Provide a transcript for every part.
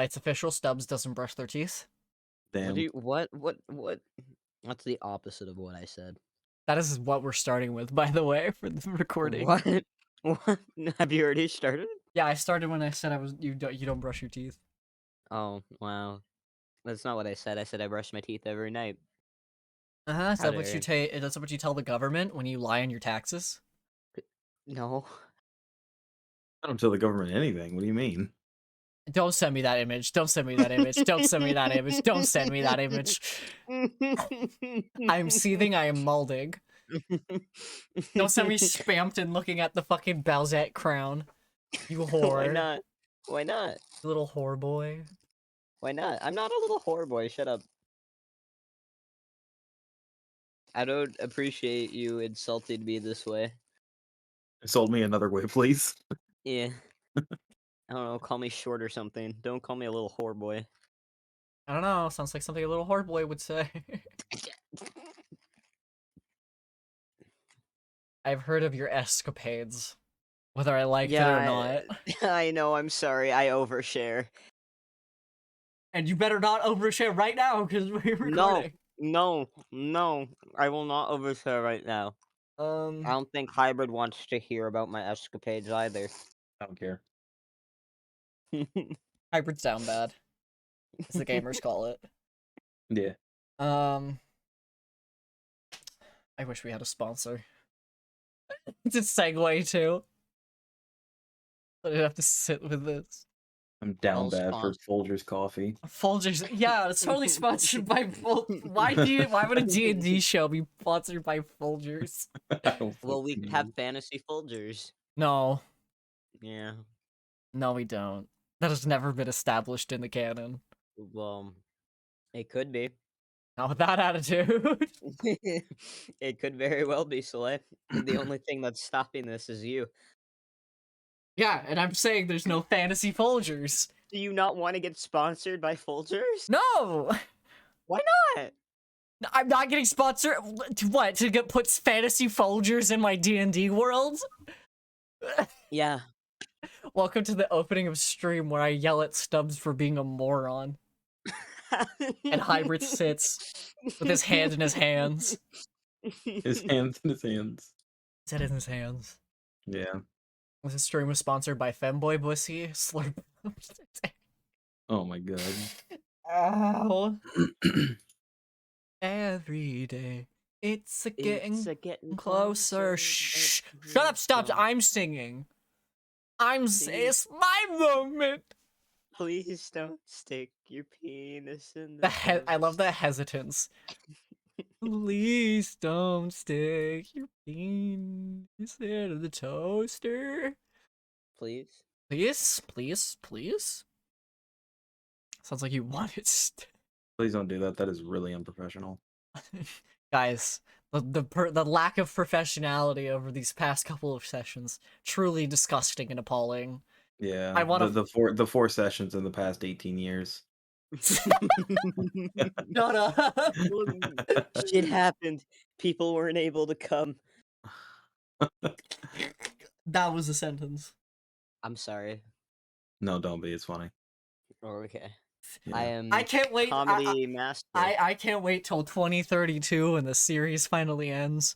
It's official. Stubbs doesn't brush their teeth. Damn. What? That's the opposite of what I said. That is what we're starting with, by the way, for the recording. What? What? Have you already started? Yeah, I started when I said you don't brush your teeth. Oh, wow. That's not what I said. I said I brush my teeth every night. Is How that what dare you you? take? Is that what you tell the government when you lie on your taxes? No. I don't tell the government anything. What do you mean? Don't send me that image. Don't send me that image. Don't send me that image. Don't send me that image. I am seething. I am molding. Don't send me Spampton looking at the fucking Balzette crown. You Why whore. not? Why not? You little whore boy. Why not? I'm not a little whore boy. Shut up. I don't appreciate you insulting me this way. Insult me another way, please. Yeah. I don't know. Call me short or something. Don't call me a little whore boy. I don't know. Sounds like something a little whore boy would say. I've heard of your escapades, whether I liked it or Yeah, not. I know. I'm sorry. I overshare. And you better not overshare right now, because we're No, recording. no. I will not overshare right now. I Um, don't think Hybrid wants to hear about my escapades either. I don't care. Hybrid sound bad, as the gamers call it. Yeah. Um, I wish we had a sponsor. It's a segue too. But I'd have to sit with this. I'm down Well, bad for sponsor. Folgers coffee. Folgers, yeah, it's totally sponsored by why would a D&D show be sponsored by Folgers? I don't Well, we fucking could know. have fantasy Folgers. No, Yeah. no, we don't. That has never been established in the canon. Well, it could be. Not with that attitude. It could very well be, Soleil. The only thing that's stopping this is you. Yeah, and I'm saying there's no fantasy Folgers. Do you not want to get sponsored by Folgers? No! Why not? I'm not getting sponsored. What, to get put fantasy Folgers in my D&D world? Yeah. Welcome to the opening of stream where I yell at Stubbs for being a moron. And Hybrid sits with his hand in his hands. His hands in his hands. His head in his hands. Yeah. This stream was sponsored by Femboy Bussy. Slurp. Oh my god. Ow. Every day. It's a getting getting closer. Shh. Shut up, Stubbs. I'm singing. It's my moment. Please don't stick your penis in the I love toast. the hesitance. Please don't stick your penis into the toaster. Please? Please, please, please. Sounds like you want it. Please don't do that. That is really unprofessional. Guys, the lack of professionality over these past couple of sessions, truly disgusting and appalling. Yeah. I want the four sessions in the past 18 years. Shut up. Shit happened. People weren't able to come. That was a sentence. I'm sorry. No, don't be. It's funny. Okay. Yeah. I am I can't wait. comedy master. I can't wait till 2032 when the series finally ends.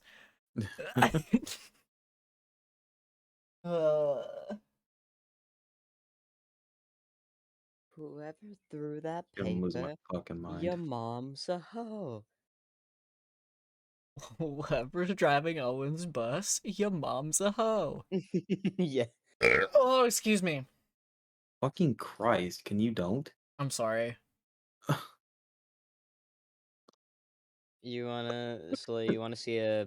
Whoever threw that Gonna lose my paper, fucking mind. your mom's a hoe. Whoever's driving Owen's bus, your mom's a hoe. Yeah. Oh, excuse me. Fucking Christ, can you don't? I'm sorry. You wanna see a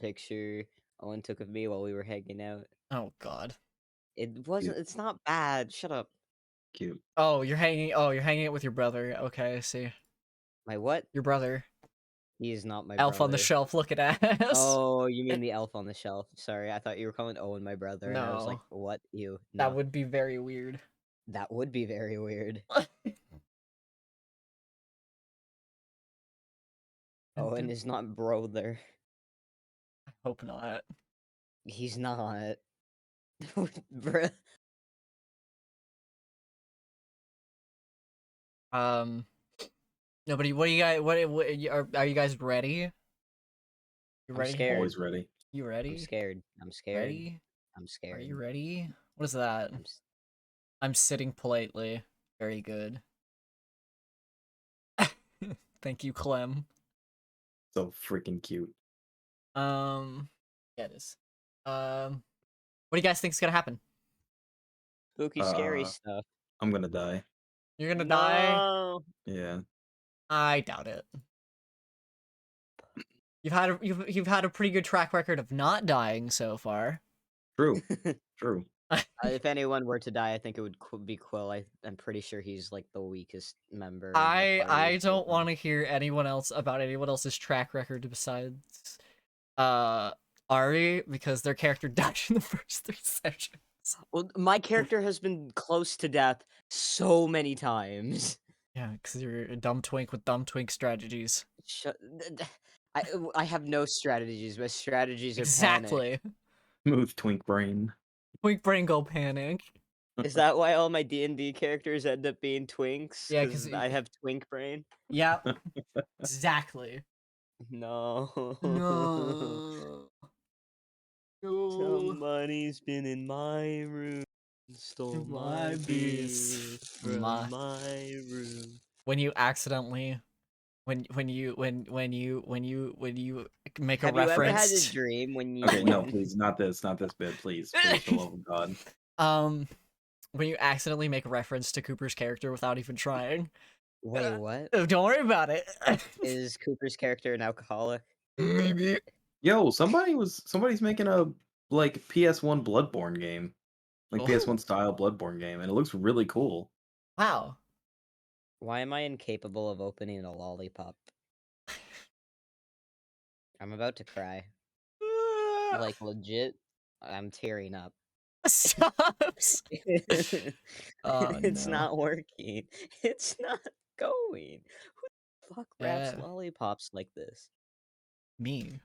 picture Owen took of me while we were hanging out? Oh God. It's not bad. Shut up. Cute. Oh, you're hanging it with your brother. Okay, I see. My what? Your brother. He is not my Elf on the brother. shelf looking ass. Oh, you mean the elf on the shelf. Sorry, I thought you were calling Owen my brother, and I was like, No. what? You? That No. would be very weird. That would be very weird. Owen is not brother. I hope not. He's not. Bruh. Nobody. What do you guys? Are you guys ready? You I'm ready? scared. Always ready. You I'm ready? scared. I'm scared. Ready? I'm Are scared. you ready? What is that? I'm s- I'm sitting politely. Very good. Thank you, Clem. So freaking cute. Yeah, it is. What do you guys think is gonna happen? spooky, scary Uh, stuff. I'm gonna die. You're gonna die? No. Yeah. I doubt it. You've had a pretty good track record of not dying so far. True. True. If anyone were to die, I think it would be Quill. I'm pretty sure he's like the weakest member of the I party. don't want to hear anyone else about anyone else's track record besides uh Ari because their character died in the first 3 sessions. Well, my character has been close to death so many times. Yeah, because you're a dumb twink with dumb twink strategies. Shut, I have no strategies. My strategies are panic. Exactly. Smooth twink brain. Twink brain go panic. Is that why all my D&D characters end up being twinks? Yeah, because Because I have twink brain? yeah, exactly. No. No. No. Somebody's been in my room, stole my My beer beast. from my room. When you accidentally when you make a Have you ever had a reference dream when you Okay, no, when please, not this bit, please, for the love of God. um when you accidentally make a reference to Cooper's character without even trying. Wait, what? Don't worry about it. Is Cooper's character an alcoholic? Maybe. Yo, somebody's making a like PS1 Bloodborne game, like Oh. PS1 style Bloodborne game, and it looks really cool. Wow. Why am I incapable of opening a lollipop? I'm about to cry. Like legit, I'm tearing up. Stops. Oh It's no. not working. It's not going. Who the fuck wraps Yeah, lollipops like this? me.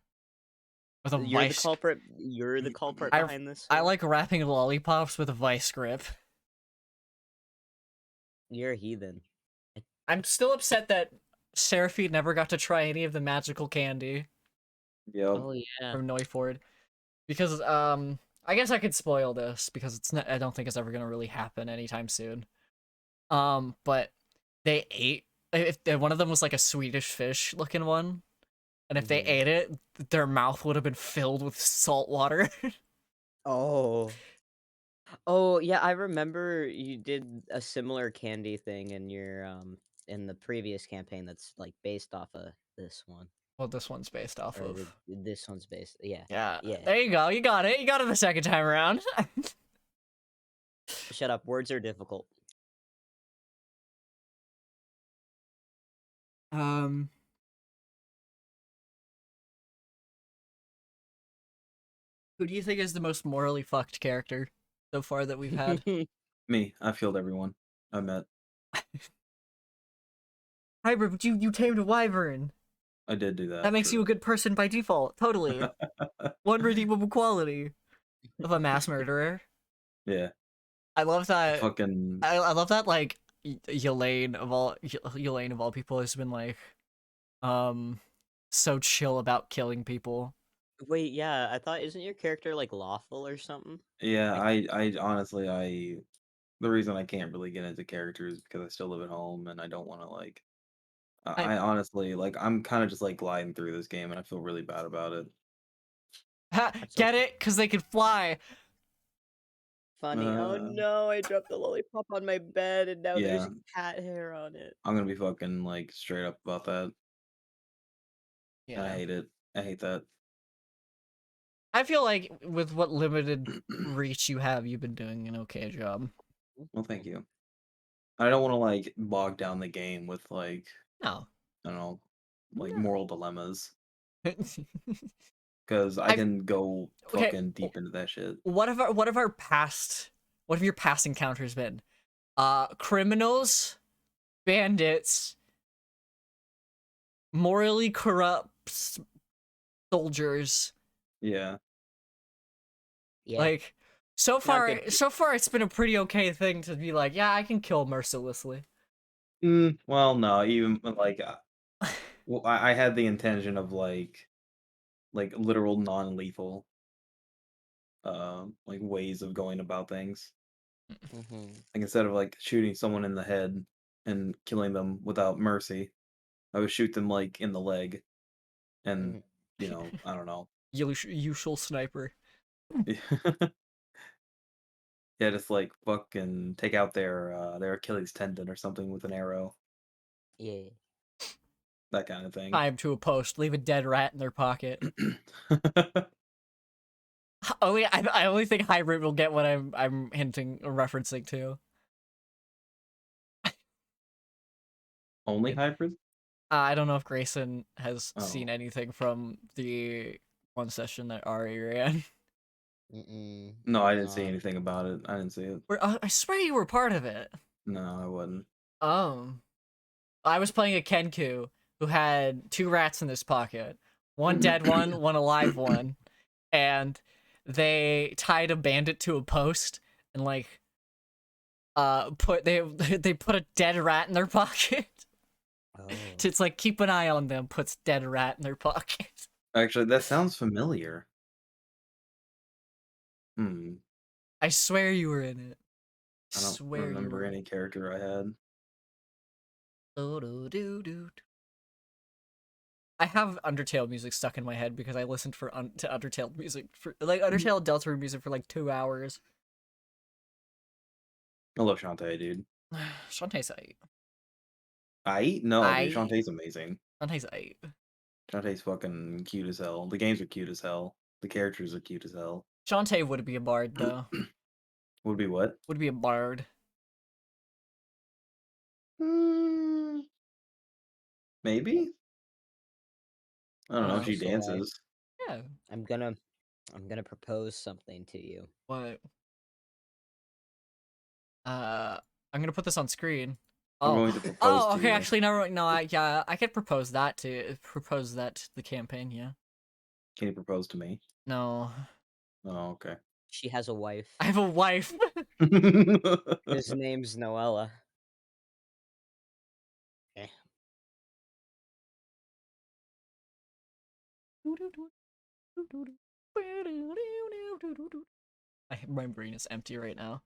With a You're the vice. culprit. You're the culprit I behind this I one. like wrapping lollipops with a vice grip. You're a heathen. I'm still upset that Seraphine never got to try any of the magical candy Yep. Oh yeah. from Neuford. Because I guess I could spoil this because it's not, I don't think it's ever gonna really happen anytime soon. But they ate if one of them was like a Swedish fish looking one, and if they Mhm. ate it, their mouth would have been filled with salt water. Oh. Oh yeah, I remember you did a similar candy thing in the previous campaign that's like based off of this one. Well, this one's based off Or of. this one's based yeah. Yeah, Yeah. there you go. You got it. You got it the second time around. Shut up. Words are difficult. um. Who do you think is the most morally fucked character so far that we've had? Me, I failed everyone I met. Hybrid, but you tamed a wyvern. I did do that. That makes true. you a good person by default. Totally. One redeemable quality of a mass murderer. Yeah. I love that. Fucking I love that. Like Elaine of all people has been like, so chill about killing people. Wait, yeah, I thought isn't your character like lawful or something? yeah, Like I honestly the reason I can't really get into characters is because I still live at home and I don't want to like I I honestly like I'm kind of just like gliding through this game and I feel really bad about it. that's so get it because they can fly. funny. Oh Uh no, I dropped the lollipop on my bed and now there's yeah, cat hair on it. I'm gonna be fucking like straight up about that. And I Yeah, hate it. I hate that. I feel like with what limited reach you have, you've been doing an okay job. Well, thank you. I don't want to like bog down the game with like No, I don't know, like no. moral dilemmas because I I can go okay. fucking deep into that shit. What have our past? What have your past encounters been? Criminals, bandits, morally corrupt soldiers. Yeah. Yeah, Like not good. so far it's been a pretty okay thing to be like, yeah, I can kill mercilessly. Well, no, even like, well, I had the intention of like literal non-lethal, like ways of going about things. Mhm. Like instead of like shooting someone in the head and killing them without mercy, I would shoot them like in the leg, and Mhm. I don't know. Usual sniper. Yeah, just like fucking take out their Achilles tendon or something with an arrow, Yeah. that kind of thing. Time to a post. Leave a dead rat in their pocket. I only think hybrid will get what I'm hinting or referencing to. Only hybrid? I don't know if Grayson has seen Oh. anything from the one session that Ari ran. Mm-mm. No, I didn't see No. anything about it. I didn't see it. I swear you were part of it. No, I wasn't. Um, I was playing a Kenku who had two rats in his pocket, one dead one alive one, and they tied a bandit to a post and like put they put a dead rat in their pocket. Oh. It's like keep an eye on them. Puts dead rat in their pocket. Actually, that sounds familiar. Hmm. I swear you were in it. I don't Swear you remember were. any character I had. I have Undertale music stuck in my head because I listened to Undertale music for like Undertale Delta music for like 2 hours. I love Shantae, dude. Shantae's aight. No, dude. I Shantae's amazing. Shantae's aight. Shantae's fucking cute as hell. The games are cute as hell. The characters are cute as hell. Shantae would be a bard though. Would be what? Would be a bard. Mm, maybe. I don't know. Uh, She So dances. yeah. I'm gonna I'm gonna propose something to you. What? Uh, I'm gonna put this on screen. I'm Oh, going to propose oh, to okay. you. Actually, no, no. I could propose that to the campaign. Yeah. Can you propose to me? No, Oh, okay. She has a wife. I have a wife. His name's Noella. Eh. My brain is empty right now.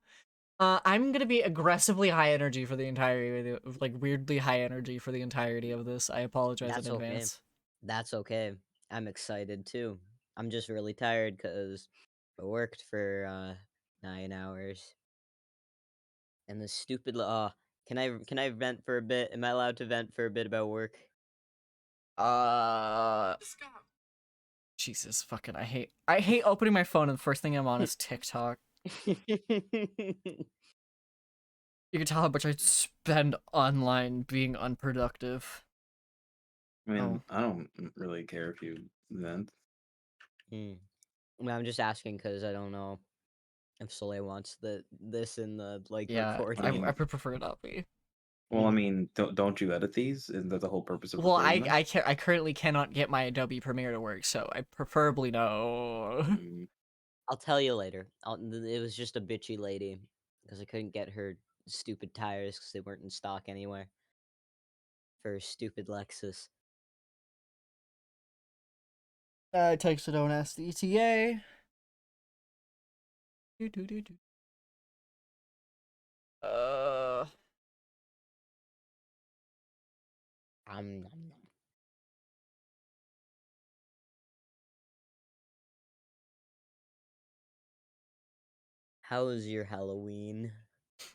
I'm gonna be aggressively high energy for the entirety, like weirdly high energy for the entirety of this. I apologize in That's okay. advance. That's okay. I'm excited too. I'm just really tired because I worked for 9 hours. And the stupid can I vent for a bit? Am I allowed to vent for a bit about work? Uh, Jesus, fucking, I hate opening my phone and the first thing I'm on is TikTok. You can tell how much I spend online being unproductive. I mean, Oh, I don't really care if you vent. Hmm. I'm just asking because I don't know if Soleil wants this in the like yeah, I I recording. mean, would prefer it not be. well, I mean, don't you edit these? Isn't that the whole purpose of Well, recording them? I currently cannot get my Adobe Premiere to work, so I preferably no. Mm, I'll tell you later. It was just a bitchy lady because I couldn't get her stupid tires because they weren't in stock anywhere for her stupid Lexus. I texted don't ask the ETA. Do, do, do, do. Uh, Nom, nom. How was your Halloween?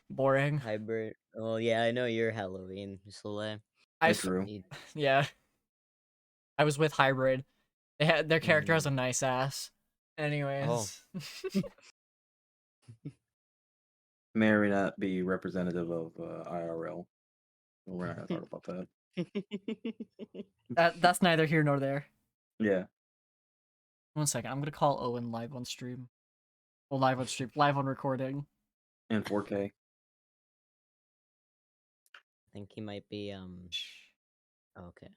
boring. Hybrid. Oh yeah, I know your Halloween, Soleil. I, it's true. You- yeah, I was with Hybrid. Their character has a mm. nice ass. Oh. Anyways. May or may not be representative of IRL. We're not gonna talk about that. That's neither here nor there. Yeah, 1 second, I'm gonna call Owen live on stream. Well, live on stream, live on recording. in 4K. I think he might be okay.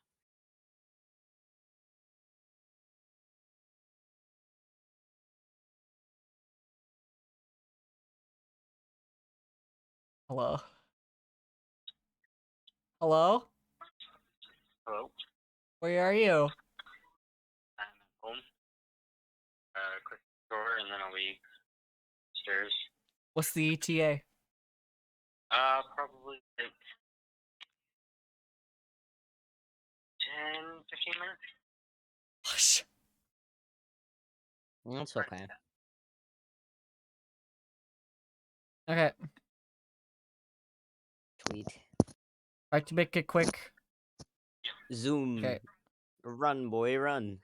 Hello. Hello? Hello, Where are you? I'm at home. Quick store, and then I'll be upstairs. What's the ETA? Probably like 10, 15 minutes. Hush. That's okay. Okay. Tweet. Try to make it quick. Zoom. Okay. Run, boy, run.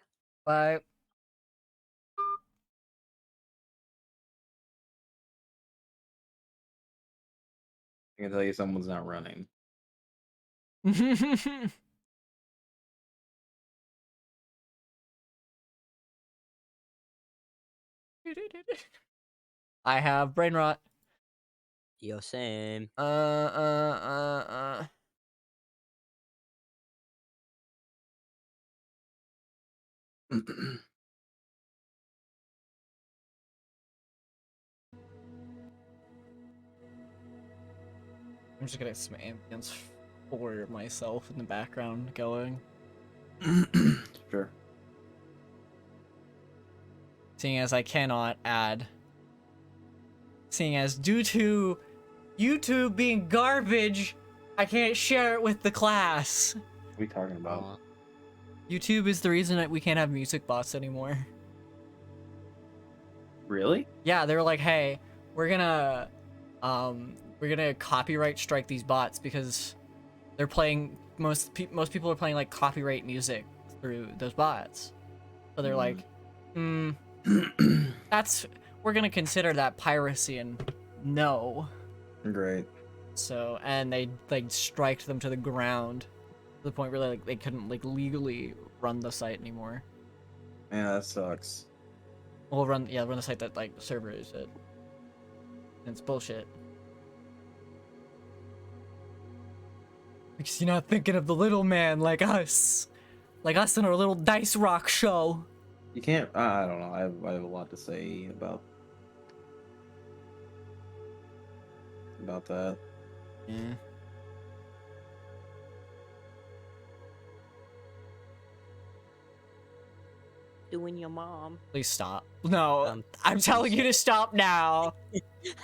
Bye. I can tell you someone's not running. I have brain rot. Yo, same. I'm just gonna get some ambience for myself in the background going. Sure. Seeing as I cannot add. Seeing as due to YouTube being garbage, I can't share it with the class. What are we talking about? Aw. YouTube is the reason that we can't have music bots anymore. Really? Yeah, they were like, hey, we're gonna copyright strike these bots because they're playing most people are playing like copyright music through those bots. So they're like, we're gonna consider that piracy, and no. Great. So, and they like striked them to the ground to the point where like they couldn't like legally run the site anymore. Man, that sucks. Well, run the site that like the server is at. And it's bullshit. Because you're not thinking of the little man like us in our little dice rock show. You can't. I don't know. I have a lot to say about that. Yeah. Doing your mom. Please stop. No, Um, I'm telling you to stop now.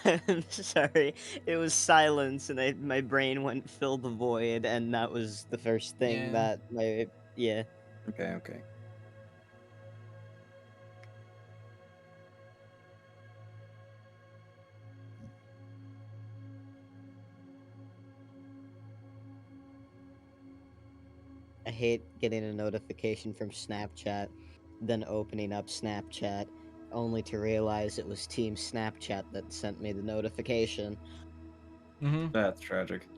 I'm sorry. It was silence, and my brain went fill the void, and that was the first thing Yeah. that yeah. Okay. Okay. I hate getting a notification from Snapchat, then opening up Snapchat, only to realize it was Team Snapchat that sent me the notification. Mm-hmm. That's tragic.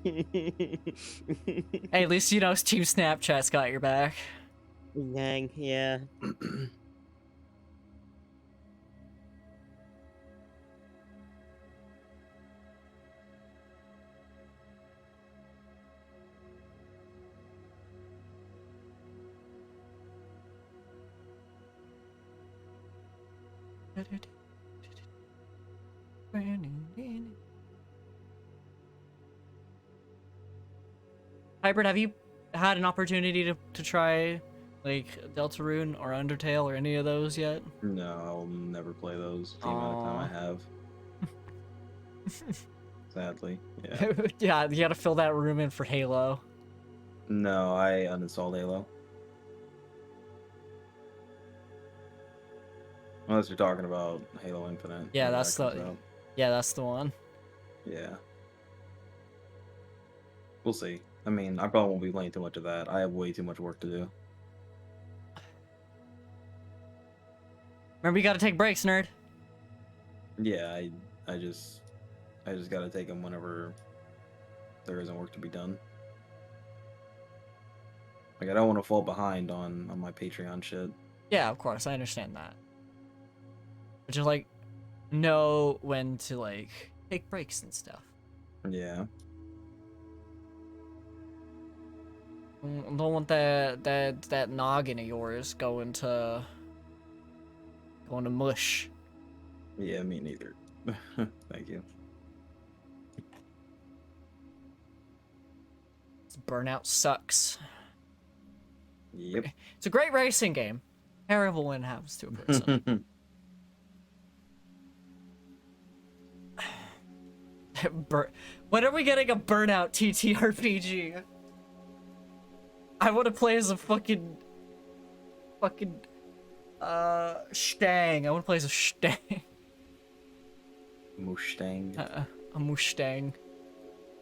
Hey, at least you know Team Snapchat's got your back. Dang, yeah. Hybrid, have you had an opportunity to try like Deltarune or Undertale or any of those yet? No, I'll never play those. The amount of time I have. Sadly, yeah. Yeah, you gotta fill that room in for Halo. No, I uninstalled Halo. Unless you're talking about Halo Infinite. Yeah, when that that's comes the out. yeah, that's the one. Yeah. We'll see. I mean, I probably won't be playing too much of that. I have way too much work to do. Remember, you gotta take breaks, nerd. Yeah, I just gotta take them whenever there isn't work to be done. Like I don't want to fall behind on my Patreon shit. Yeah, of course, I understand that. But just like know when to like take breaks and stuff. Yeah. Don't want that noggin of yours going to mush. Yeah, me neither. Thank you. Burnout sucks. Yep. It's a great racing game. Terrible when it happens to a person. When are we getting a Burnout TTRPG? I want to play as a fucking Stang. I want to play as a Stang. Mustang. A Mustang.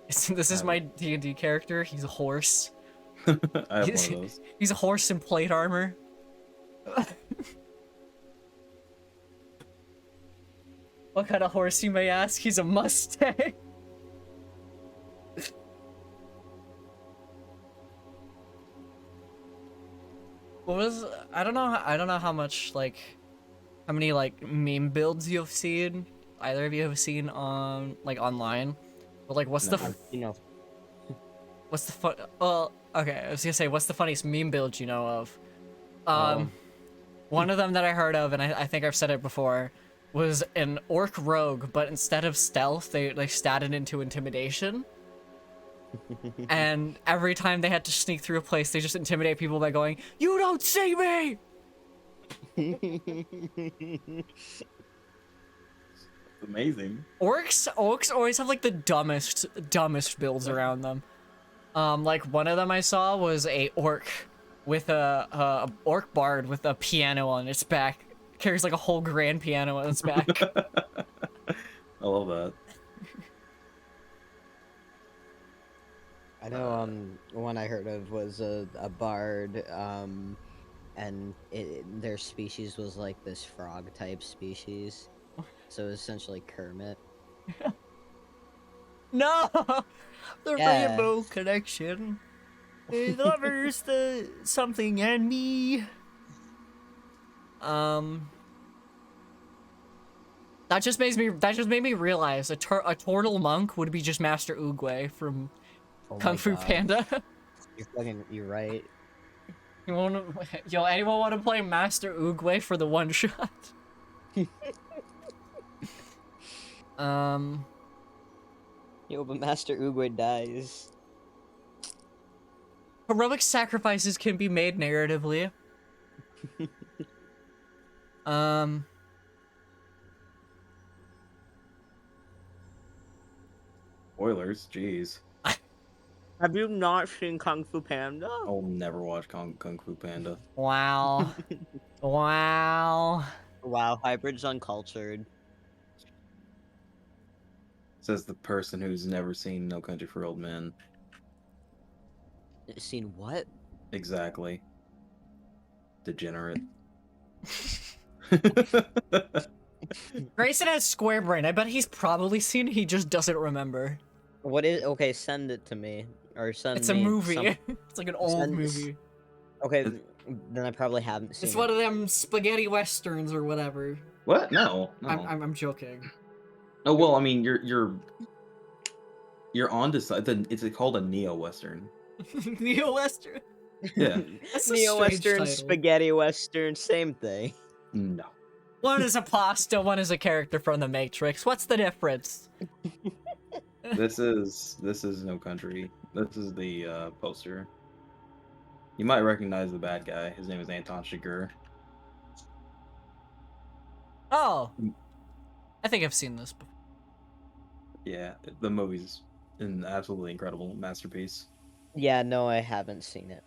This is my D&D character. He's a horse. I have one of those. He's a horse in plate armor. What kind of horse, you may ask? He's a Mustang. I don't know how much, like, how many, like, meme builds you've seen, either of you have seen on, like, online, but, like, what's Never. what's the fun, well, okay, I was gonna say, what's the funniest meme build you know of? One of them that I heard of, and I think I've said it before, was an orc rogue, but instead of stealth, they statted into intimidation. And every time they had to sneak through a place, they just intimidate people by going, "You don't see me!" Amazing. Orcs always have like the dumbest builds around them. Like one of them I saw was a orc with a orc bard with a piano on its back. Carries like a whole grand piano on its back. I love that. I know one I heard of was a bard, and their species was like this frog type species, so essentially Kermit. No, the Yeah. rainbow connection. The lovers, the something and me. That just made me realize a turtle monk would be just Master Oogway from Oh Kung my Fu God. Panda. You're right. Anyone want to play Master Oogway for the one shot? Yo, but Master Oogway dies. Heroic sacrifices can be made narratively. Spoilers, jeez. Have you not seen Kung Fu Panda? I'll never watch Kung Fu Panda. Wow. Wow. Wow, hybrid's uncultured. Says the person who's never seen No Country for Old Men. Seen what? Exactly. Degenerate. Grayson has square brain. I bet he's probably seen it, he just doesn't remember. What is? Okay, send it to me, or send It's a me movie. some- It's like an old Send- movie. Okay, then I probably haven't seen It's it. one of them spaghetti westerns or whatever. What? No. No. I'm joking. Oh well, I mean, you're on to something. It's called a neo-western. Neo-western? Yeah. That's a Neo-western, strange title. spaghetti western, same thing. No. One is a pasta, one is a character from the Matrix. What's the difference? This is No Country. This is the poster. You might recognize the bad guy. His name is Anton Chigurh. Oh. I think I've seen this before. Yeah, the movie's an absolutely incredible masterpiece. Yeah, no, I haven't seen it.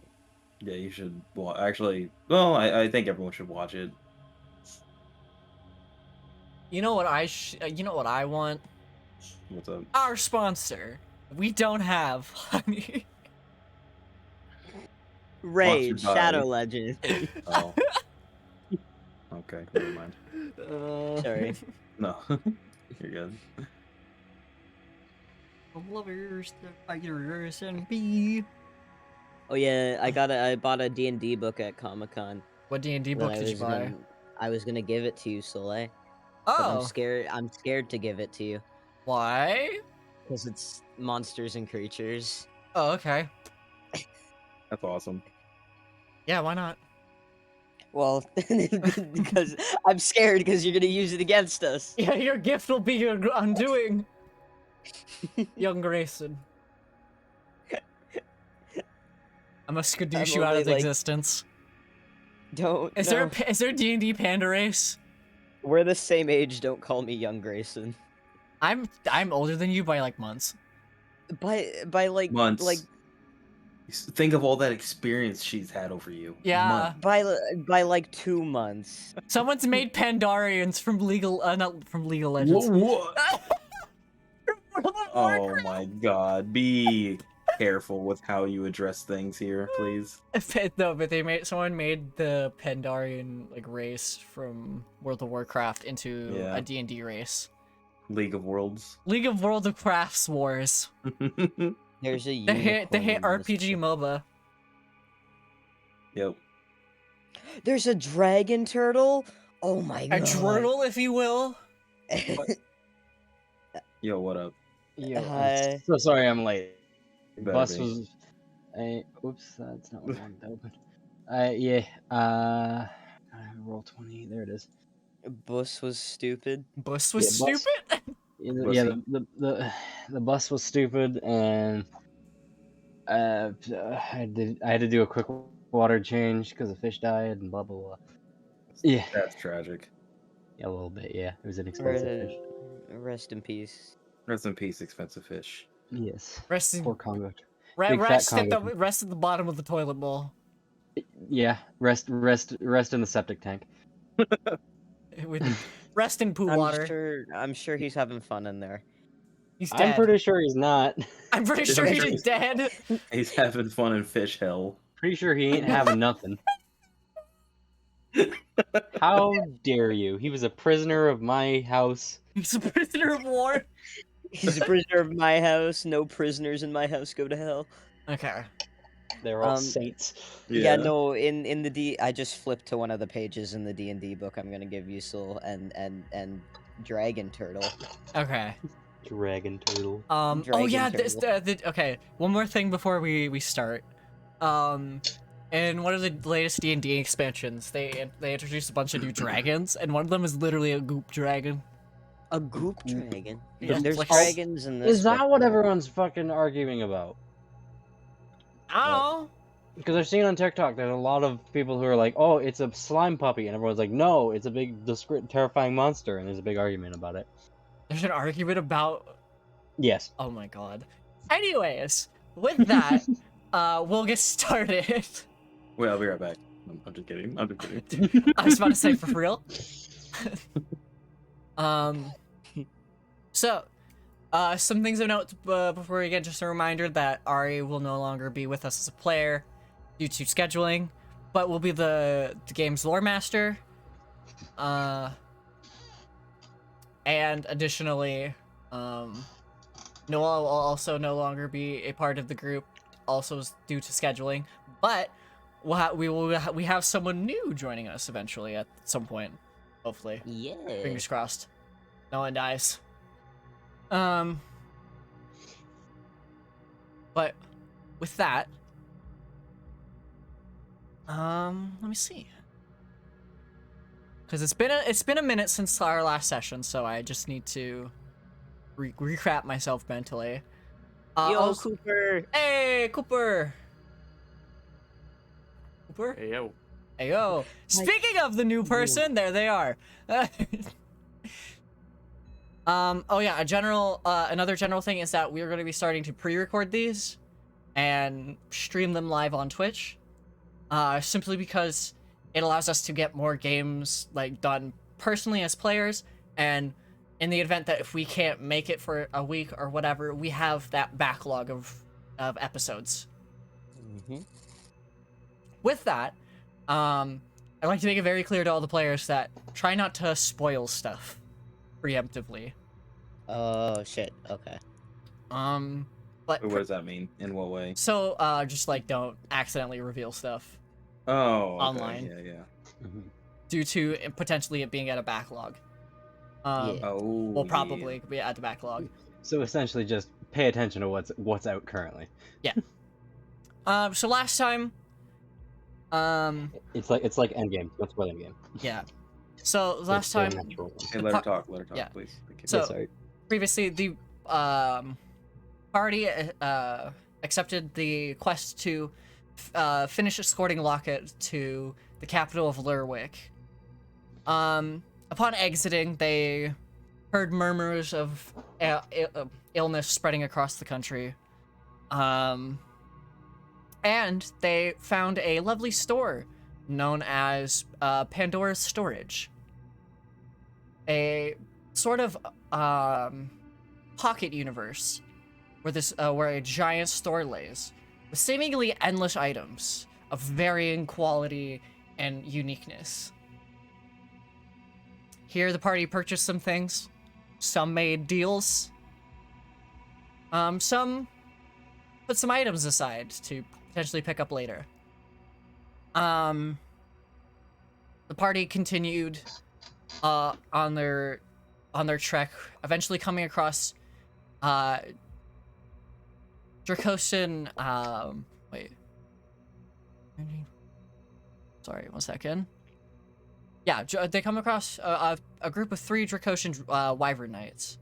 Yeah, you should. Well, actually, well, I think everyone should watch it. You know what you know what I want? What's up? Our sponsor. We don't have honey. Raid, by- Shadow Legend. Oh. Okay, never mind. Sorry. No, you're good. Lovers, the fighters, and be. Oh yeah, I bought a D&D book at Comic-Con. What D&D book did you buy? I was gonna give it to you, Soleil. But Oh, I'm scared to give it to you why? because it's monsters and creatures. Oh, okay. That's awesome. Yeah, why not? Well, because I'm scared because you're gonna use it against us. Yeah, your gift will be your undoing, young Grayson. I'm gonna skadoosh I'm you out only, of like- existence. Don't. Is no. there D&D panda race? We're the same age. Don't call me young Grayson. I'm older than you by like months. By like Months. like Think of all that experience she's had over you. Yeah. Months. by like 2 months. Someone's made Pandarians from not from League of Legends. What? From Oh my god. Be careful with how you address things here, please. No, but someone made the Pandarian like race from World of Warcraft into Yeah. a D&D race. League of Worlds. League of World of Crafts Wars. There's a The hit unicorn in this RPG shit. MOBA. Yep. There's a dragon turtle. Oh my A god. droodle, if you will. Yo, what up? Yo, Hi. I'm so sorry I'm late. You better Bus be. was. Oops, that's not what I wanted to open. Yeah. Roll 20. There it is. Bus was stupid. Bus was Yeah, Bus. stupid. Yeah, Bussy. the bus was stupid, and I had to do a quick water change because the fish died and blah blah blah. Yeah, That's tragic. a little bit. Yeah, it was an expensive fish. Rest in peace. Rest in peace, expensive fish. Yes. Rest in, Poor Congo. Big fat rest at the Congo. rest at the bottom of the toilet bowl. Yeah, rest in the septic tank. Rest in poo water. I'm sure he's having fun in there. He's dead. I'm pretty sure he's not. I'm pretty sure he's dead. He's having fun in fish hell. Pretty sure he ain't having nothing. How dare you? He was a prisoner of my house. He's a prisoner of war. He's a prisoner of my house. No prisoners in my house go to hell. Okay. They're all saints. Yeah, no. In the D, I just flipped to one of the pages in the D&D book. I'm gonna give Yusul and dragon turtle. Okay. Dragon turtle. Oh Dragon yeah. turtle. Okay. One more thing before we start. In one of the latest D&D expansions, they introduced a bunch of new dragons, and one of them is literally a goop dragon. A goop dragon. Yeah, There's like- dragons in this. Is that book, what though. everyone's fucking arguing about? I don't know. Because I've seen on TikTok there's a lot of people who are like, "Oh, it's a slime puppy," and everyone's like, "No, it's a big, terrifying monster," and there's a big argument about it. There's an argument about. Yes. Oh my god. Anyways, with that, we'll get started. Wait, I'll be right back. I'm just kidding. I'm just kidding. I was about to say for real. So, some things of note before we get, just a reminder that Ari will no longer be with us as a player due to scheduling, but will be the game's lore master. And additionally, Noah will also no longer be a part of the group, also due to scheduling, but we have someone new joining us eventually at some point, hopefully. Yeah. Fingers crossed. No one dies. But with that, let me see. Because it's been a minute since our last session, so I just need to recap myself mentally. Yo, Cooper. Hey, Cooper. Cooper. Hey yo. Hey yo. Speaking of the new person, there they are. Oh yeah, another general thing is that we're going to be starting to pre-record these and stream them live on Twitch. Simply because it allows us to get more games like done personally as players, and in the event that if we can't make it for a week or whatever, we have that backlog of episodes. Mm-hmm. With that, I'd like to make it very clear to all the players that try not to spoil stuff preemptively. Oh shit. Okay. But Wait, what does that mean? In what way? so just like don't accidentally reveal stuff Oh, okay. Online. Yeah. due to potentially it being at a backlog. Yeah. Oh. Well, probably be at the backlog. So essentially, just pay attention to what's out currently. So last time, It's like Endgame. Don't spoil Endgame. yeah. So last Spoil time, natural. Hey, let her talk. Let her talk, Yeah. please. Thank you. So- Sorry. previously the party accepted the quest to finish escorting Lockett to the capital of Lerwick. Upon exiting, they heard murmurs of illness spreading across the country. And they found a lovely store known as Pandora's Storage. A sort of pocket universe where a giant store lays with seemingly endless items of varying quality and uniqueness. Here, the party purchased some things. Some made deals. Some put some items aside to potentially pick up later. The party continued on their trek, eventually coming across Dracosan. Wait. Sorry, 1 second. Yeah, they come across a group of 3 Dracosan Wyvern Knights.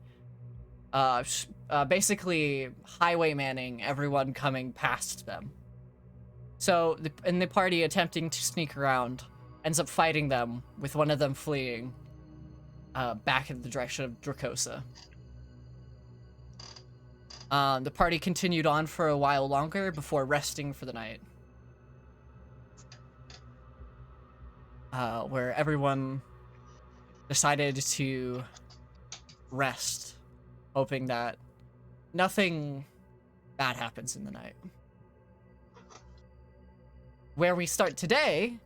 Basically highwaymanning everyone coming past them. So, the party attempting to sneak around ends up fighting them, with one of them fleeing back in the direction of Dracosa. The party continued on for a while longer before resting for the night. Where everyone decided to rest, hoping that nothing bad happens in the night. Where we start today,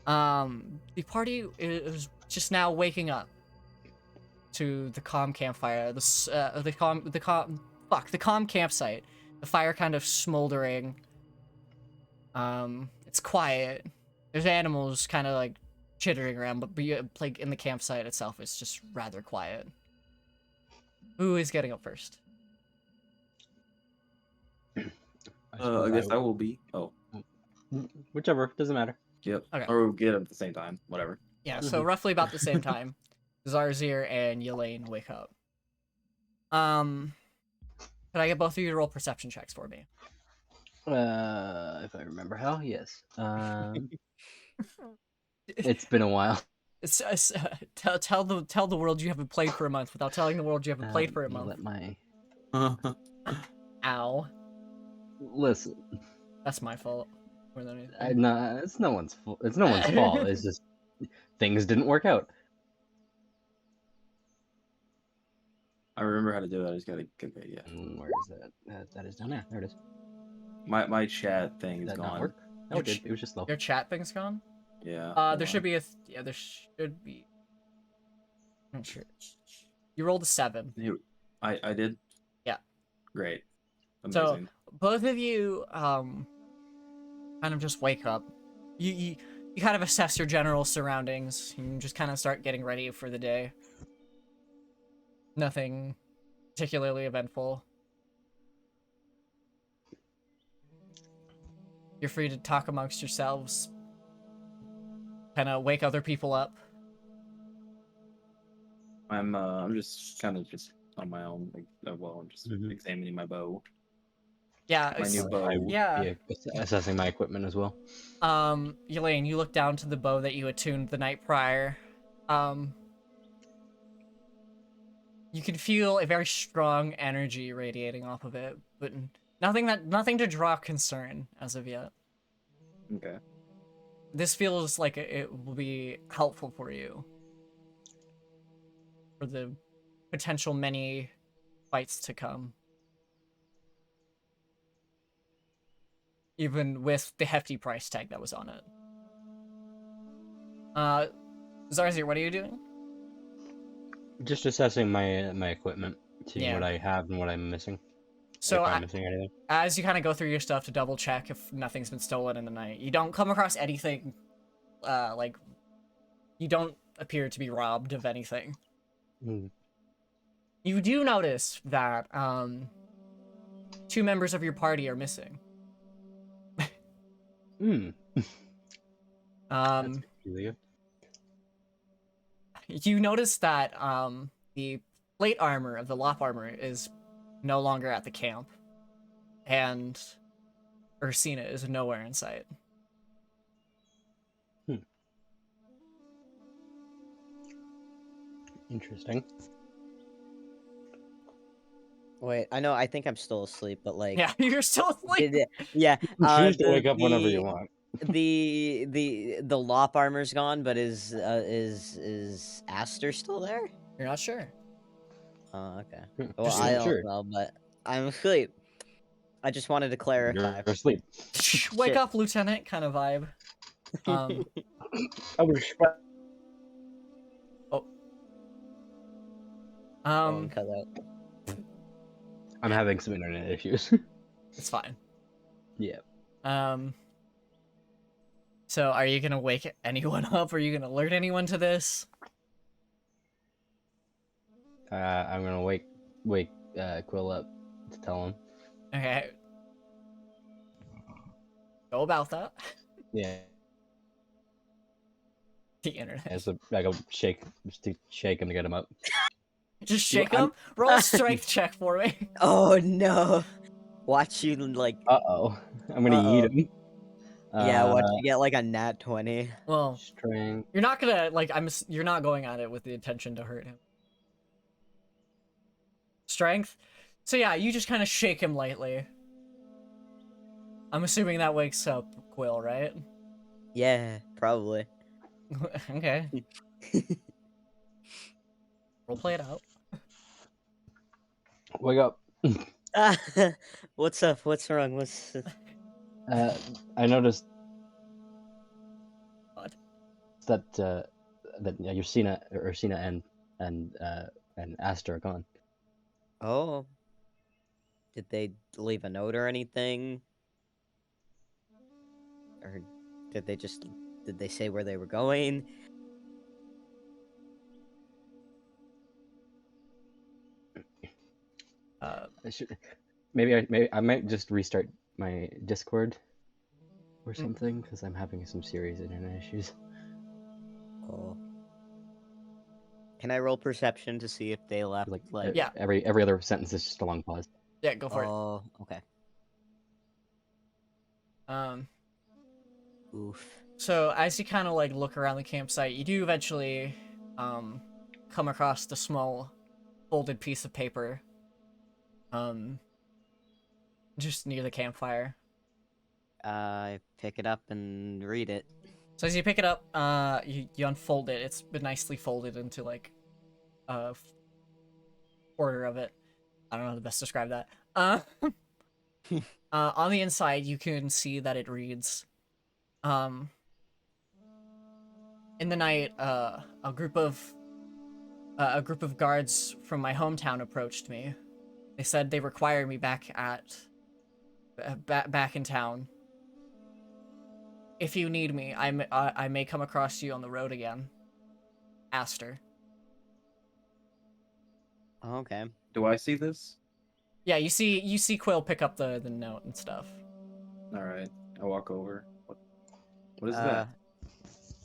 the party is just now waking up to the calm campfire, the calm campsite. The fire kind of smoldering. It's quiet. There's animals kind of like chittering around, but like in the campsite itself, it's just rather quiet. Who is getting up first? I guess I will be. Oh, Whichever, doesn't matter. yep. Okay. Or we'll get up at the same time. Whatever. Yeah, so roughly about the same time, Zarzir and Yelaine wake up. Could I get both of you to roll perception checks for me? If I remember how, yes. It's been a while. Tell the world you haven't played for a month without telling the world you haven't played for a month. Let my Ow. listen. That's my fault. More than anything. No, it's no one's fault. It's no one's fault. It's just things didn't work out. I remember how to do it. I just gotta. Okay, yeah. Where is that? That is down there. There it is. My chat thing is Did that not gone. work? No, it did. It was just slow. Your chat thing's gone? Yeah. There should be a... yeah, there should be... I'm not sure. You rolled a 7. I did. Yeah. Great. So, Amazing. both of you, kind of just wake up. You kind of assess your general surroundings. You just kind of start getting ready for the day. Nothing particularly eventful. You're free to talk amongst yourselves. Kind of wake other people up. I'm just kind of just on my own. Like, I'm just examining my bow. Yeah, My new bow. I would yeah. be assessing my equipment as well. Elaine, you look down to the bow that you attuned the night prior. You can feel a very strong energy radiating off of it, but nothing to draw concern as of yet. Okay. This feels like it will be helpful for you for the potential many fights to come. Even with the hefty price tag that was on it. Zarzir, what are you doing? Just assessing my equipment, seeing Yeah. what I have and what I'm missing. So if I'm missing anything. as you kind of go through your stuff to double check if nothing's been stolen in the night, you don't come across anything, like, you don't appear to be robbed of anything. Mm. You do notice that, 2 members of your party are missing. Hmm. Um, Peculiar. you notice that, the plate armor of the lop armor is no longer at the camp. And Ursina is nowhere in sight. Interesting. Wait, I know. I think I'm still asleep, but like, Yeah, you're still asleep. yeah. Choose to wake up whenever you want. The lop armor's gone, but is Aster still there? You're not sure. Oh, okay. Hmm, Well, Just- I don't sure. know, but I'm asleep. I just wanted to clarify. You're asleep. Wake Shit. up, Lieutenant, kind of vibe. I would respect. Um, Cut out. I'm having some internet issues. it's fine. Yeah. So are you gonna wake anyone up? Are you gonna alert anyone to this? I'm gonna wake Quill up to tell him. Okay. Go about that. Yeah. The internet. As I go shake just to shake him to get him up. Just shake I'm- him. Roll a strength check for me. Oh no! Watch you like. Uh-oh. I'm gonna eat him. Yeah, watch you get like a nat 20. Well, Strength. you're not gonna like. You're not going at it with the intention to hurt him. Strength. So yeah, you just kind of shake him lightly. I'm assuming that wakes up Quill, right? Yeah, probably. Okay. We'll play it out. Wake up. What's up? What's wrong? What's I noticed What? that Ursina and Aster are gone. Oh. Did they leave a note or anything? Or did they say where they were going? Maybe I might just restart my Discord or Mm. something because I'm having some serious internet issues. Oh. Can I roll perception to see if they left like Yeah. Every other sentence is just a long pause. Yeah, go for Oh, okay. it. Oof. So as you kind of like look around the campsite, you do eventually come across the small folded piece of paper just near the campfire. I pick it up and read it. So as you pick it up, you unfold it. It's been nicely folded into like a quarter of it. I don't know how to best describe that. On the inside, you can see that it reads, in the night, a group of guards from my hometown approached me. They said they require me back in town. If you need me, I may come across you on the road again. Aster. Okay. Do I see this? Yeah, you see Quill pick up the note and stuff. All right, I walk over. What is that?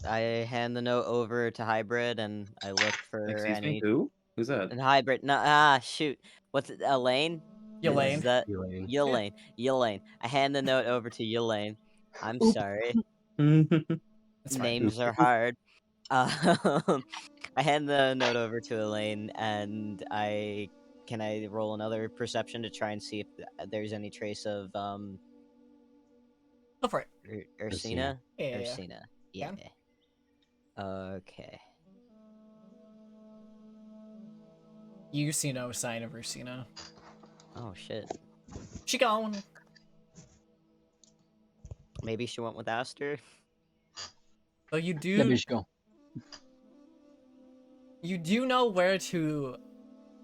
I hand the note over to Hybrid and I look for Excuse me, any who? Who's that? and Hybrid. No, shoot. What's it? Elaine? Elaine. Is that Elaine. Elaine? Elaine. I hand the note over to Elaine. I'm sorry. That's fine. Names are hard. I hand the note over to Elaine, and can I roll another perception to try and see if there's any trace of Go for it. Ursina? Yeah. Ursina. Yeah. Yeah. Okay. You see no sign of Ursina. Oh shit. She gone. Maybe she went with Aster. But you Yeah, do we should go. you do know where to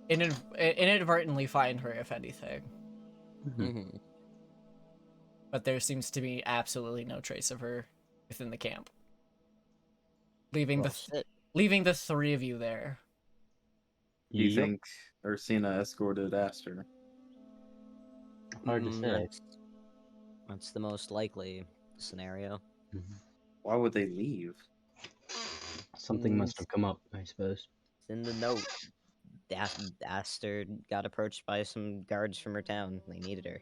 inadvertently find her, if anything. Mm-hmm. But there seems to be absolutely no trace of her within the camp. Leaving Well, the shit. leaving the three of you there. Do you Yep. think Ursina escorted Aster? Hard to say. That's the most likely scenario. Why would they leave? Something must have come up, I suppose. It's in the note. Aster got approached by some guards from her town. They needed her.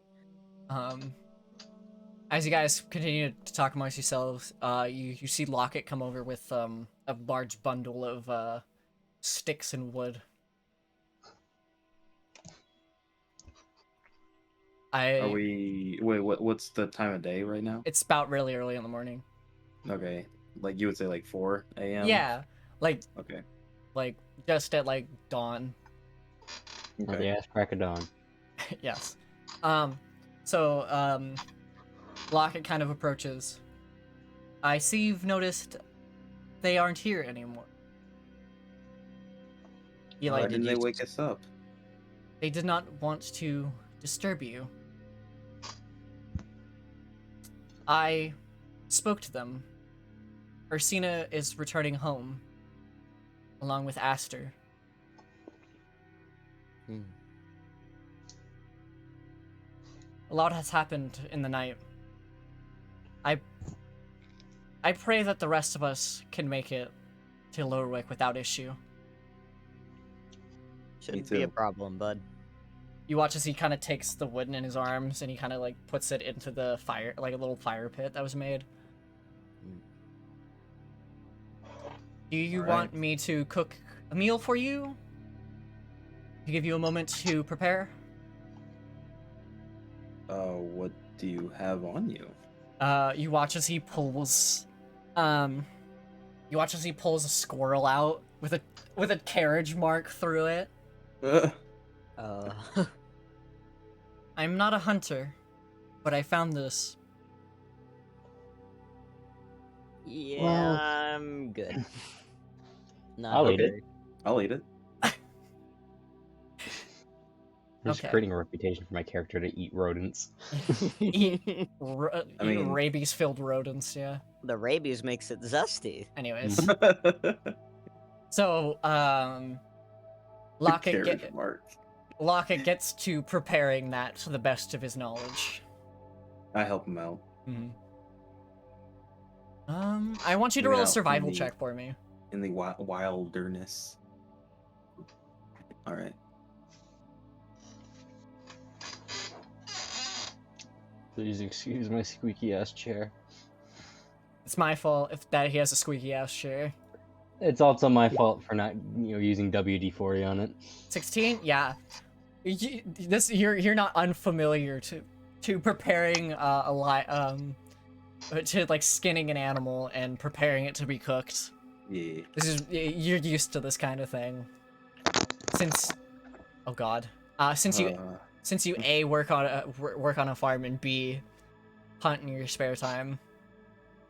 As you guys continue to talk amongst yourselves, you see Locket come over with a large bundle of sticks and wood. Are we? Wait, what's the time of day right now? It's about really early in the morning. Okay, like you would say, like 4 a.m. Yeah, like Okay. just at like dawn. Okay. Yeah, it's crack of dawn. Yes. So Locket kind of approaches. I see you've noticed they aren't here anymore. He Why like didn't they wake us up? they did not want to disturb you. I spoke to them. Ursina is returning home, along with Aster. Hmm. A lot has happened in the night. I pray that the rest of us can make it to Lurwick without issue. Shouldn't be a too. problem, bud. You watch as he kind of takes the wood in his arms and he kind of like puts it into the fire, like a little fire pit that was made. Do you All want right. me to cook a meal for you? To give you a moment to prepare? What do you have on you? You watch as he pulls, you watch as he pulls a squirrel out with a carriage mark through it. Uh, I'm not a hunter, but I found this. yeah, Well- I'm good. Not I'll eat it. hungry. I'll eat it. I'm just Okay. creating a reputation for my character to eat rodents. Eat I mean- rabies-filled rodents, yeah. The rabies makes it zesty. Anyways, so Locket Carriage mark. Locket gets to preparing that to the best of his knowledge. I help him out. I want you to Maybe roll a not survival me. check for me. In the wilderness. All right. Please excuse my squeaky ass chair. It's my fault if that he has a squeaky ass chair. It's also my fault for not, using WD-40 on it. 16? Yeah. You're not unfamiliar to preparing to like skinning an animal and preparing it to be cooked. Yeah. You're used to this kind of thing. Since oh god. Since you A work on a farm and B hunt in your spare time.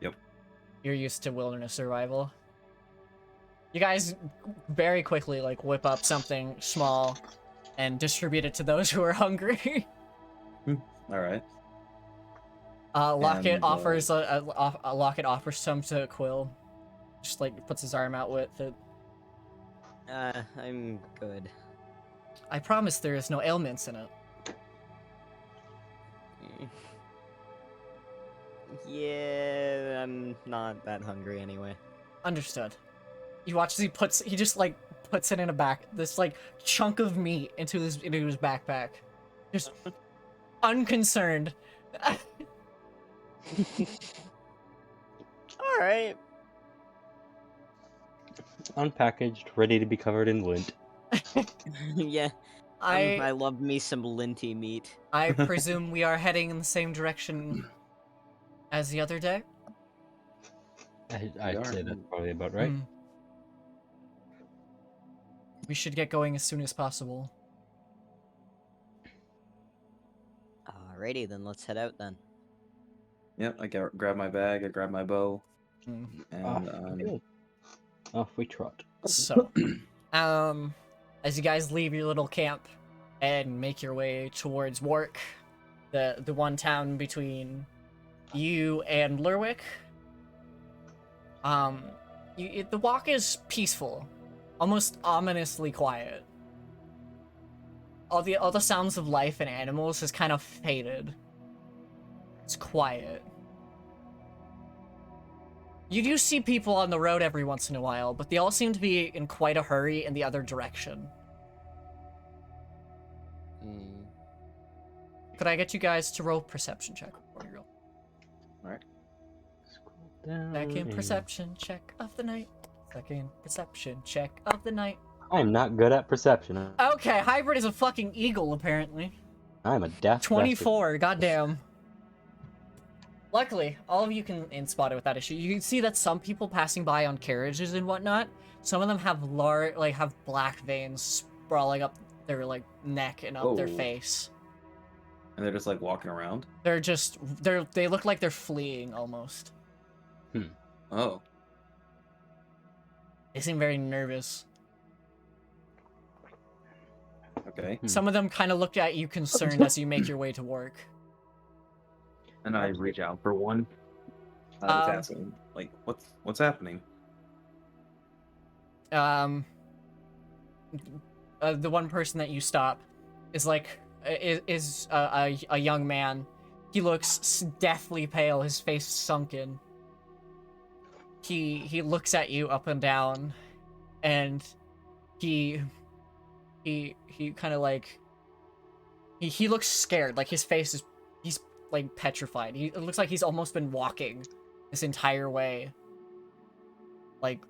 Yep. You're used to wilderness survival. You guys very quickly like whip up something small and distribute it to those who are hungry. All right. Locket And, offers Locket offers some to Quill. Just like puts his arm out with it. I'm good. I promise there is no ailments in it. Mm. Yeah, I'm not that hungry anyway. Understood. You watch as he just like puts it in this like chunk of meat into his backpack. Just unconcerned. Alright. Unpackaged, ready to be covered in lint. Yeah, I I love me some linty meat. I presume we are heading in the same direction as the other day? I'd say that's probably about right. Hmm. We should get going as soon as possible. Alrighty, then let's head out then. Yep. I grab my bag. I grab my bow. Hmm. And Off we trot. So, as you guys leave your little camp and make your way towards Wark, the one town between you and Lurwick, the walk is peaceful, almost ominously quiet. All the sounds of life and animals has kind of faded. It's quiet. You do see people on the road every once in a while, but they all seem to be in quite a hurry in the other direction. Hmm. Could I get you guys to roll perception check before you roll? Alright. Scroll down. Second and- perception check of the night. Second perception check of the night. I am not good at perception. Okay, hybrid is a fucking eagle apparently. I'm a deaf bastard. 24, goddamn. Luckily, all of you can spot it with that issue. You can see that some people passing by on carriages and whatnot, some of them have have black veins sprawling up their like neck and up their Oh. face. And they're just like walking around. They look like they're fleeing almost. Oh. They seem very nervous. Okay. Some of them kind of look at you concerned as you make your way to work. And I reach out for one. I was asking, like, what's happening? The one person that you stop is like a young man. He looks deathly pale, his face sunken. He looks at you up and down, and he kind of like he looks scared. Like his face is he's like petrified. It looks like he's almost been walking this entire way, like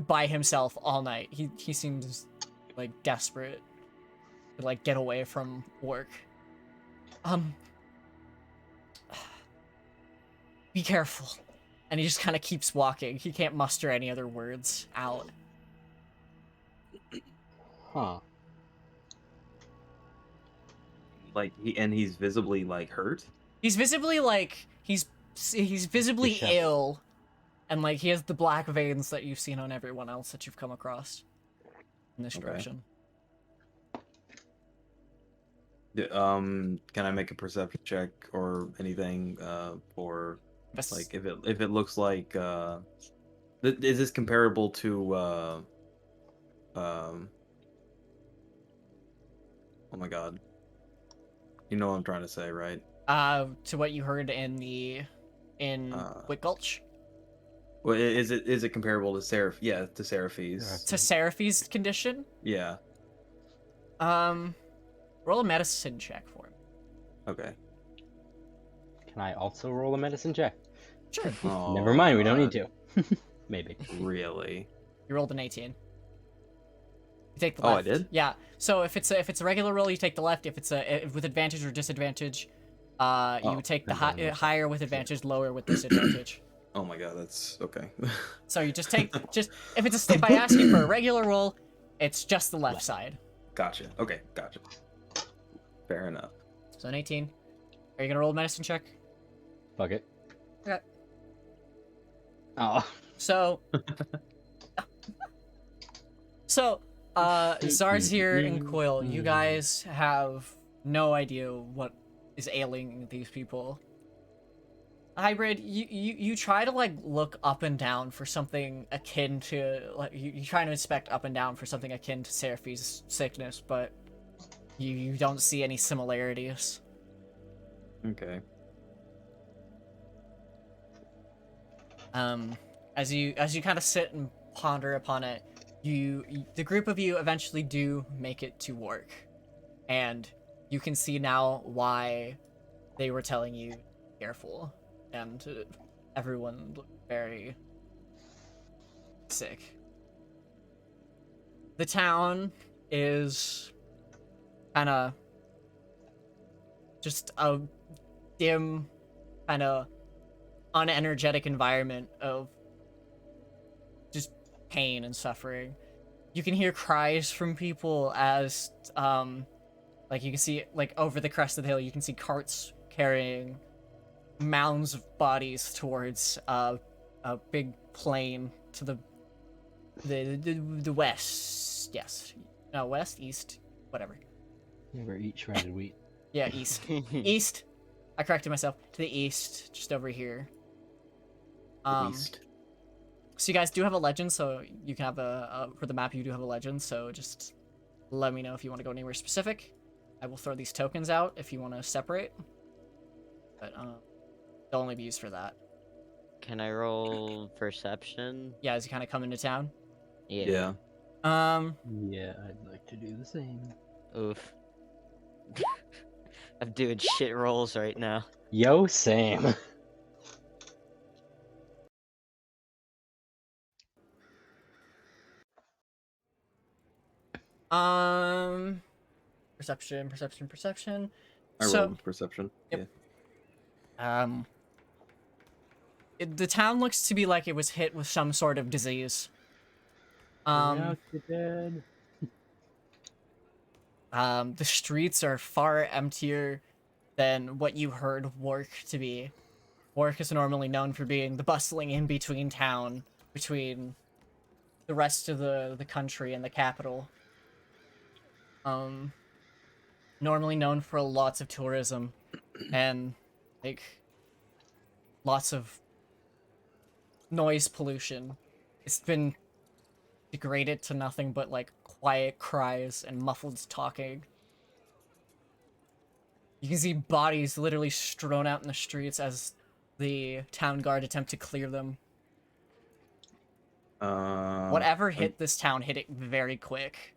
by himself all night. He seems like desperate to like get away from work. Be careful. And he just kind of keeps walking. He can't muster any other words out. Huh. Like he's visibly like hurt. He's visibly like he's visibly Disheveled. ill, and like he has the black veins that you've seen on everyone else that you've come across in this Okay. direction. Can I make a perception check or anything for like if it looks like is this comparable to oh my god, you know what I'm trying to say, right? To what you heard in Wick Gulch? Well, is it comparable to Seraph? Yeah, to Seraphi's. To Seraphi's condition? Yeah. Roll a medicine check for him. Okay. Can I also roll a medicine check? Sure. Oh, Never mind, we don't need God. to. Maybe. Really? You rolled an 18. You take the Oh, I left. did? Yeah. So if it's a regular roll, you take the left. If it's with advantage or disadvantage, you take the higher with advantage, lower with disadvantage. Oh my god, that's okay. So you just if it's if I ask you for a regular roll, it's just the left side. Gotcha. Okay, gotcha. Fair enough. So an 18. Are you gonna roll a medicine check? Fuck it. Okay. Oh. So Zarzir and Quill, you guys have no idea what is ailing these people. Hybrid, you try to like look up and down for something akin to like you try to inspect up and down for something akin to Seraphi's sickness, but you don't see any similarities. Okay. As you kind of sit and ponder upon it, the group of you eventually do make it to Wark, and you can see now why they were telling you careful, and everyone looked very sick. The town is kind of just a dim, kind of unenergetic environment of just pain and suffering. You can hear cries from people as like you can see like over the crest of the hill, you can see carts carrying mounds of bodies towards a big plain to the west. Yes. No, west, east, whatever. Never eat shredded wheat. Yeah, east. East. I corrected myself. To the east, just over here. East. So you guys do have a legend, so you can have for the map you do have a legend, so just let me know if you want to go anywhere specific. I will throw these tokens out if you want to separate. But they'll only be used for that. Can I roll perception? Yeah, as you kind of come into town. Yeah. Yeah, I'd like to do the same. Oof. I'm doing shit rolls right now. Yo, Sam. Perception, perception, perception. I So, rolled perception. yep. The town looks to be like it was hit with some sort of disease. Now you're dead. The streets are far emptier than what you heard Wark to be. Wark is normally known for being the bustling in-between town between the rest of the country and the capital. Normally known for lots of tourism and like lots of noise pollution. It's been degraded to nothing but like quiet cries and muffled talking. You can see bodies literally strewn out in the streets as the town guard attempt to clear them. Whatever hit this town hit it very quick.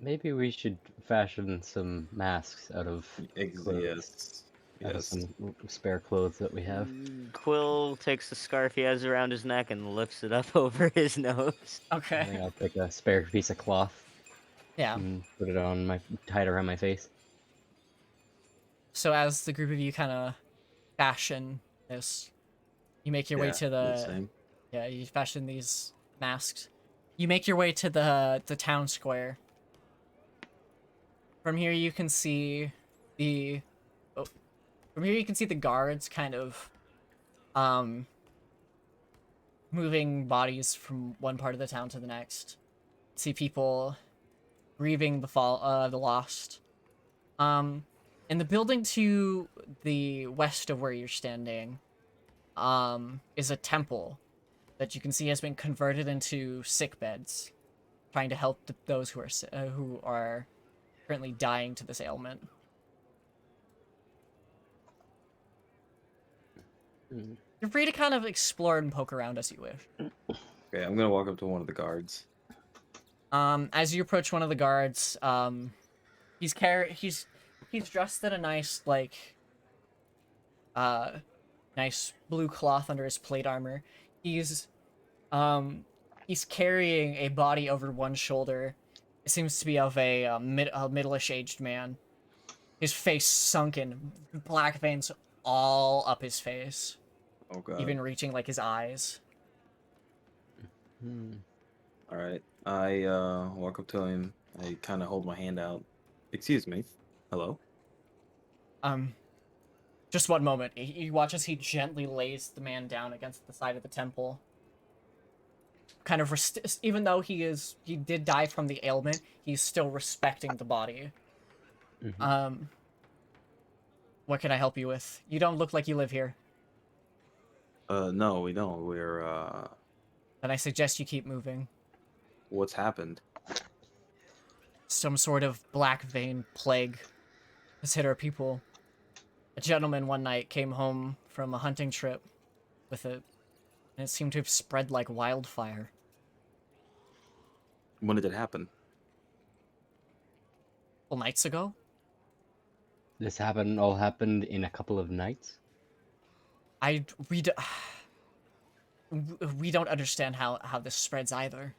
Maybe we should fashion some masks out of clothes. Yes. Out of Yes. some spare clothes that we have. Quill takes the scarf he has around his neck and lifts it up over his nose. I think Okay. I'll take a spare piece of cloth Yeah. and put it on tie it around my face. So as the group of you kind of fashion this, you make your way to the you fashion these masks. You make your way to the town square. From here you can see the guards kind of moving bodies from one part of the town to the next. See people grieving the lost. In the building to the west of where you're standing, is a temple that you can see has been converted into sick beds, trying to help those who are currently dying to this ailment. You're free to kind of explore and poke around as you wish. Okay, I'm gonna walk up to one of the guards. As you approach one of the guards, he's dressed in a nice nice blue cloth under his plate armor. He's carrying a body over one shoulder. It seems to be of a middle-ish aged man. His face sunken, black veins all up his face, Oh god. even reaching like his eyes. All right. I walk up to him. I kind of hold my hand out. Excuse me. Hello. Just one moment. You watch as he gently lays the man down against the side of the temple. Kind of even though he did die from the ailment, he's still respecting the body. What can I help you with? You don't look like you live here. No, we don't. We're Then I suggest you keep moving. What's happened? Some sort of black vein plague has hit our people. A gentleman one night came home from a hunting trip with it, and it seemed to have spread like wildfire. When did it happen? Well, nights ago? This all happened in a couple of nights? We don't understand how this spreads either.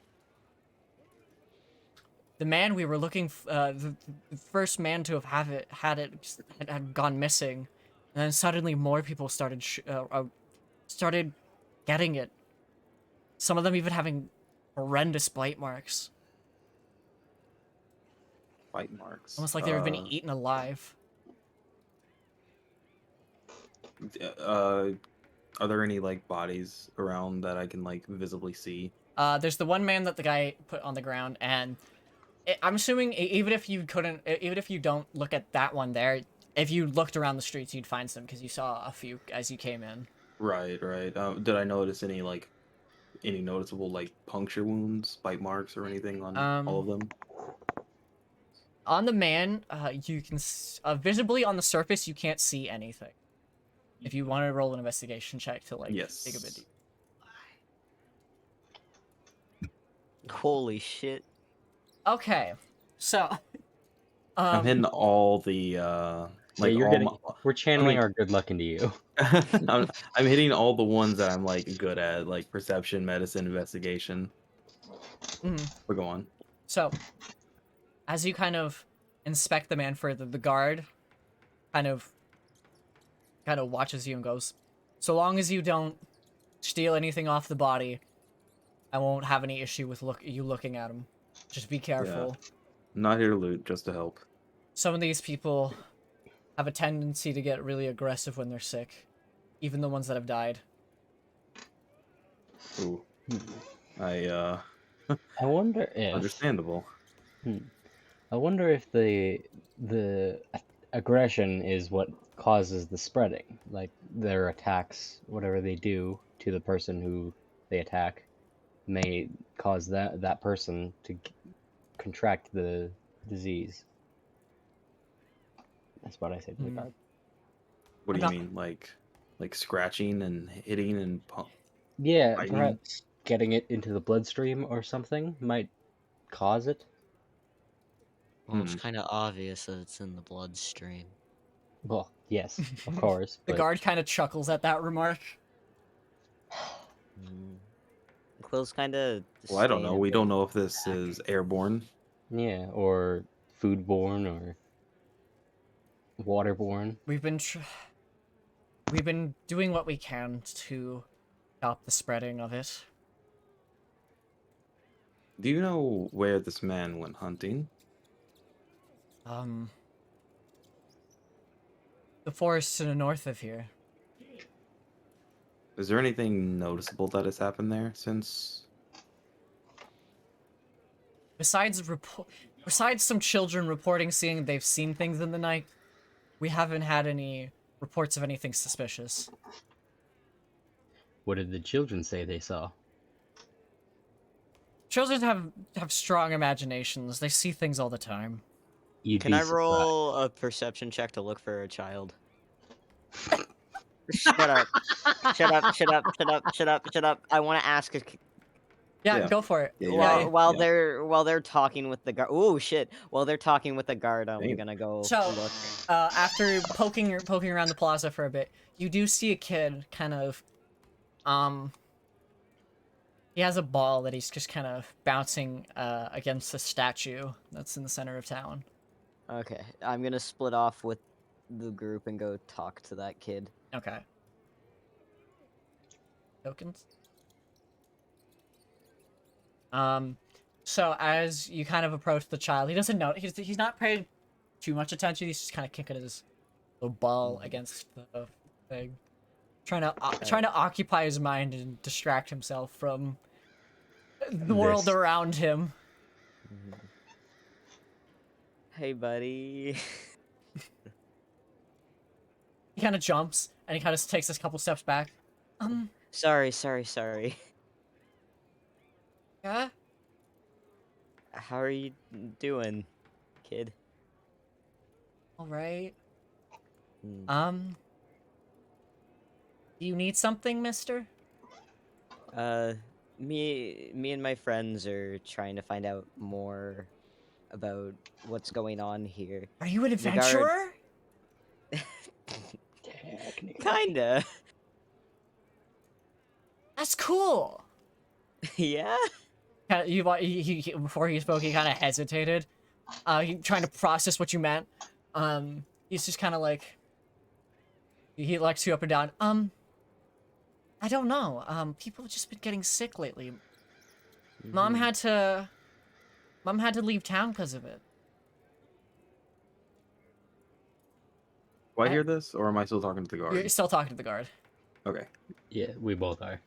The man we were looking the first man to have had gone missing, and then suddenly more people started getting it. Some of them even having horrendous bite marks, Bite marks. almost like they've been eaten alive. Are there any like bodies around that I can like visibly see? There's the one man that the guy put on the ground, and I'm assuming even if you don't look at that one there, if you looked around the streets, you'd find some because you saw a few as you came in. Right. Did I notice any noticeable like puncture wounds, bite marks, or anything on all of them? On the man, you can visibly on the surface you can't see anything. If you want to roll an investigation check to like Yes. dig a bit deep. Holy shit. Okay, so I'm hitting all the like we're channeling our good luck into you. I'm hitting all the ones that I'm like good at, like perception, medicine, investigation. But go on. So, as you kind of inspect the man further, the guard kind of watches you and goes, "So long as you don't steal anything off the body, I won't have any issue with you looking at him. Just be careful. I'm not here to loot, just to help. Some of these people have a tendency to get really aggressive when they're sick, even the ones that have died." Ooh. I wonder if Understandable. I wonder if the aggression is what causes the spreading, like their attacks, whatever they do to the person who they attack, may cause that person to contract the disease. That's what I say to the guard. What do I'm you not- mean, like scratching and hitting and Yeah, biting? perhaps getting it into the bloodstream or something might cause it. Well, it's kind of obvious that it's in the bloodstream. Well, yes, of course. The but guard kind of chuckles at that remark. Quill's kind of. Well, I don't know. We don't know if this is airborne. yeah, or foodborne or waterborne. We've been doing what we can to stop the spreading of it. Do you know where this man went hunting? The forests to the north of here. Is there anything noticeable that has happened there since? Besides some children reporting seeing they've seen things in the night, we haven't had any reports of anything suspicious. What did the children say they saw? Children have strong imaginations. They see things all the time. Can I roll a perception check to look for a child? Shut up. Shut up, shut up, shut up, shut up, shut up. I want to ask a... Yeah, go for it. Yeah, While they're talking with the guard... Oh, shit. While they're talking with the guard, I'm Damn. gonna go So, look. after poking around the plaza for a bit, you do see a kid kind of, he has a ball that he's just kind of bouncing against a statue that's in the center of town. Okay, I'm gonna split off with the group and go talk to that kid. Okay. Tokens? So as you kind of approach the child, he doesn't know, he's not paying too much attention, he's just kind of kicking his little ball against the thing. Trying to occupy his mind and distract himself from the world around him. Hey, buddy. He kind of jumps and he kind of takes a couple steps back. Sorry. Yeah? How are you doing, kid? All right. Do you need something, mister? Me and my friends are trying to find out more about what's going on here. Are you an adventurer? Kinda. That's cool. Yeah? He before he spoke, he kind of hesitated. He trying to process what you meant. He's just kind of like, he looks you up and down. I don't know. People have just been getting sick lately. Mom had to leave town because of it. Do I hear this, or am I still talking to the guard? You're still talking to the guard. Okay. Yeah, we both are.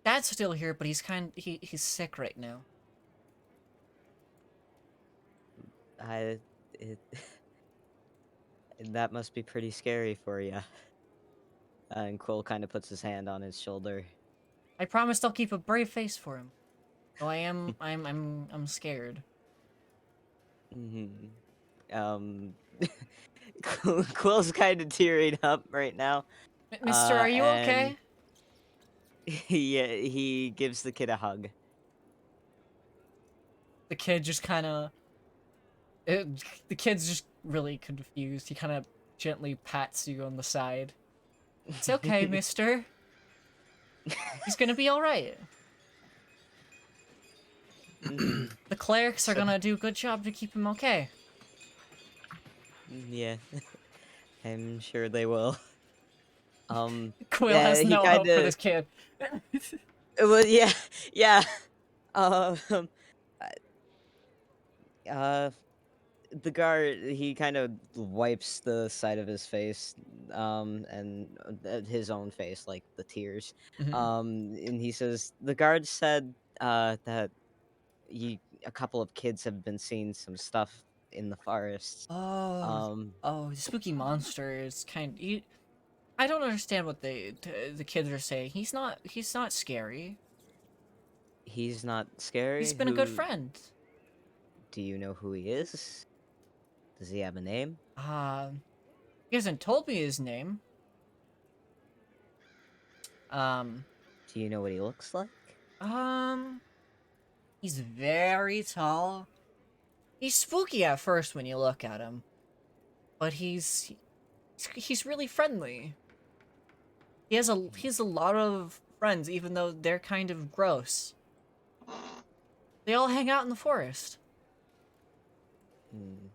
Dad's still here, but he's he's sick right now. That must be pretty scary for you. And Quill kind of puts his hand on his shoulder. I promised I'll keep a brave face for him. So I'm scared. Quill's kind of tearing up right now. Mister, are you okay? Yeah, he gives the kid a hug. The kid just kind of... The kid's just really confused. He kind of gently pats you on the side. It's okay, mister. He's gonna be alright. The clerics are gonna do a good job to keep him okay. Yeah, I'm sure they will. Quill Yeah, has he no kind hope for of. this kid. Well, yeah, yeah. Um, uh, the guard, he kind of wipes the side of his face, and his own face, like the tears. Mhm. And he says the guard said, that a couple of kids have been seeing some stuff in the forest. Oh, Um, oh, spooky monster is kind. I don't understand what the kids are saying. He's not scary. he's not He's scary. been a good Who friend. do you know who he is? Does he have a name? He hasn't told me his name. Um, Do you know what he looks like? um, he's very tall. He's spooky at first when you look at him, but he's really friendly. He has a lot of friends, even though they're kind of gross. They all hang out in the forest. Hmm.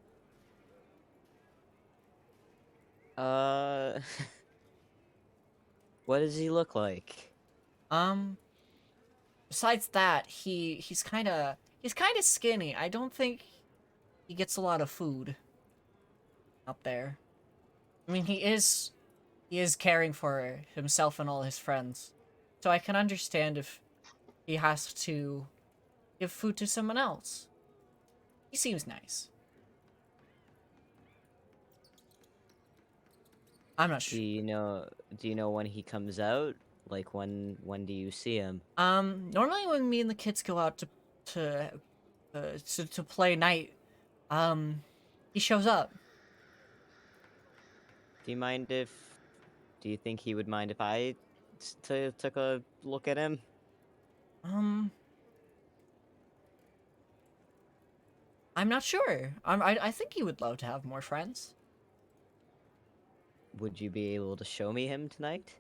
Uh, what does he look like? Um, besides that, he's kind of skinny. I don't think he gets a lot of food out there. I mean, he is caring for himself and all his friends. So I can understand if he has to give food to someone else. He seems nice. I'm not Do sure. you know do you know when he comes out? Like when do you see him? Normally when me and the kids go out to to play night, um, he shows up. Do you mind if do you think he would mind if I took a look at him? Um, I'm not sure. I think he would love to have more friends. Would you be able to show me him tonight?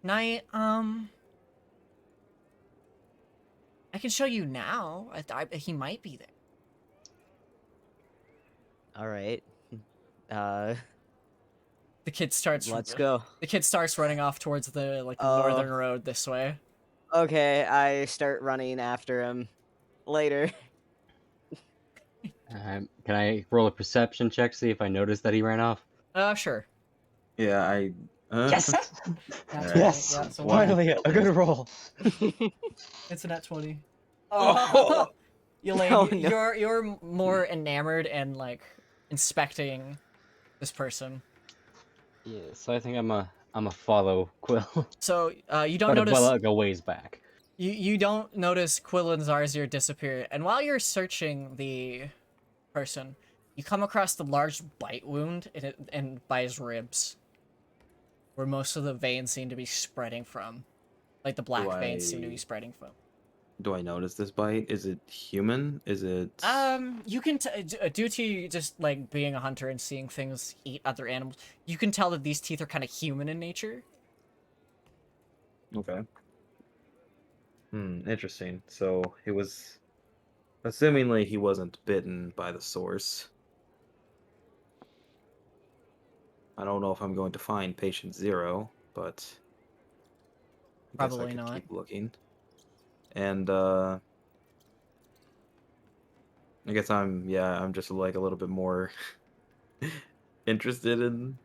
Night, I can show you now. He might be there. All right. Uh, let's go. The kid starts running off towards the like the Uh, northern road this way. okay, I start running after him. Later. Can I roll a perception check, see if I noticed that he ran off? Sure. Yeah, I. Yes! That's Yes! Yeah, so One. Finally, a good roll. it's a net 20. Oh! Elaine, Oh, no. you're more enamored and like inspecting this person. Yeah, so I think I'm a follow Quill, So you don't but notice like a ways back. you don't notice Quill and Zarzir disappear, and while you're searching the person, you come across the large bite wound in by his ribs, where most of the veins seem to be spreading from, like the black veins seem to be spreading from. Do I notice this bite? Is it human? Is it? You can due to just like being a hunter and seeing things eat other animals, you can tell that these teeth are kind of human in nature. Okay. Interesting. So he was, assumingly, he wasn't bitten by the source. I don't know if I'm going to find patient 0, but I guess I Probably could not. keep looking. And I guess I'm just like a little bit more interested in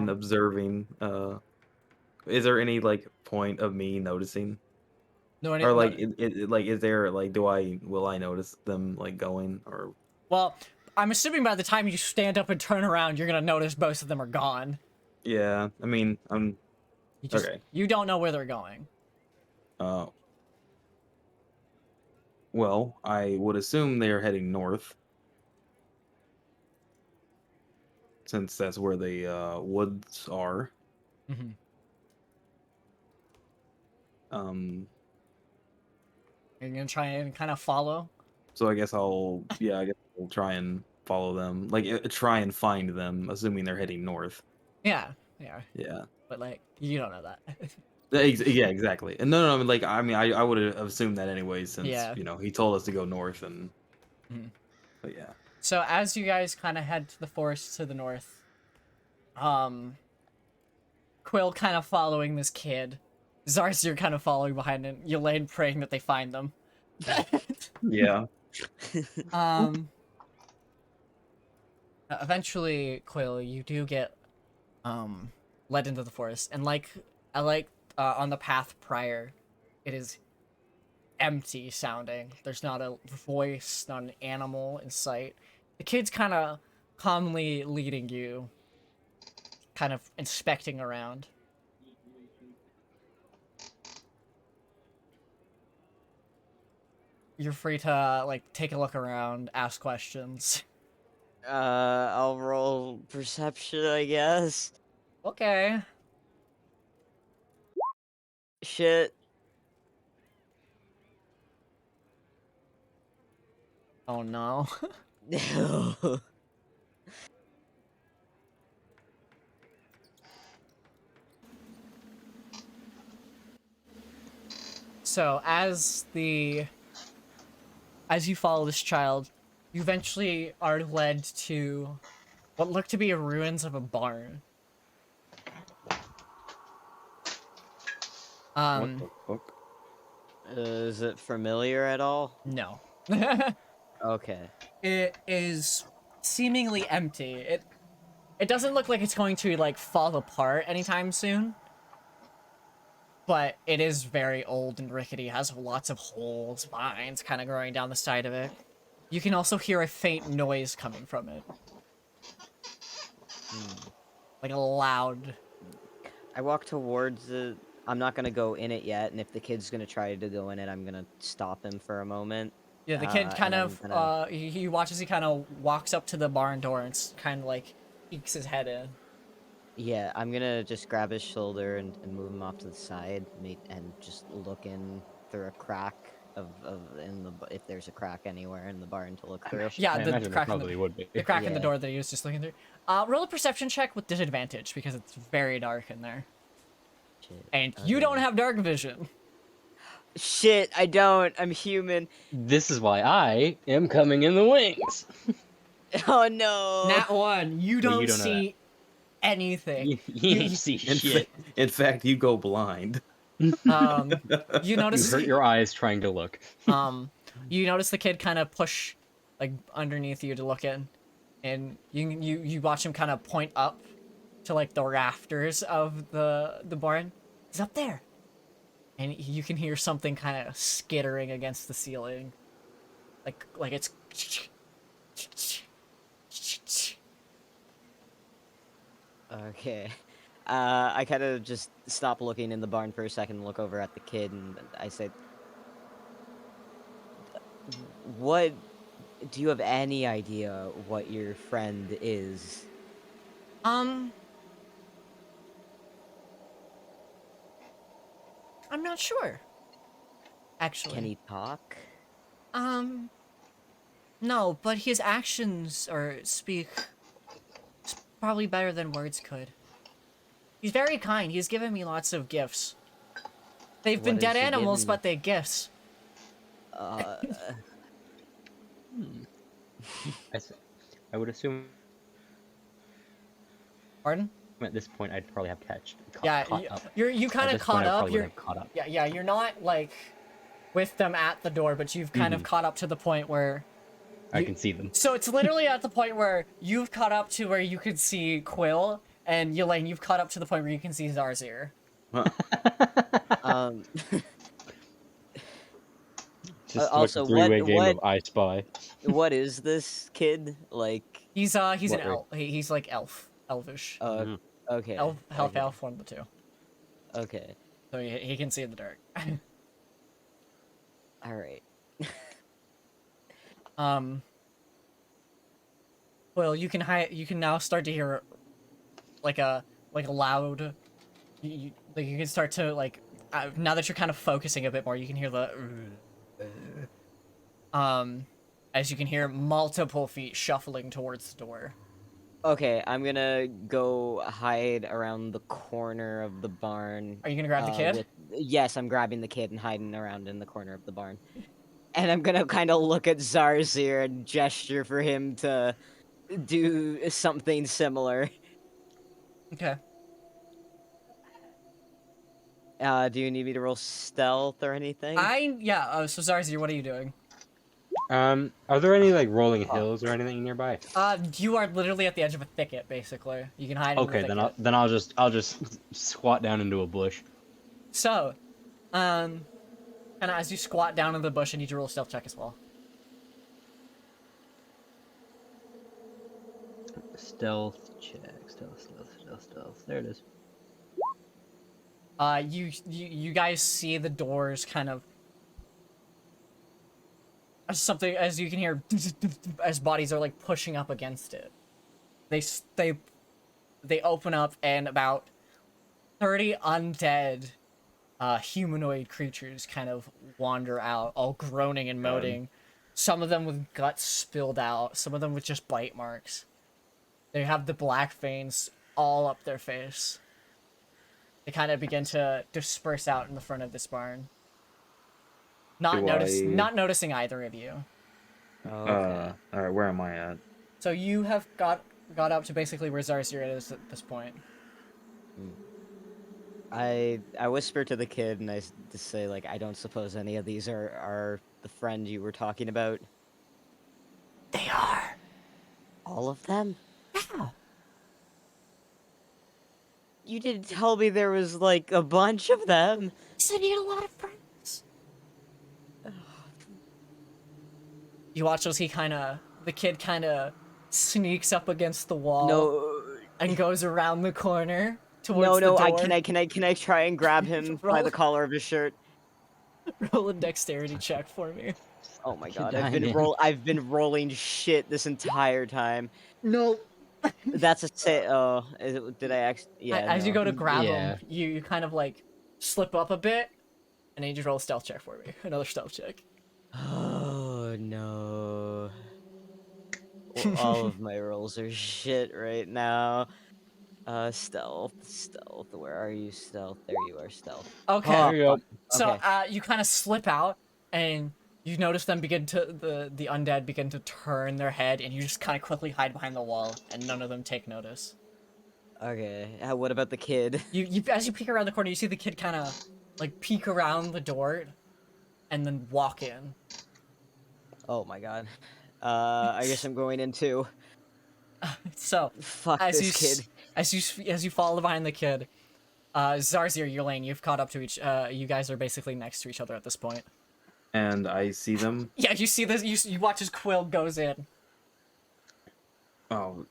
observing. Is there any like point of me noticing? No, Or like, what? like, is there like, will I notice them like going or? Well, I'm assuming by the time you stand up and turn around, you're gonna notice most of them are gone. Yeah, I mean, I'm okay. You don't know where they're going. Uh, well, I would assume they are heading north, since that's where the woods are. Mm-hmm. Um, You're gonna try and kind of follow. so I guess I'll try and follow them, like try and find them, assuming they're heading north. Yeah, yeah, Yeah. but like you don't know that. Yeah, exactly. And no, like I would have assumed that anyway, since Yeah. he told us to go north, and Mhm. but yeah. So as you guys kind of head to the forest to the north, Quill kind of following this kid, Zarzir kind of following behind him, Yelaine praying that they find them. Yeah. um, Eventually, Quill, you do get led into the forest, and on the path prior, it is empty sounding. There's not a voice, not an animal in sight. The kid's kind of calmly leading you, kind of inspecting around. You're free to like take a look around, ask questions. I'll roll perception, I guess. Okay. Shit. Oh no. No. So as you follow this child, you eventually are led to what look to be ruins of a barn. What the fuck? Is it familiar at all? No. Okay. It is seemingly empty. It doesn't look like it's going to like fall apart anytime soon. But it is very old and rickety, has lots of holes, vines kind of growing down the side of it. You can also hear a faint noise coming from it. Like a loud... I walk towards it. I'm not gonna go in it yet, and if the kid's gonna try to go in it, I'm gonna stop him for a moment. Yeah, the kid kind and of, I'm gonna- he watches, he kind of walks up to the barn door and kind of like peeks his head in. Yeah, I'm gonna just grab his shoulder and move him off to the side, and just look in through a crack if there's a crack anywhere in the barn to look through. Yeah, I the imagine there crack in probably would be. the crack in the Yeah. door that he was just looking through. Roll a perception check with disadvantage because it's very dark in there. Shit. And you don't Okay. have dark vision. Shit, I don't. I'm human. This is why I am coming in the wings. Oh no. Nat 1, you Well, don't you don't know see anything. You ain't see shit. In fact, you go blind. You You notice hurt your eyes trying to look. you notice the kid kind of push like underneath you to look in, and you watch him kind of point up to like the rafters of the barn. He's up there, and you can hear something kind of skittering against the ceiling, like it's. Okay. I kind of just stop looking in the barn for a second and look over at the kid, and I say, "What? Do you have any idea what your friend is?" I'm not sure. Actually. Can he talk? No, but his actions speak probably better than words could. He's very kind. He's given me lots of gifts. They've been What dead has he animals, given but they're gifts. Uh, I would assume Pardon? at this point I'd probably have Yeah, caught up. you kind At of this point, caught I up. probably would have caught up. Yeah, you're not like with them at the door, but you've kind of caught up to the point where I can see them. So it's literally at the point where you've caught up to where you could see Quill, and Yelaine, you've caught up to the point where you can see Zarzir. um, Just also, like a three-way what- game what- of I Spy. what is this kid like? He's an What elf. He's like elfish. Okay. Half okay. elf, one of the two. Okay. So he can see in the dark. All right. Well, you can now start to hear like a loud. You can start to like now that you're kind of focusing a bit more, you can hear the as you can hear multiple feet shuffling towards the door. Okay, I'm gonna go hide around the corner of the barn. Are you gonna grab the kid? Yes, I'm grabbing the kid and hiding around in the corner of the barn. And I'm gonna kind of look at Zarzir and gesture for him to do something similar. Okay. Do you need me to roll stealth or anything? Yeah. So Zarzir, what are you doing? Are there any like rolling hills or anything nearby? You are literally at the edge of a thicket, basically. You can hide in the Okay, thicket. then I'll just squat down into a bush. So, kind of as you squat down in the bush, I need you to roll a stealth check as well. Stealth check, stealth. There it is. You guys see the doors kind of as you can hear as bodies are like pushing up against it. They open up and about 30 undead humanoid creatures kind of wander out, all groaning and moaning. Some of them with guts spilled out, some of them with just bite marks. They have the black veins all up their face. They kind of begin to disperse out in the front of this barn. Not noticing either of you. Okay. All right, where am I at? So you have got up to basically where Zarzir is at this point. I whisper to the kid and just say like, I don't suppose any of these are the friend you were talking about. They are. All of them? Yeah. You didn't tell me there was like a bunch of them. You said you had a lot of friends. You watch as the kid kind of sneaks up against the wall. No. And goes around the corner towards the No, door. can I try and grab him by the collar of his shirt? Roll a dexterity check for me. Oh my god, I've been rolling shit this entire time. No. That's a say. Oh, did I actually? Yeah. As you go to grab Yeah. him, you kind of like slip up a bit, and then you just roll a stealth check for me. Another stealth check. Oh no. Well, all of my rolls are shit right now. Stealth. Where are you, stealth? There you are, stealth. Okay. There you go. So, Okay. you kind of slip out, and you notice them begin to the undead begin to turn their head, and you just kind of quickly hide behind the wall, and none of them take notice. Okay. What about the kid? You as you peek around the corner, you see the kid kind of like peek around the door, and then walk in. Oh my god. I guess I'm going in too. So, Fuck as this kid. as you follow behind the kid, Zarzir, Yulaine, you've caught up to each. You guys are basically next to each other at this point. And I see them. Yeah, you see this. You watch as Quill goes in. Oh,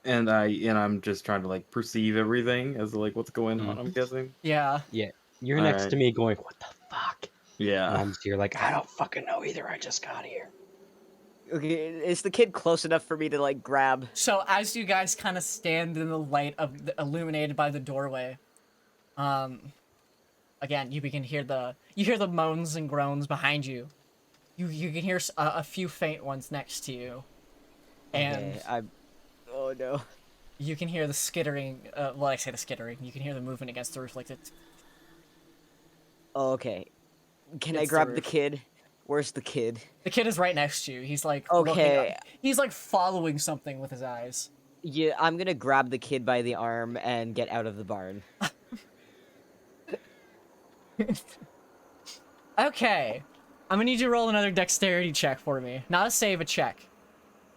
and I'm just trying to like perceive everything as like what's going on. I'm guessing. Yeah. Yeah, you're All next right. to me going, what the fuck? And Yeah. I'm just here like, I don't fucking know either. I just got here. Okay, is the kid close enough for me to like grab? So as you guys kind of stand in the light of illuminated by the doorway, again you begin to hear the moans and groans behind you. You can hear a few faint ones next to you, and Okay, oh no. you can hear the skittering. Well, I say the skittering. You can hear the movement against the roof, like it's. Oh, okay. Can I It's the grab the roof. kid? Where's the kid? The kid is right next to you. He's like Okay. looking up. He's like following something with his eyes. Yeah, I'm gonna grab the kid by the arm and get out of the barn. Okay, I'm gonna need you to roll another dexterity check for me. Not a save, a check.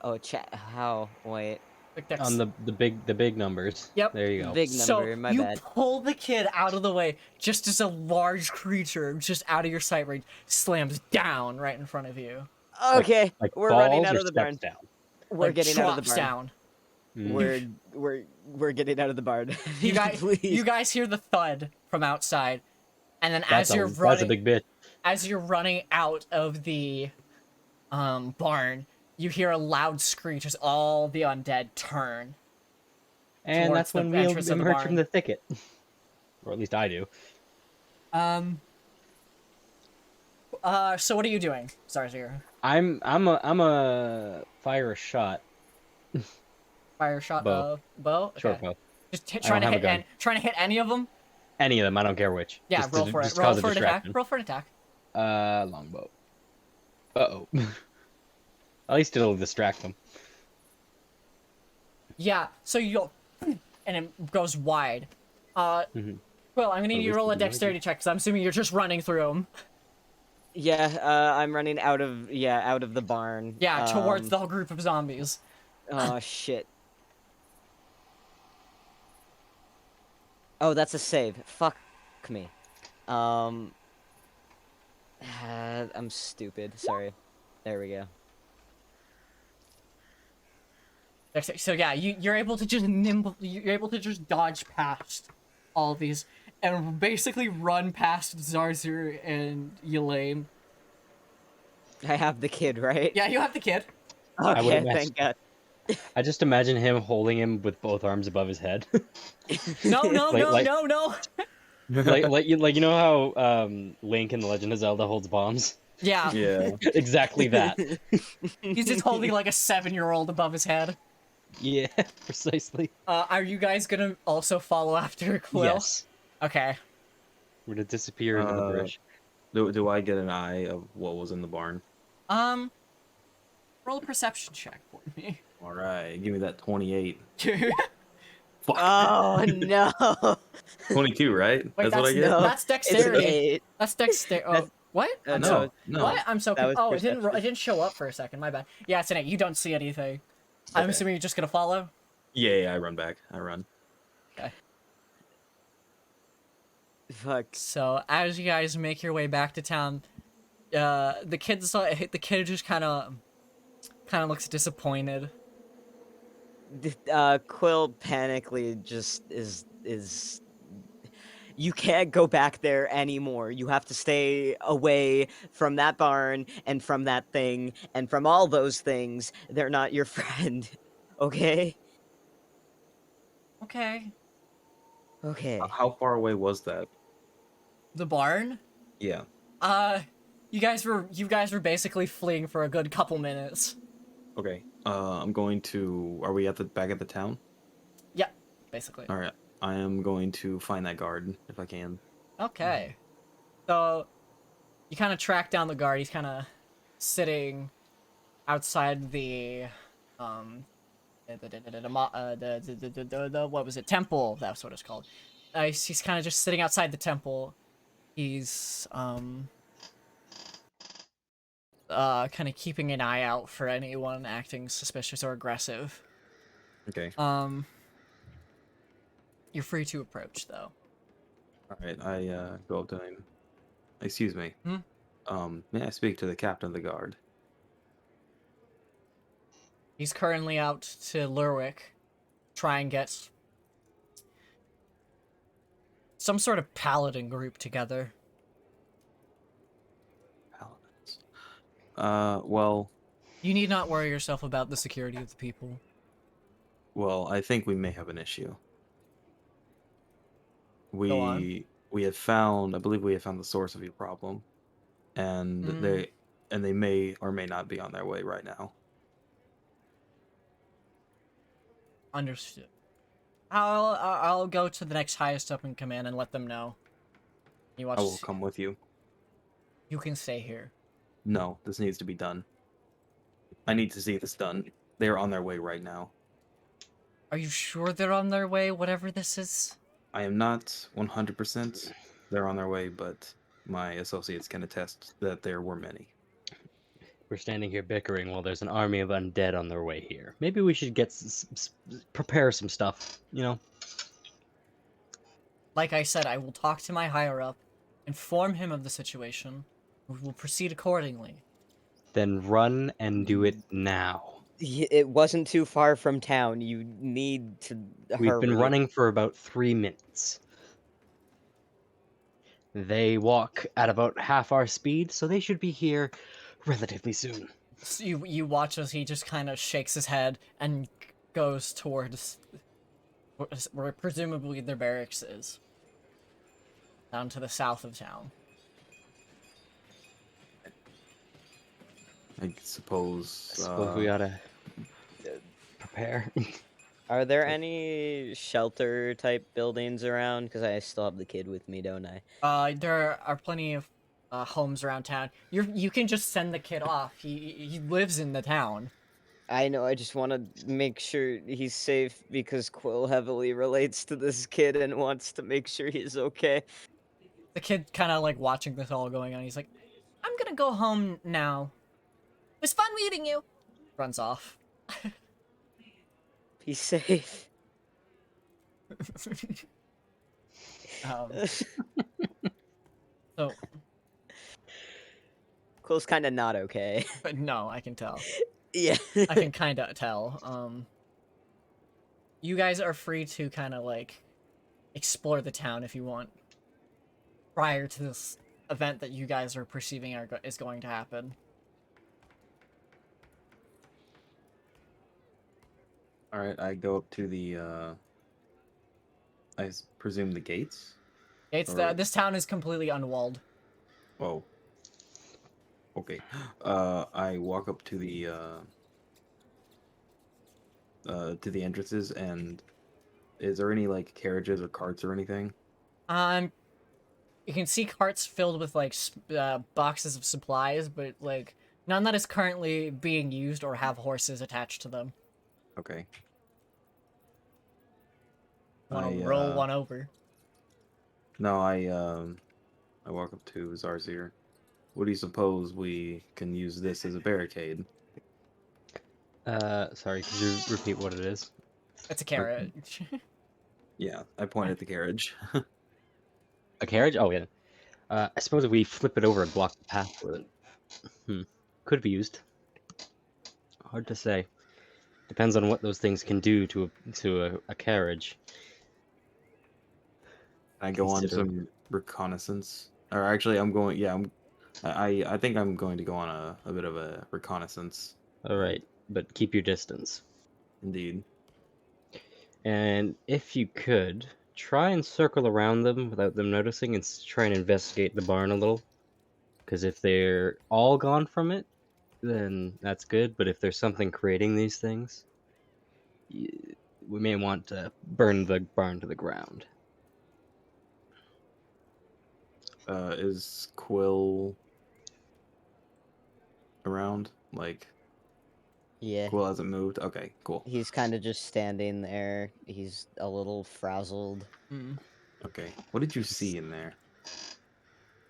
Oh, chat. How? Wait. Like dex- On the big numbers. Yep. There you go. Big So number. My you bad. pull the kid out of the way just as a large creature, just out of your sight range, slams down right in front of you. Okay, Like we're falls running out or of the steps barn. down. We're Like, getting out of the drops barn. down. We're getting out of the barn. You guys, Please. you guys hear the thud from outside, and then That's as you're that's a running, big bit. as you're running out of the barn, you hear a loud screech as all the undead turn. And towards that's the when we entrance of the emerge barn. from the thicket. Or at least I do. So what are you doing, Zarzir? I'm a fire a shot. Fire shot. Bow. Bow. Short Okay. bow. Just I trying don't to have a gun. trying to hit any of them. Any of them, I don't care which. Yeah, Just roll to, for it. just Roll cause a for an attack. distraction. Roll for an attack. Longbow. Uh-oh. At least it'll distract them. Yeah. So you go, and it goes wide. Mhm. Well, I'm gonna Or need at you to least roll a it'll be dexterity check because I'm assuming you're just running through them. Yeah, I'm running out of the barn. Yeah, towards the whole group of zombies. Oh shit. Oh, that's a save. Fuck me. I'm stupid. Sorry. There we go. So yeah, you're able to just you're able to just dodge past all of these and basically run past Zarzur and Elaine. I have the kid, right? Yeah, you have the kid. I would Okay, imagine. thank God. I just imagine him holding him with both arms above his head. No, no, Like- no, like- no, no. like you know how Link in The Legend of Zelda holds bombs? Yeah, Yeah. Exactly that. he's just holding like a 7-year-old above his head. Yeah, precisely. Are you guys gonna also follow after Quill? Yes. Okay. We're gonna disappear into the brush. Do I get an eye of what was in the barn? Roll a perception check for me. All right, give me that 28. Wait, Fuck. Oh no. 22, right? That's what I get. no. that's It's an dexterity. 8. That's dexterity. Oh, That's- what? I'm no, so no. What? I'm so That was oh, it didn't. perception. It didn't show up for a second. My bad. Yeah, it's an 8. You don't see anything. I'm Okay. assuming you're just gonna follow. Yeah, I run back. I run. Fuck. So as you guys make your way back to town, the kid just kind of looks disappointed. Quill panically just is. You can't go back there anymore. You have to stay away from that barn and from that thing and from all those things. They're not your friend. Okay? Okay. Okay. How far away was that? The barn. Yeah. You guys were basically fleeing for a good couple minutes. Okay. I'm going to. Are we at the back of the town? Yeah, basically. All right. I am going to find that guard if I can. Okay. So you kind of track down the guard. He's kind of sitting outside the what was it? Temple. That's what it's called. He's kind of just sitting outside the temple. He's kind of keeping an eye out for anyone acting suspicious or aggressive. Okay. You're free to approach though. All right. I go up to him. Excuse me. Hmm? May I speak to the captain of the guard? He's currently out to Lurwick, try and get some sort of paladin group together. Paladins. Well, You need not worry yourself about the security of the people. I think we may have an issue. Go on. We have found, I believe we have found the source of your problem, and they may or may not be on their way right now. Understood. I'll go to the next highest up in command and let them know. You watch. I will come with you. You can stay here. No, this needs to be done. I need to see this done. They are on their way right now. Are you sure they're on their way, whatever this is? I am not 100% they're on their way, but my associates can attest that there were many. We're standing here bickering while there's an army of undead on their way here. Maybe we should get prepare some stuff, you know? Like I said, I will talk to my higher up, inform him of the situation. We will proceed accordingly. Then run and do it now. It wasn't too far from town. You need to We've been hurry. running for about 3 minutes. They walk at about half our speed, so they should be here relatively soon. So you watch as he just kind of shakes his head and goes towards where presumably their barracks is. Down to the south of town. I suppose. I suppose we oughta prepare. Are there any shelter type buildings around? Because I still have the kid with me, don't I? There are plenty of homes around town. You can just send the kid off. He lives in the town. I know, I just want to make sure he's safe because Quill heavily relates to this kid and wants to make sure he's okay. The kid kind of like watching this all going on. He's like, I'm gonna go home now. It was fun meeting you. Runs off. Be safe. um, so, Quill's kind of not okay. but no, I can tell. Yeah. I can kind of tell. You guys are free to kind of like explore the town if you want. Prior to this event that you guys are perceiving is going to happen. All right, I go up to the. Presume the gates. This town is completely unwalled. Oh. Okay. I walk up to the entrances, and is there any like carriages or carts or anything? You can see carts filled with like boxes of supplies, but like none that is currently being used or have horses attached to them. Okay. Want to roll one over? No, I walk up to Zarzir. What do you suppose we can use this as a barricade? Sorry, could you repeat what it is? It's a carriage. Yeah, I point at the carriage. A carriage? Oh, yeah. I suppose if we flip it over and block the path with it. Could be used. Hard to say. Depends on what those things can do to a carriage. I go on Consider- some reconnaissance. Or actually, I'm going. Yeah, I think I'm going to go on a bit of a reconnaissance. Alright, but keep your distance. Indeed. And if you could, try and circle around them without them noticing and try and investigate the barn a little. Because if they're all gone from it, then that's good. But if there's something creating these things, we may want to burn the barn to the ground. Is Quill around? Like, Yeah. Quill hasn't moved? Okay, cool. He's kind of just standing there. He's a little frazzled. Okay. What did you see in there?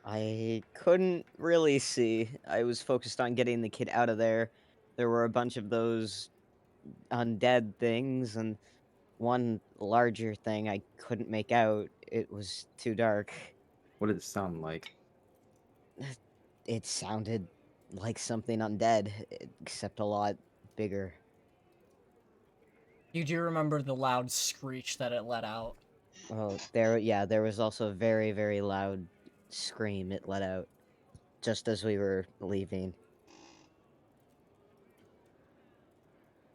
I couldn't really see. I was focused on getting the kid out of there. There were a bunch of those undead things and one larger thing I couldn't make out. It was too dark. What did it sound like? It sounded like something undead, except a lot bigger. You do remember the loud screech that it let out. Oh, there was also a very, very loud scream it let out just as we were leaving.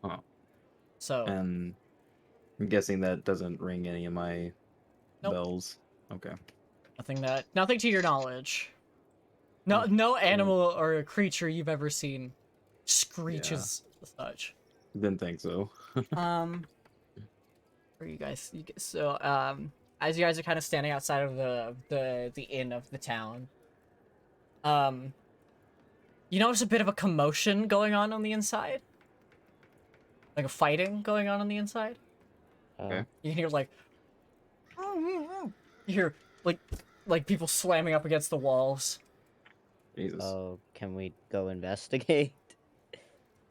Huh. So And I'm guessing that doesn't ring any of my Nope. bells. Okay. nothing to your knowledge. No animal or creature you've ever seen screeches such. Didn't think so. Where you guys? As you guys are kind of standing outside of the inn of the town, you notice a bit of a commotion going on the inside, like a fighting going on the inside. Okay. You hear like, you hear like people slamming up against the walls. Jesus. Oh, can we go investigate?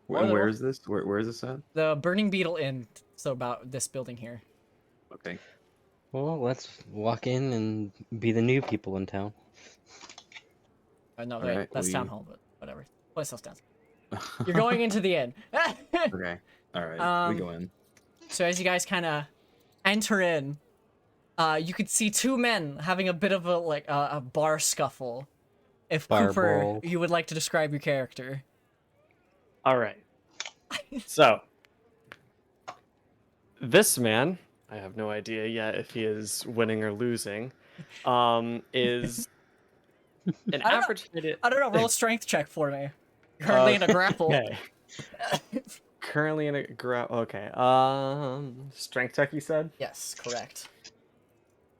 Where is this? Where is this at? The Burning Beetle Inn. So about this building here. Okay. Well, let's walk in and be the new people in town. No, All wait, right, that's we- town hall, but whatever. Place still stands. You're going into the inn. Okay. All right. We go in. So as you guys kind of enter in, you could see two men having a bit of a bar scuffle. If Bar Cooper, brawl. you would like to describe your character. All right. So, this man, I have no idea yet if he is winning or losing, is an I don't know. average height. I don't know. Roll a strength check for me. You're currently in a grapple. Okay. currently in a okay. Strength check, you said? Yes, correct.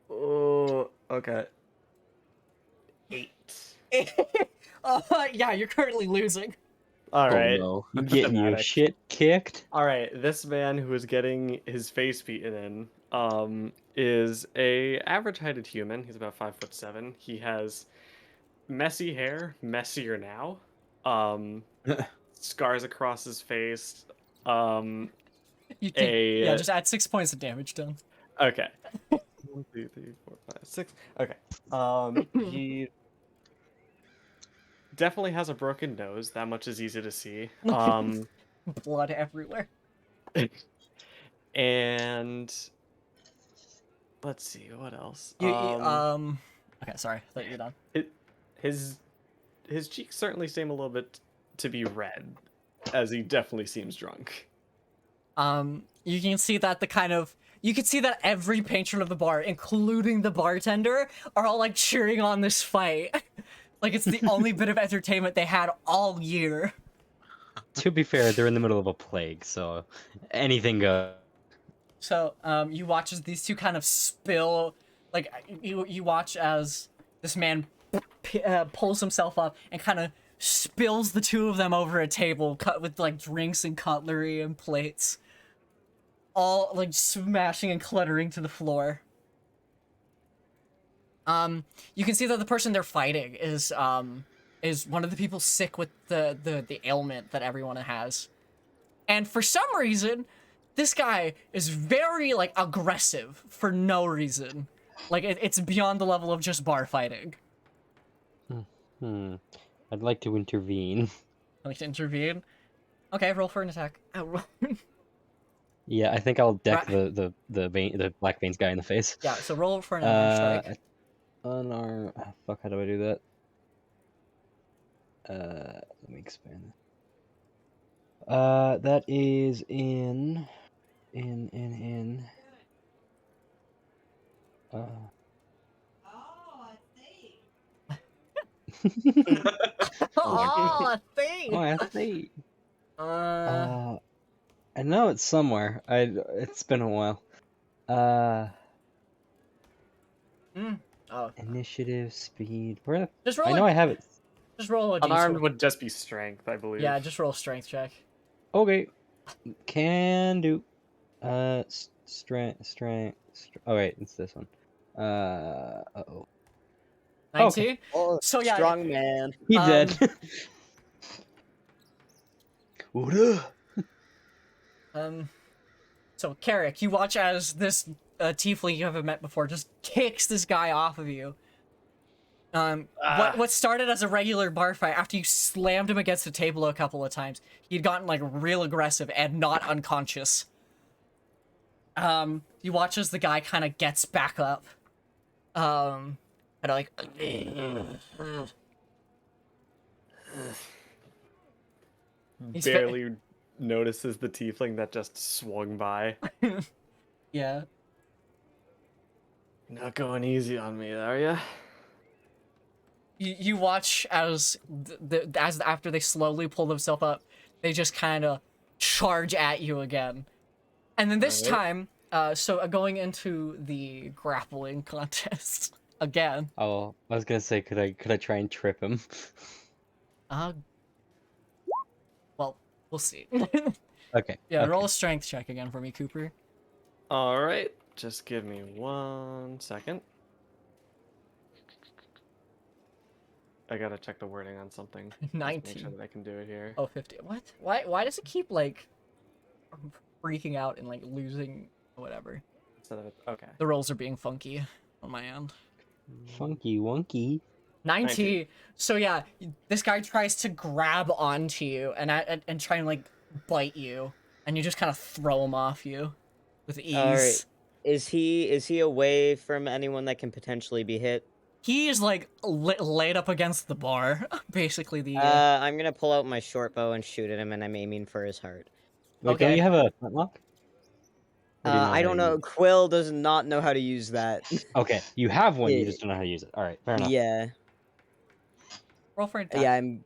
Oh, okay. 8. Yeah, you're currently losing. All Oh right. no. You getting your Pathetic. shit kicked? All right, this man who is getting his face beaten in, is a average-heighted human. He's about 5'7". He has messy hair, messier now. Scars across his face. You take, yeah, A just add 6 points of damage, done. okay. 1, 2, 3, 4, 5, 6. Okay. He definitely has a broken nose. That much is easy to see. Blood everywhere. And let's see what else. Okay, sorry, I thought you were done. His his cheeks certainly seem a little bit to be red, as he definitely seems drunk. You can see that you can see that every patron of the bar, including the bartender, are all like cheering on this fight. Like it's the only bit of entertainment they had all year. To be fair, they're in the middle of a plague, so anything goes. So, you watch as these two kind of spill, like, you watch as this man pulls himself up and kind of spills the two of them over a table cut with, like, drinks and cutlery and plates. All, like, smashing and cluttering to the floor. You can see that the person they're fighting is one of the people sick with the ailment that everyone has. And for some reason, this guy is very, like, aggressive for no reason. Like, it's beyond the level of just bar fighting. I'd like to intervene. I'd like to intervene. Okay, roll for an attack. Roll. Yeah, I think I'll deck the Black Veins guy in the face. Yeah, so roll for an unarmed strike. Unarmed. Fuck, how do I do that? Let me expand. That is in. Oh, I see. Oh, I see. I know it's somewhere. It's been a while. Oh. Initiative, speed. Where? Just roll. I know I have it. Just roll a Unarmed d20. would just be strength, I believe. Yeah, just roll a strength check. Okay. Can do. Strength. Oh wait, it's this one. Uh-oh. 19. Okay. Oh, So yeah, strong man. He dead. So Carrick, you watch as this tiefling you haven't met before just kicks this guy off of you. What started as a regular bar fight, after you slammed him against the table a couple of times, he'd gotten like real aggressive and not unconscious. You watch as the guy kind of gets back up. And like He's barely notices the tiefling that just swung by. Yeah. Not going easy on me, are ya? You watch as as after they slowly pull themselves up, they just kind of charge at you again, and then this time, going into the grappling contest again. Oh, I was gonna say, could I try and trip him? Well, we'll see. Okay. Yeah, okay. roll a strength check again for me, Cooper. All right, just give me 1 second. I gotta check the wording on something. 19. Make sure that I can do it here. Oh, 50. What? Why does it keep like freaking out and like losing whatever? Okay. The rolls are being funky on my end. Funky wonky. 19. So yeah, this guy tries to grab onto you and try and like bite you, and you just kind of throw him off you with ease. All right. Is he away from anyone that can potentially be hit? He is like laid up against the bar, basically. I'm gonna pull out my short bow and shoot at him, and I'm aiming for his heart. Wait, Okay. don't you have a flintlock? Or do you know I how don't to know. use it? Quill does not know how to use that. Okay, you have one. You Yeah. just don't know how to use it. All right, fair enough. Yeah. Roll for an attack. Yeah. I'm.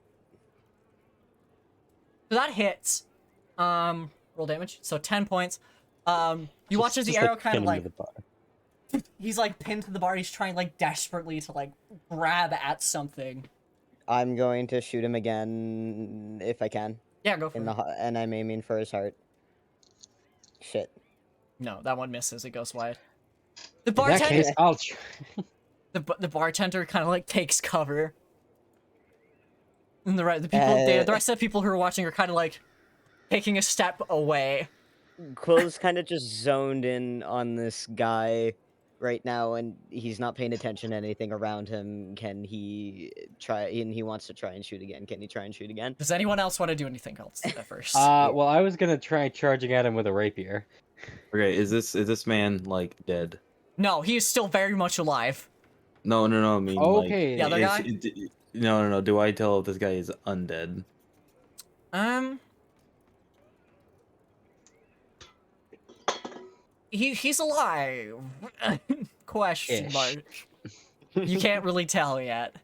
So that hits. Roll damage. So 10 points. You watch as the Just, arrow kind pin of him like to the bar. he's like pinned to the bar. He's trying like desperately to like grab at something. I'm going to shoot him again if I can. Yeah, go for it. And I'm aiming for his heart. Shit. No, that one misses. It goes wide. The In that bartender, case, I'll try. the bartender kind of like takes cover, and the rest of the people who are watching are kind of like taking a step away. Quill's kind of just zoned in on this guy right now, and he's not paying attention to anything around him. Can he try? And he wants to try and shoot again. Can he try and shoot again? Does anyone else want to do anything else at first? Well, I was gonna try charging at him with a rapier. Okay, is this man like dead? No, he is still very much alive. No, I mean Okay. The other guy? No. Do I tell if this guy is undead? He's alive. Question Ish. mark. You can't really tell yet.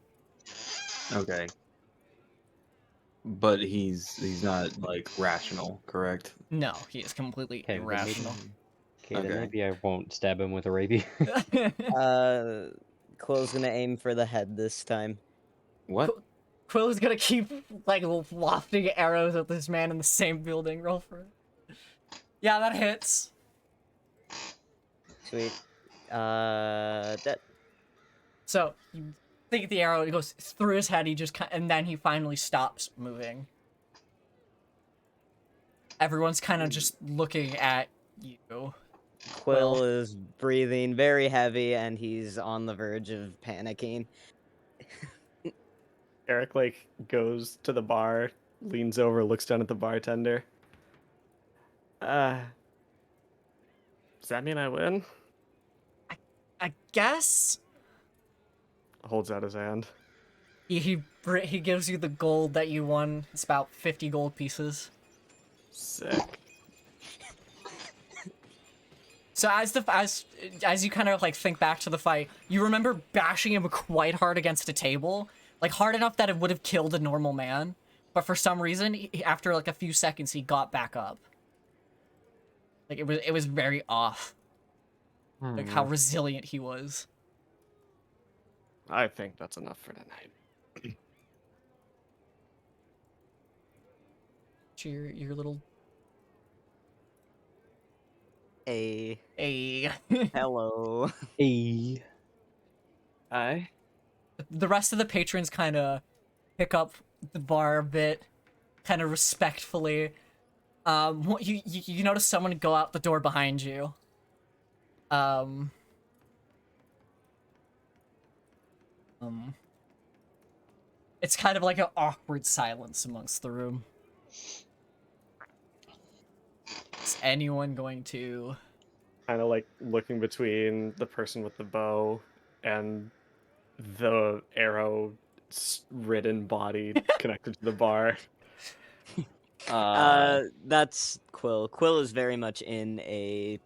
Okay. But he's not like rational, correct? No, he is completely Okay, irrational. Okay, Okay. then maybe I won't stab him with a rapier. Quill's gonna aim for the head this time. What? Quill is gonna keep like wafting arrows at this man in the same building. Roll for it. Yeah, that hits. Sweet. That. So you think the arrow it goes through his head. He just and then he finally stops moving. Everyone's kind of just looking at you. Quill is breathing very heavy, and he's on the verge of panicking. Eric like goes to the bar, leans over, looks down at the bartender. Does that mean I win? I guess Holds out his hand. he gives you the gold that you won. It's about 50 gold pieces. Sick. So as you kind of like think back to the fight, you remember bashing him quite hard against a table, like hard enough that it would have killed a normal man, but for some reason, after like a few seconds, he got back up. Like it was very off. Like how resilient he was. I think that's enough for tonight. Your little A. a. Hello. Hey. Aye. The rest of the patrons kind of pick up the bar a bit, kind of respectfully. You notice someone go out the door behind you. It's kind of like an awkward silence amongst the room. Is anyone going to? Kind of like looking between the person with the bow and the arrow-ridden body connected to the bar. That's Quill. Quill is very much in a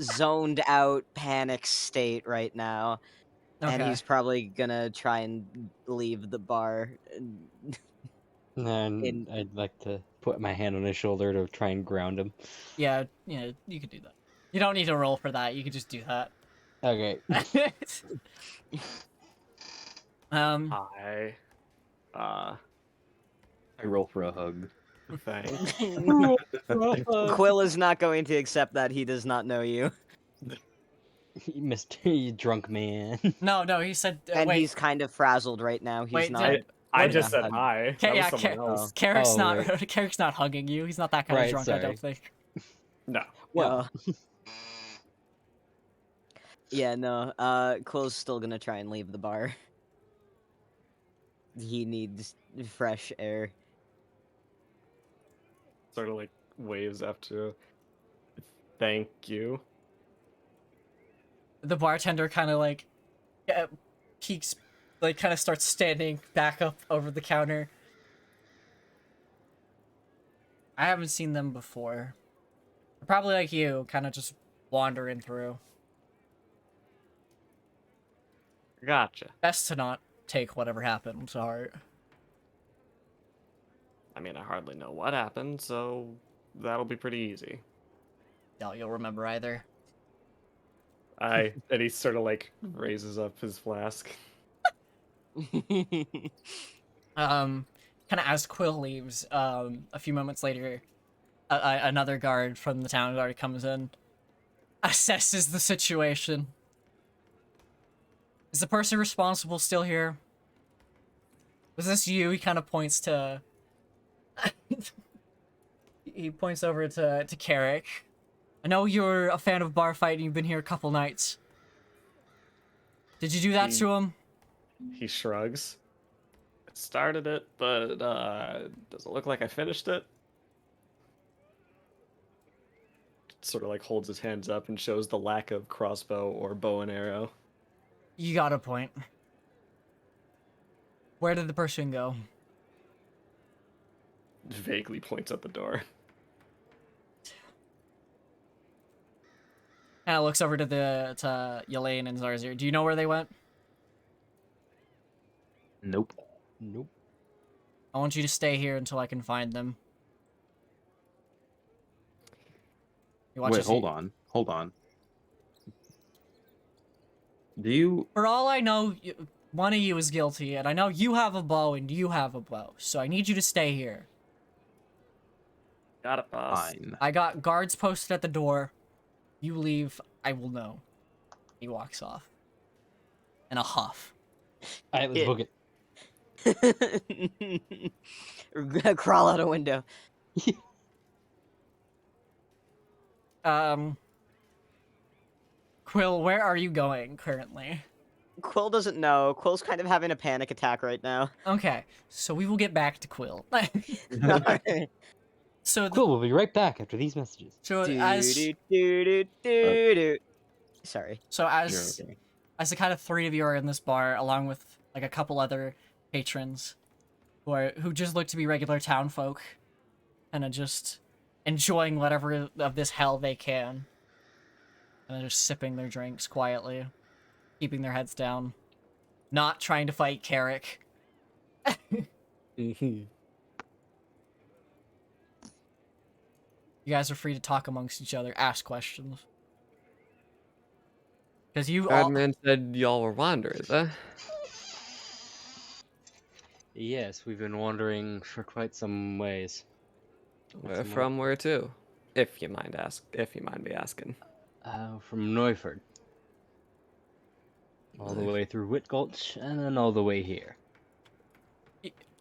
zoned out panic state right now. And Okay. he's probably gonna try and leave the bar. And I'd like to put my hand on his shoulder to try and ground him. Yeah, you could do that. You don't need to roll for that. You could just do that. Okay. I roll for a hug. thanks. Quill is not going to accept that. He does not know you. Mr. You drunk man. No, he said. And wait, he's kind of frazzled right now. He's Wait, not. I What just is- said hi. That was yeah, someone else. Carrick's Oh, not. right. Carrick's not hugging you. He's not that kind of Right, drunk. I sorry. don't think. No. Well, Yeah, no. Quill's still gonna try and leave the bar. He needs fresh air. Sort of like waves after. Thank you. The bartender kind of like peeks, like kind of starts standing back up over the counter. I haven't seen them before. They're probably like you, kind of just wandering through. Gotcha. Best to not take whatever happened to heart. I mean, I hardly know what happened, so that'll be pretty easy. No, you'll remember either. And he sort of like raises up his flask. Kind of as Quill leaves, a few moments later, another guard from the town guard comes in, assesses the situation. Is the person responsible still here? Was this you? He kind of points to... he points over to Carrick. I know you're a fan of bar fight and you've been here a couple nights. Did you do that to him? He shrugs. I started it, but does it look like I finished it? Sort of like holds his hands up and shows the lack of crossbow or bow and arrow. You got a point. Where did the person go? Vaguely points at the door. Kind of looks over to Yelaine and Zarzir. Do you know where they went? Nope. Nope. I want you to stay here until I can find them. You watch Wait, as hold he- on. Hold on. Do you... For all I know, one of you is guilty, and I know you have a bow and you have a bow, so I need you to stay here. Got it, boss. Fine. I got guards posted at the door. You leave, I will know. He walks off. In a huff. Alright, let's book it. Crawl out a window. Quill, where are you going currently? Quill doesn't know. Quill's kind of having a panic attack right now. Okay, so we will get back to Quill. So, Cool, we'll be right back after these messages. as Sorry. You're okay. as the kind of three of you are in this bar, along with like a couple other patrons, who just look to be regular town folk, and are just enjoying whatever of this hell they can, and they're just sipping their drinks quietly, keeping their heads down, not trying to fight Carrick. You guys are free to talk amongst each other, ask questions. Because you all... Godman said y'all were wanderers, huh? Yes, we've been wandering for quite some ways. Where from, where to? If you mind me asking. From Neuford. All the way through Whit Gulch, and then all the way here.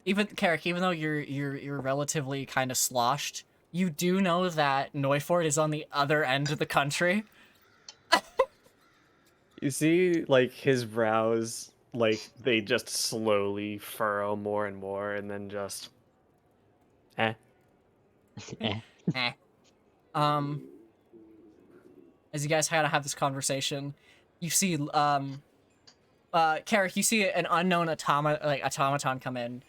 Even Carrick, even though you're relatively kind of sloshed, you do know that Neuford is on the other end of the country. You see, like, his brows, like, they just slowly furrow more and more, and then just... Eh. Eh. As you guys kind of have this conversation, you see, Carrick, you see an unknown automaton come in.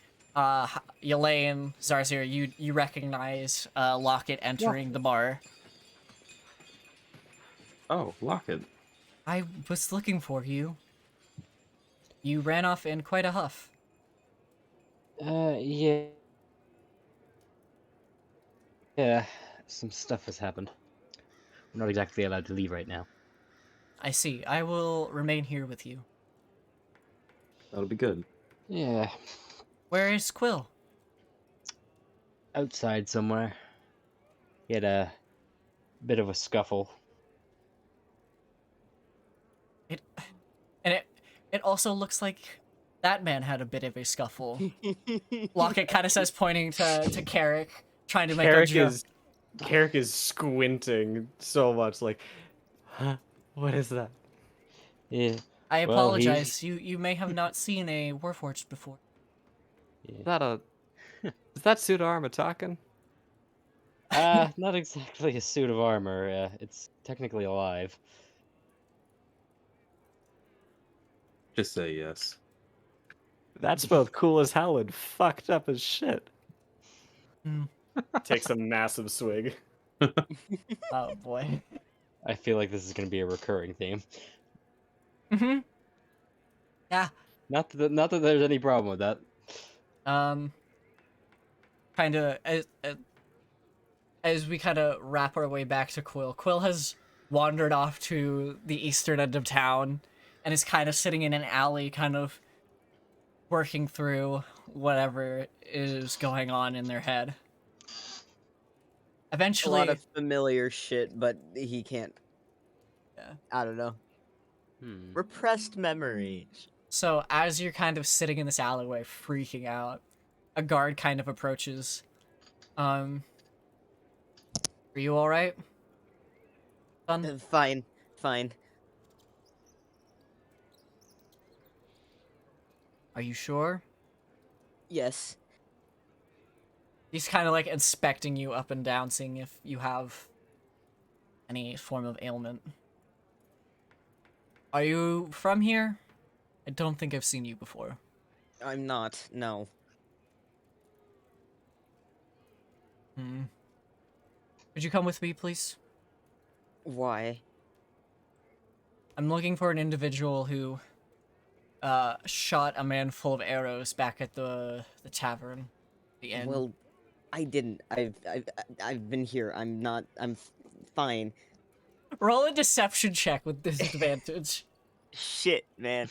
Yelaine, Zarzir, you recognize Lockett entering the bar. Oh, Lockett. I was looking for you. You ran off in quite a huff. Yeah. Yeah, some stuff has happened. We're not exactly allowed to leave right now. I see. I will remain here with you. That'll be good. Yeah, Where is Quill? outside somewhere. He had a bit of a scuffle. It also looks like that man had a bit of a scuffle. Lockett kind of says, pointing to Carrick, trying to make a joke. Carrick is squinting so much, like, huh? What is that? Yeah. I Well, apologize. You may have not seen a Warforged before. Is that suit of armor talking? Not exactly a suit of armor. It's technically alive. Just say yes. That's both cool as hell and fucked up as shit. Mm. Takes a massive swig. Oh boy. I feel like this is going to be a recurring theme. Mm-hmm. Yeah. Not that there's any problem with that. kind of as we kind of wrap our way back to Quill. Quill has wandered off to the eastern end of town and is kind of sitting in an alley, kind of working through whatever is going on in their head. A Eventually, lot of familiar shit, but he can't. Yeah. I don't know. Repressed memories. so as you're kind of sitting in this alleyway, freaking out, a guard kind of approaches. Are you all right, son? Fine, fine. Are you sure? Yes. He's kind of like inspecting you up and down, seeing if you have any form of ailment. Are you from here? I don't think I've seen you before. I'm not. No. Could you come with me, please? Why? I'm looking for an individual who shot a man full of arrows back at the tavern, the inn. Well, I didn't. I've been here. I'm not. Fine. Roll a deception check with disadvantage. Shit, man.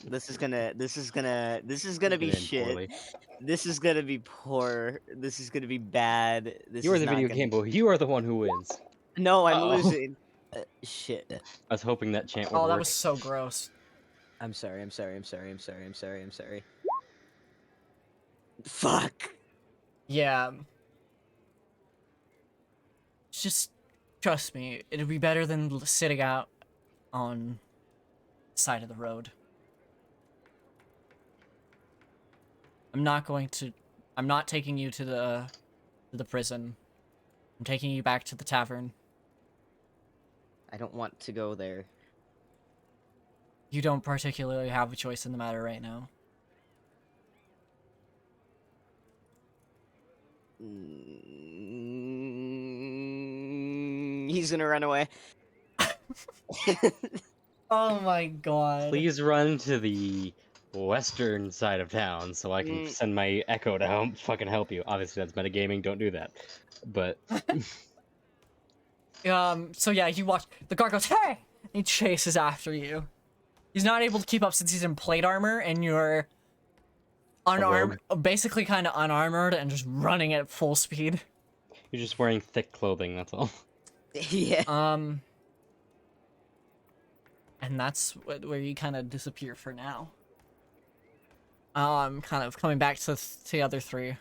This is gonna be Doing shit. poorly. This is gonna be poor. This is gonna be bad. This You are is the not video gonna... game boy. You are the one who wins. No, I'm Uh-oh. losing. Shit. I was hoping that chant would Oh, work. that was so gross. I'm sorry. Fuck. Yeah. Just trust me, it'd be better than sitting out on the side of the road. I'm not taking you to the prison. I'm taking you back to the tavern. I don't want to go there. You don't particularly have a choice in the matter right now. He's gonna run away. Oh my god. Please run to the western side of town so I can send my echo to fucking help you. Obviously, that's metagaming. Don't do that. But So yeah, you watch the guard goes, "Hey!" He chases after you. He's not able to keep up since he's in plate armor and you're unarmed, basically kind of unarmored and just running at full speed. you're just wearing thick clothing. That's all. Yeah. And that's where you kind of disappear for now. Kind of coming back to the other three.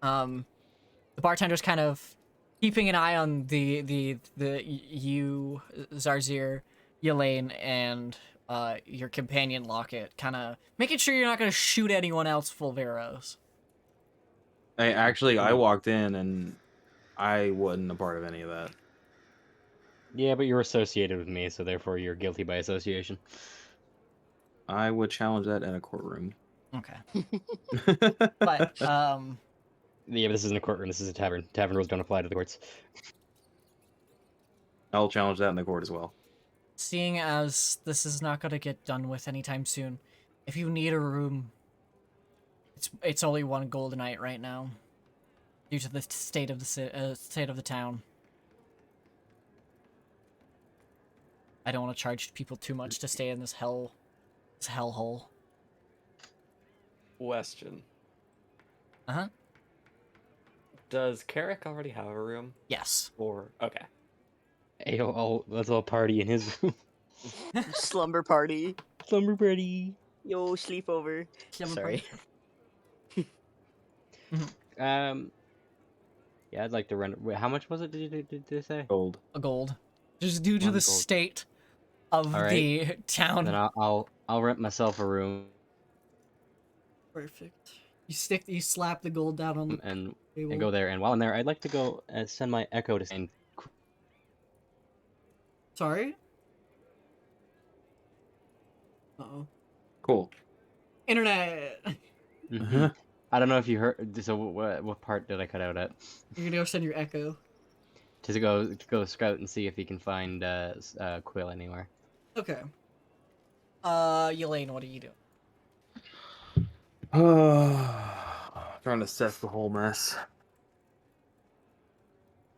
The bartender's kind of keeping an eye on you, Zarzir, Yelaine, and your companion Locket, kind of making sure you're not going to shoot anyone else full of arrows. I walked in and I wasn't a part of any of that. Yeah, but you're associated with me, so therefore you're guilty by association. I would challenge that in a courtroom. Okay. But, Yeah, but this isn't a courtroom. This is a tavern. Tavern rules don't apply to the courts. I'll challenge that in the court as well. seeing as this is not going to get done with anytime soon, if you need a room, it's only 1 gold a night right now, due to the state of the town. I don't want to charge people too much to stay in this hellhole. Question. Uh-huh. Does Carrick already have a room? Yes. Or okay. Hey, let's all party in his room. Slumber party. Slumber party. Yo, sleepover. Sorry. Yeah, I'd like to rent. Wait, how much was it? Did you say? Gold. A gold. Just due to 1 the gold. state of the town. Then I'll rent myself a room Perfect. You slap the gold down on the and table. go there. And while I'm there, I'd like to go and send my echo to Saint. Sorry? Uh-oh. Cool. Internet! I don't know if you heard. So what part did I cut out at? You're gonna go send your echo. To go scout and see if he can find Quill anywhere. Okay. Yelaine, what are you doing? Trying to assess the whole mess.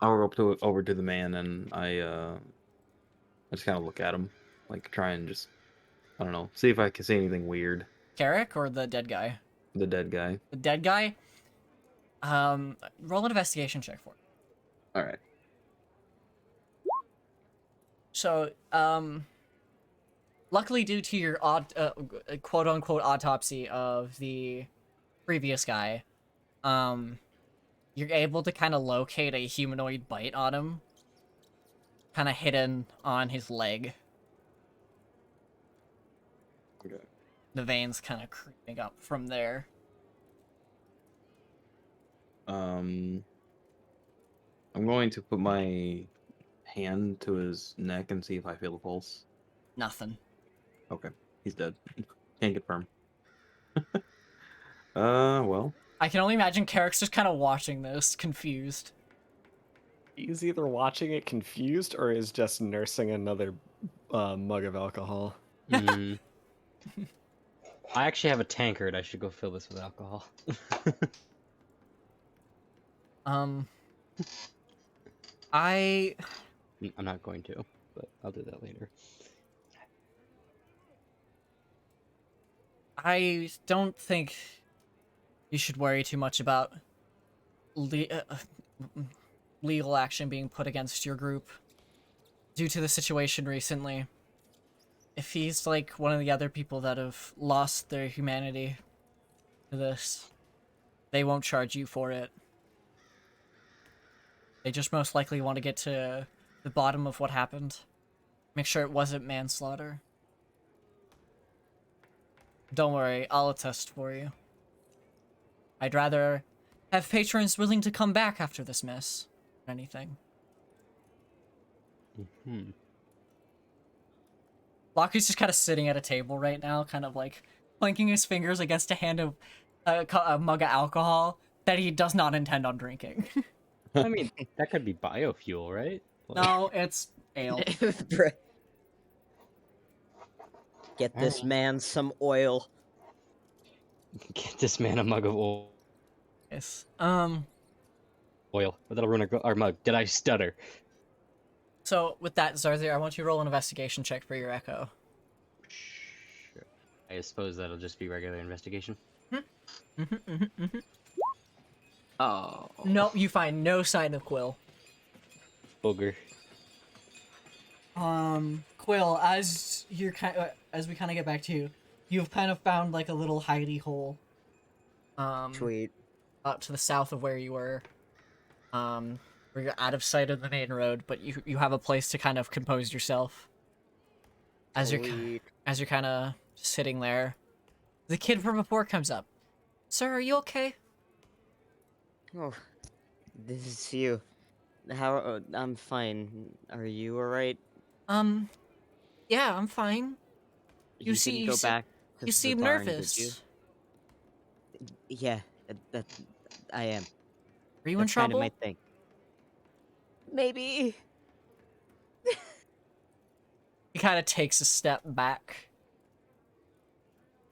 I'll go over to the man and I just kind of look at him, like try and just I don't know, see if I can see anything weird. Carrick or the dead guy? The dead guy. The dead guy? Roll an investigation check for it. All right. So, luckily due to your quote-unquote autopsy of the previous guy, you're able to kind of locate a humanoid bite on him, kind of hidden on his leg. Okay. The veins kind of creeping up from there. I'm going to put my hand to his neck and see if I feel a pulse. Nothing. Okay, he's dead. Can't confirm. Well. I can only imagine Carrick's just kind of watching this, confused. He's either watching it confused or is just nursing another mug of alcohol. Mm. I actually have a tankard. I should go fill this with alcohol. I'm not going to, but I'll do that later. I don't think you should worry too much about legal action being put against your group due to the situation recently. If he's like one of the other people that have lost their humanity to this, they won't charge you for it. They just most likely want to get to the bottom of what happened. Make sure it wasn't manslaughter. Don't worry, I'll attest for you. I'd rather have patrons willing to come back after this mess than anything. Mm-hmm. Lockie's just kind of sitting at a table right now, kind of like clanking his fingers against a hand of a mug of alcohol that he does not intend on drinking. I mean, that could be biofuel, right? No, it's ale. Get this man some oil. Get this man a mug of oil. Yes. Oil. But that'll ruin our mug. Did I stutter? So with that, Zarzir, I want you to roll an investigation check for your echo. Sure. I suppose that'll just be regular investigation. Oh. No, you find no sign of Quill. Booger. Quill, as we kind of get back to you, you've kind of found like a little hidey hole. Sweet. Up to the south of where you were. Where you're out of sight of the main road, but you have a place to kind of compose yourself. As Sweet. you're kind of sitting there, the kid from before comes up. Sir, are you okay? Oh, this is you. How? I'm fine. Are you alright? Yeah, I'm fine. You didn't go back to You the seem barn, did nervous. you? Yeah, that I am. Are you in That's kind of trouble? my thing. Maybe. He kind of takes a step back.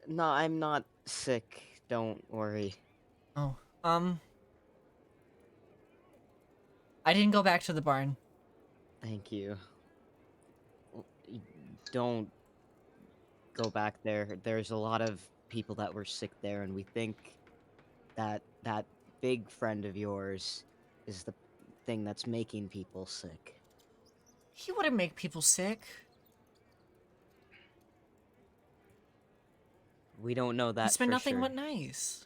No, I'm not sick. Don't worry. Oh, I didn't go back to the barn. Thank you. Don't go back there. There's a lot of people that were sick there, and we think that that big friend of yours is the thing that's making people sick. He wouldn't make people sick. We don't know that He's been for nothing sure. but nice.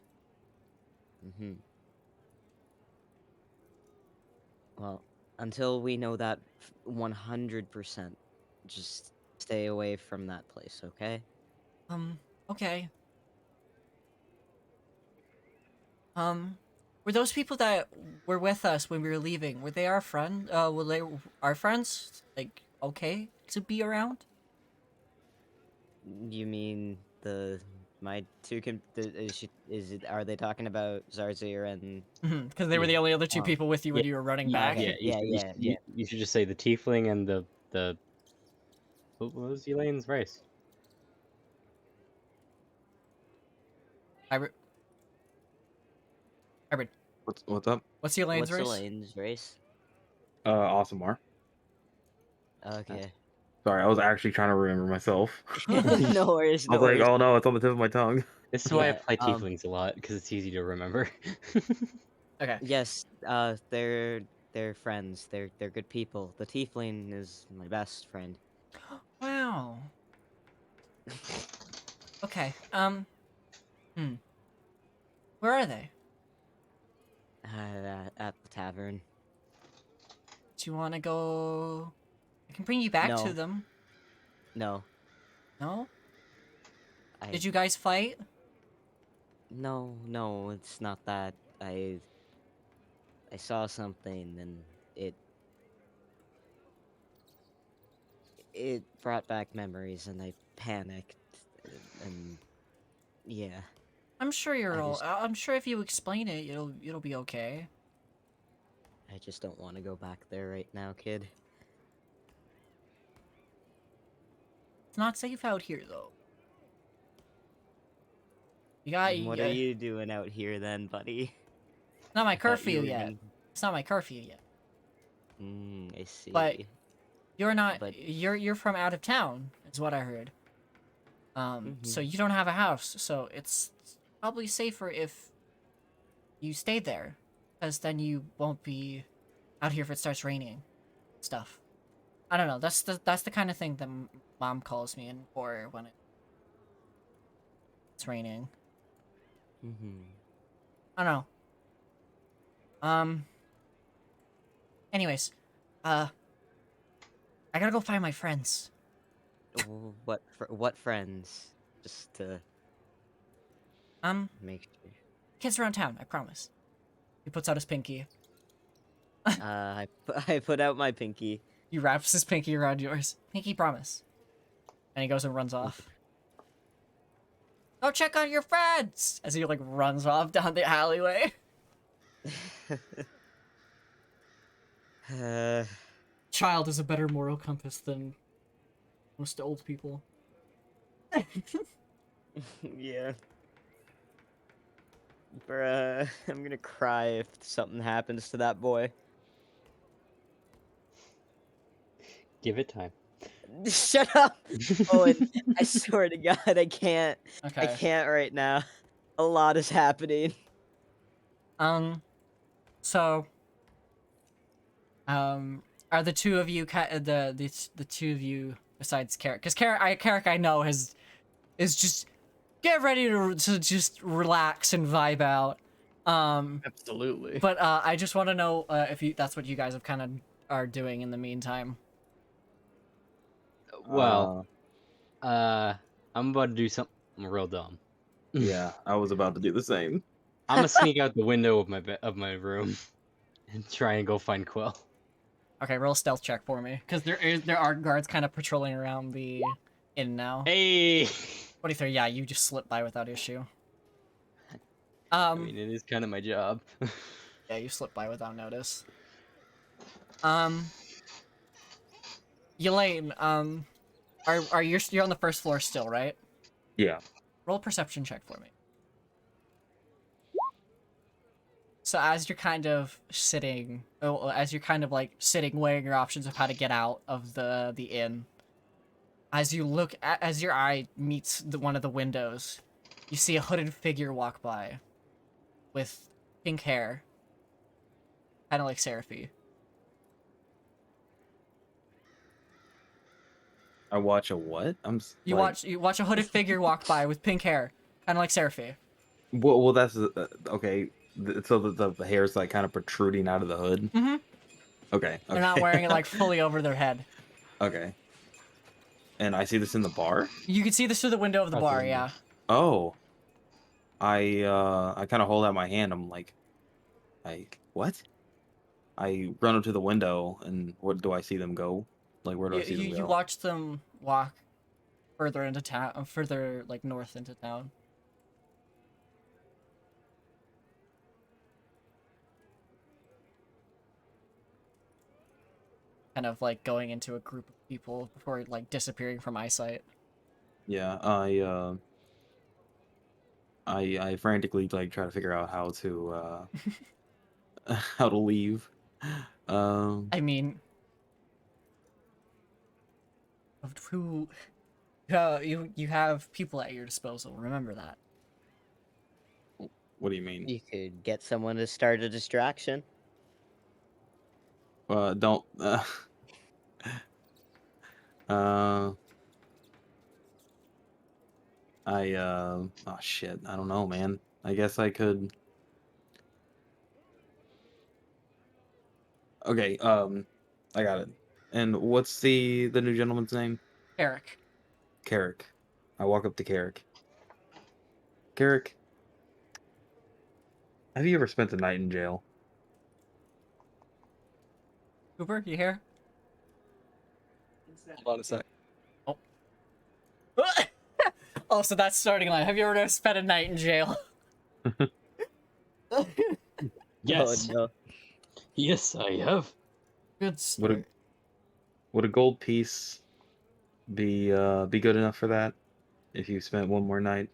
Mm-hmm. Well, until we know that 100%, just stay away from that place, okay? Okay. Were those people that were with us when we were leaving, were they our friend? Were they our friends? Like, okay to be around? You mean my two are they talking about Zarzir and Because they were the only other two Um, people with you when you were running back. Yeah, yeah. you should just say the tiefling and the what was Elaine's race? What's up? What's your lanes What's the race? lanes race? Awesome. Okay. Sorry, I was actually trying to remember myself. No worries, I no was like, worries. oh no, it's on the tip of my tongue. This is why I Yeah, play tieflings a lot, because it's easy to remember. Okay. yes, they're friends. They're good people. The tiefling is my best friend. Wow. Okay. Where are they? At the tavern. Do you want to go? I can bring you back to No. them. No. No? I Did you guys fight? no, it's not that. I saw something and it brought back memories and I panicked and yeah, I'm sure you're I all. just I'm sure if you explain it, it'll be okay. I just don't want to go back there right now, kid. It's not safe out here though. You got. What are you doing out here then, buddy? It's not my I thought you curfew were yet. gonna... It's not my curfew yet. I But see. you're not. But You're from out of town, is what I heard. So you don't have a house, so it's probably safer if you stay there, because then you won't be out here if it starts raining, stuff. I don't know. That's the kind of thing that mom calls me in for when it's raining. I don't know. Anyways, I gotta go find my friends. What friends? Just to make sure. Kids around town. I promise. He puts out his pinky. I put out my pinky. He wraps his pinky around yours. Pinky promise. And he goes and runs off. Go check on your friends! As he, like, runs off down the alleyway. Child is a better moral compass than most old people. Yeah. Bruh, I'm gonna cry if something happens to that boy. Give it time. Shut up! Owen, I swear to God, I can't. Okay. I can't right now. A lot is happening. So, are the two of you the two of you besides Carrick? Because Carrick I know is just get ready to just relax and vibe out. Absolutely. But I just want to know if that's what you guys have kind of are doing in the meantime. Well, I'm about to do something real dumb. Yeah, I was about to do the same. I'm gonna sneak out the window of my room and try and go find Quill. Okay, roll a stealth check for me, because there are guards kind of patrolling around the inn now. Hey. 23. Yeah, you just slip by without issue. I mean, it is kind of my job. Yeah, you slip by without notice. Elaine, are you're on the first floor still, right? Yeah. Roll a perception check for me. So as you're kind of sitting, weighing your options of how to get out of the inn, as your eye meets one of the windows, you see a hooded figure walk by, with pink hair, kind of like Seraphy. I watch a what? You watch a hooded figure walk by with pink hair, kind of like Seraphy. Well, that's okay. So the hair's like kind of protruding out of the hood. Mm-hmm. Okay. They're not wearing it like fully over their head. Okay. And I see this in the bar? You can see this through the window of the bar, yeah. Oh. I kind of hold out my hand. I'm like, what? I run up to the window, and what do I see them go? Like, where do I see them go? You watch them walk further into town, further like north into town. Kind of like going into a group of people before like disappearing from eyesight. Yeah, I frantically like try to figure out how to how to leave. I mean, who? You have people at your disposal. Remember that. What do you mean? You could get someone to start a distraction. Don't. Uh, oh shit. I don't know, man. I guess I could. Okay. I got it. And what's the new gentleman's name? Eric. Carrick. I walk up to Carrick. Carrick, have you ever spent a night in jail? Cooper, you here? Hold on a sec. Oh. Oh, so that's starting line. Have you ever spent a night in jail? Yes. Oh, no. Yes, I have. Good Would a story. would a gold piece be good enough for that? If you spent one more night?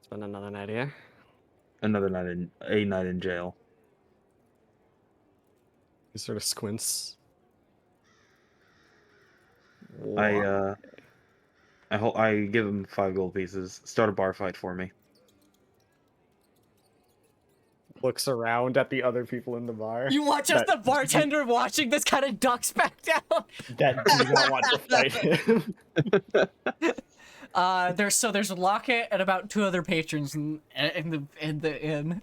Spend another night here. Another night in a night in jail. He sort of squints. I Why? I give him 5 gold pieces. Start a bar fight for me. Looks around at the other people in the bar. You watch as the bartender watching this kind of ducks back down. That do not want to fight him. There's Lockett and about 2 other patrons in the inn.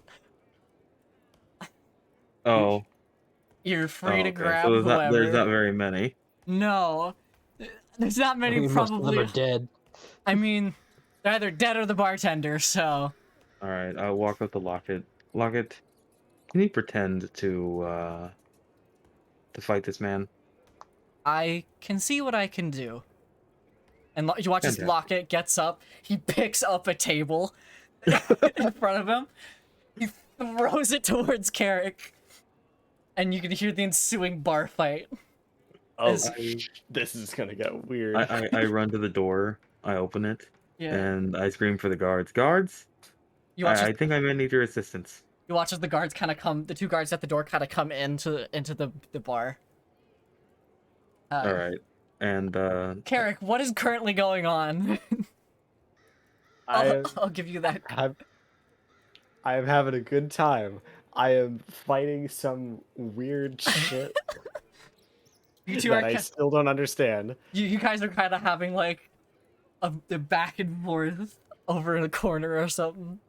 Oh. You're free to Okay. grab So whoever. there's not very many. No, there's not many. Most of them Probably. are dead. I mean, they're either dead or the bartender. So. All right. I'll walk up to Lockett. Lockett, can you pretend to fight this man? I can see what I can do. And you watch as Fantastic. Lockett gets up. He picks up a table in front of him. He throws it towards Carrick. And you can hear the ensuing bar fight. Oh, As- this is gonna get weird. I run to the door. I open it. Yeah. And I scream for the guards. Guards! You watch, I think I may need your assistance. you watch as the guards kind of come. The 2 guards at the door kind of come into the bar. All right. And Carrick, what is currently going on? I'll give you that. I am having a good time. I am fighting some weird shit You two that are. I still don't understand. You guys are kind of having like a back and forth over in a corner or something.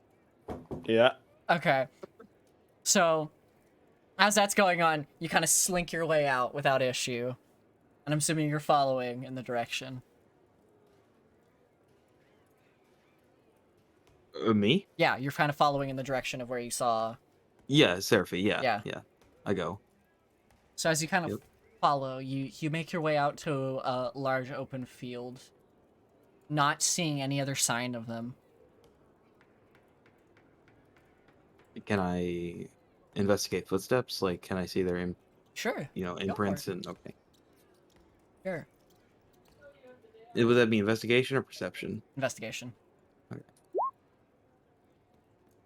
Yeah. Okay. So, as that's going on, you kind of slink your way out without issue. And I'm assuming you're following in the direction. me? Yeah, you're kind of following in the direction of where you saw. Yeah, Seraphy. Yeah. Yeah. I go. So as you kind of Yep. follow, you make your way out to a large open field, not seeing any other sign of them. Can I investigate footsteps? Like, can I see their, Sure. Go for imprints it. and okay? Sure. Would that be investigation or perception? Investigation. Okay.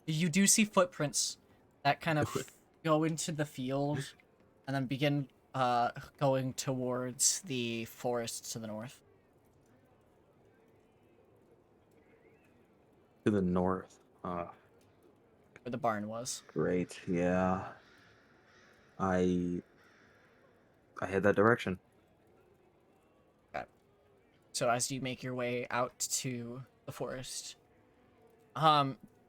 You do see footprints that kind of go into the field and then begin going towards the forest to the north. To the north. Where the barn was. Great. Yeah. I head that direction. So as you make your way out to the forest,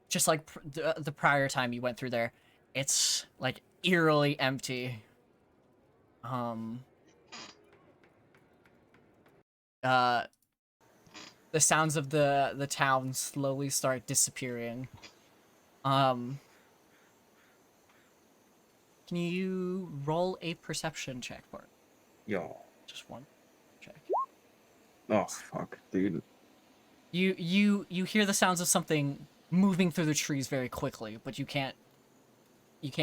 just like the prior time you went through there, it's like eerily empty. The sounds of the town slowly start disappearing. Can you roll a perception check for it? Yo. Just one check. Oh fuck, dude. You hear the sounds of something moving through the trees very quickly, but you can't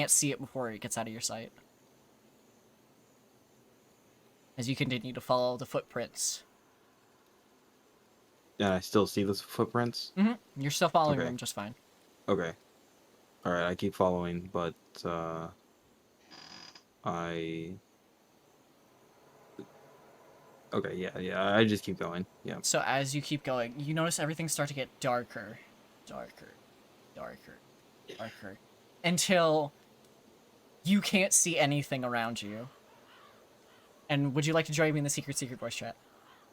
see it before it gets out of your sight. As you continue to follow the footprints. And I still see the footprints. You're still following Okay. them just fine. Okay. All right. I keep following, but I. Okay. Yeah. I just keep going. Yeah. So as you keep going, you notice everything start to get darker, darker, darker, darker, until you can't see anything around you. And would you like to join me in the secret voice chat?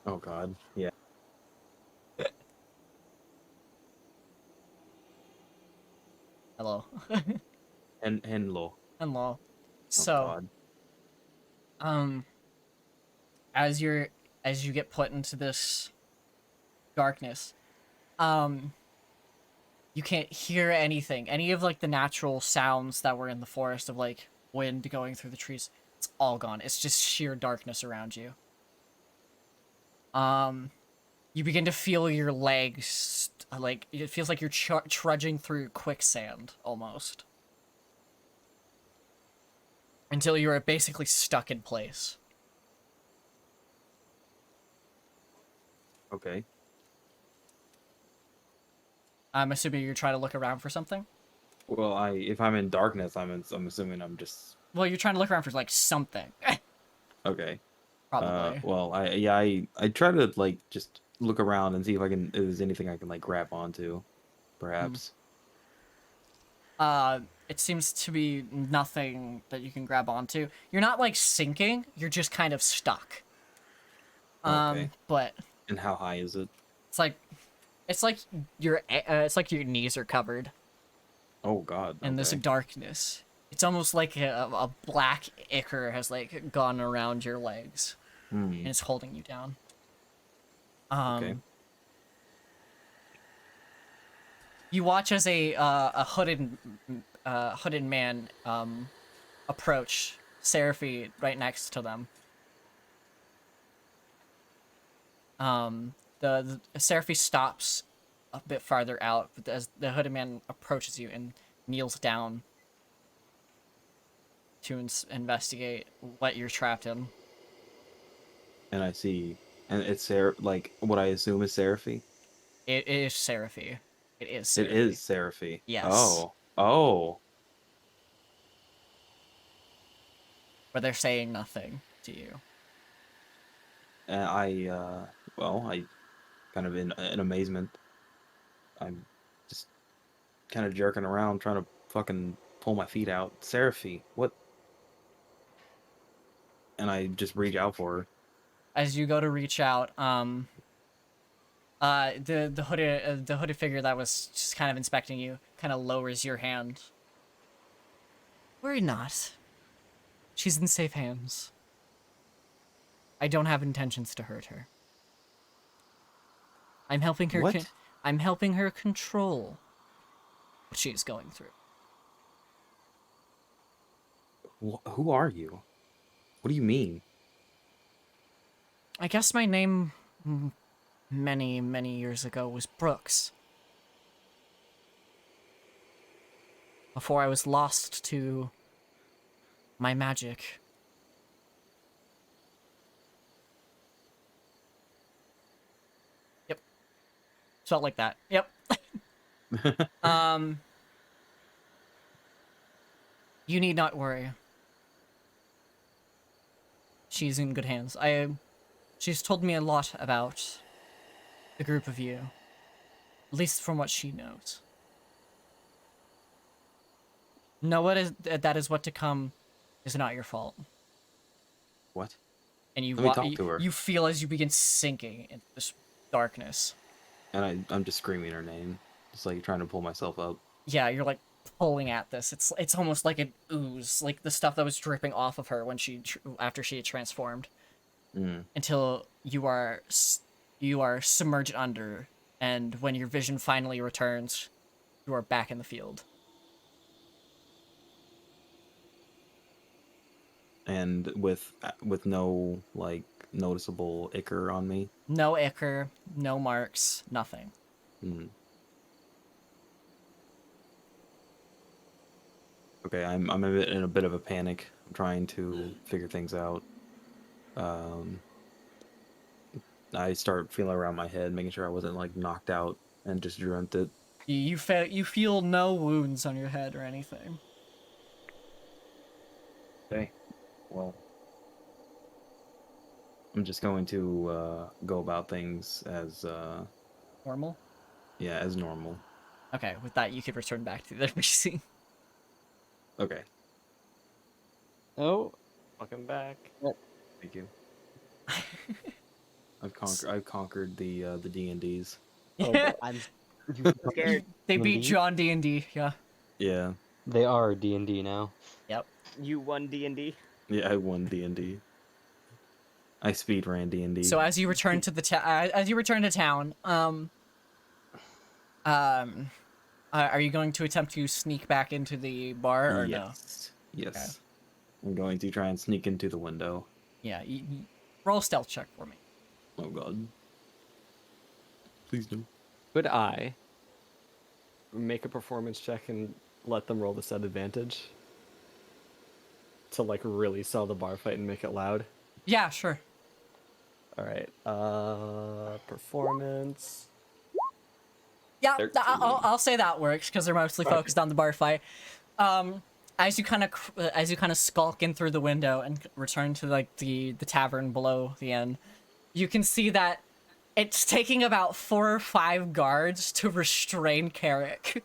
Oh God. Yeah. Hello. And Henlo. Hello. Oh So, God. as you get put into this darkness, you can't hear anything. Any of like the natural sounds that were in the forest of like wind going through the trees, it's all gone. It's just sheer darkness around you. You begin to feel your legs, like, it feels like you're trudging through quicksand, almost. Until you are basically stuck in place. Okay. I'm assuming you're trying to look around for something? Well, if I'm in darkness, I'm assuming I'm just Well, you're trying to look around for, like, something. okay. Probably. Well, I try to like just look around and see if if there's anything I can like grab onto, perhaps. It seems to be nothing that you can grab onto. You're not, like, sinking, you're just kind of stuck. Okay. But And how high is it? it's like your knees are covered Oh God. in this Okay. darkness. It's almost like a black ichor has, like, gone around your legs. And it's holding you down. Okay. You watch as a hooded man approach Seraphy right next to them. The Seraphy stops a bit farther out, but as the hooded man approaches you and kneels down to investigate what you're trapped in. And I see, and it's like what I assume is Seraphy. It is Seraphy. It is Seraphy. It is Seraphy. Yes. Oh. But they're saying nothing to you. And I kind of in amazement. I'm just kind of jerking around trying to fucking pull my feet out. Seraphy, what? And I just reach out for her. As you go to reach out, the hooded figure that was just kind of inspecting you kind of lowers your hand. Worry not. She's in safe hands. I don't have intentions to hurt her. I'm helping her. What? I'm helping her control what she's going through. Who are you? What do you mean? I guess my name many, many years ago was Brooks. Before I was lost to my magic. Yep. Felt like that. Yep. You need not worry. She's in good hands. She's told me a lot about the group of you. At least from what she knows. No, that is what to come is not your fault. What? And Let me talk to her. You feel as you begin sinking into this darkness. And I'm just screaming her name, just like trying to pull myself up. Yeah, you're like pulling at this. It's almost like an ooze, like the stuff that was dripping off of her when after she had transformed. Until you are submerged under, and when your vision finally returns, you are back in the field. And with no like noticeable ichor on me. No ichor, no marks, nothing. Okay, I'm in a bit of a panic. I'm trying to figure things out. I start feeling around my head, making sure I wasn't like knocked out, and just dreamt it. You feel no wounds on your head or anything. Okay. Well, I'm just going to go about things as Normal. yeah, as normal. Okay, with that you could return back to the NPC. Okay. Oh, welcome back. Thank you. I've conquered the D&Ds. Oh boy. I'm scared. They beat D&D? you on D&D, yeah. Yeah. They are D&D now. Yep. You won D&D. Yeah, I won D&D. I speed ran D&D. So as you return to the town, are you going to attempt to sneak back into the bar or no? Yes. Okay. I'm going to try and sneak into the window. Yeah, roll a stealth check for me. Oh god. Please do. Could I make a performance check and let them roll this at advantage? To like really sell the bar fight and make it loud? Yeah, sure. Alright. Performance. Yeah, 13. I'll say that works because they're mostly focused on the bar fight. As you kind of skulk in through the window and return to like the tavern below the inn, you can see that it's taking about 4 or 5 guards to restrain Carrick.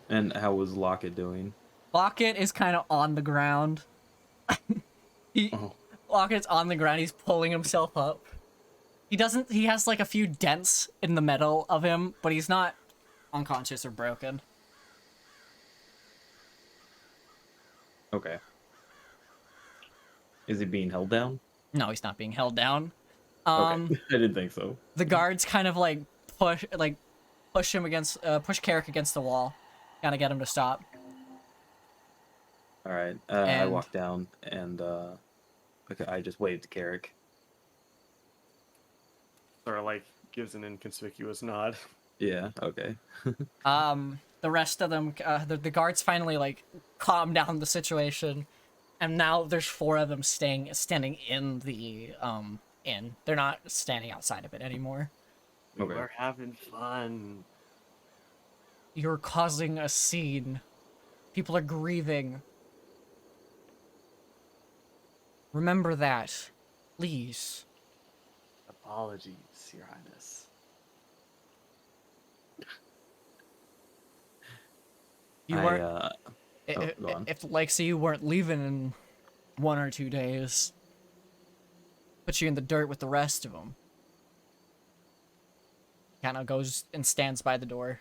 And how was Lockett doing? Lockett is kind of on the ground. Oh. Lockett's on the ground. He's pulling himself up. He has like a few dents in the metal of him, but he's not unconscious or broken. Okay. Is he being held down? No, he's not being held down. Okay. I didn't think so. The guards kind of like push Carrick against the wall, kind of get him to stop. All right. I And- walk down and okay, I just waved to Carrick. Sort of like gives an inconspicuous nod. Yeah. Okay. The rest of them, the guards finally like calm down the situation, and now there's 4 of them standing in the inn. They're not standing outside of it anymore. Okay. We're having fun. You're causing a scene. People are grieving. Remember that, please. Apologies, Your Highness. You I, weren't. go on. If like say you weren't leaving in 1 or 2 days, put you in the dirt with the rest of them. Kind of goes and stands by the door.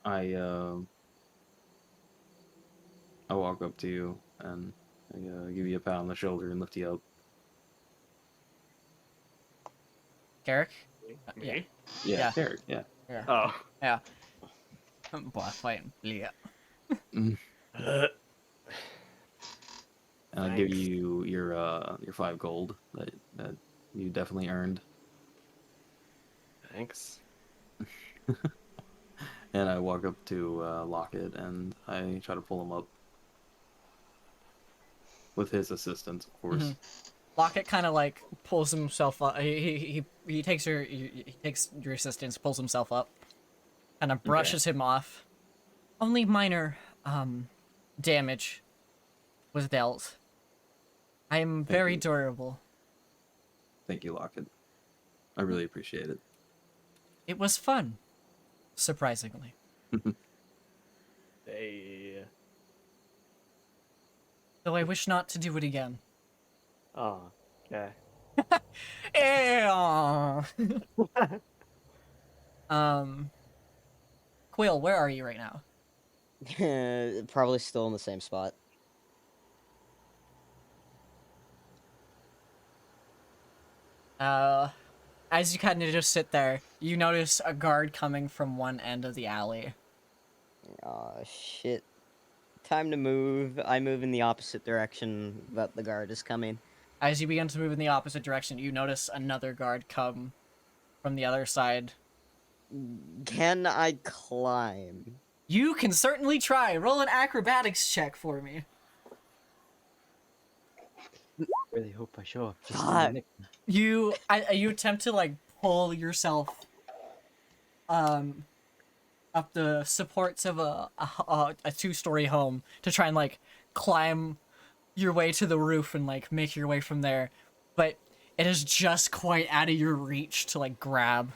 I walk up to you and I give you a pat on the shoulder and lift you up. Carrick? Me? Yeah. Yeah, Carrick. Yeah. Yeah. Oh. Yeah. Boy, fighting. Yeah. And I give Thanks. you your 5 gold that you definitely earned. Thanks. And I walk up to Lockett and I try to pull him up. With his assistance, of course. Mhm. Lockett kind of like pulls himself up. He takes your assistance, pulls himself up, kind of brushes him off. Only minor damage was dealt. I am very you. durable. Thank you, Lockett. I really appreciate it. It was fun, surprisingly. Hey. Though I wish not to do it again. Oh, okay. Quill, where are you right now? Probably still in the same spot. As you kind of just sit there, you notice a guard coming from one end of the alley. Oh shit. Time to move. I move in the opposite direction that the guard is coming. As you begin to move in the opposite direction, you notice another guard come from the other side. Can I climb? You can certainly try. Roll an acrobatics check for me. Really hope I show up. Just Fuck. You attempt to like pull yourself up the supports of a two-story home to try and like climb your way to the roof and like make your way from there, but it is just quite out of your reach to like grab,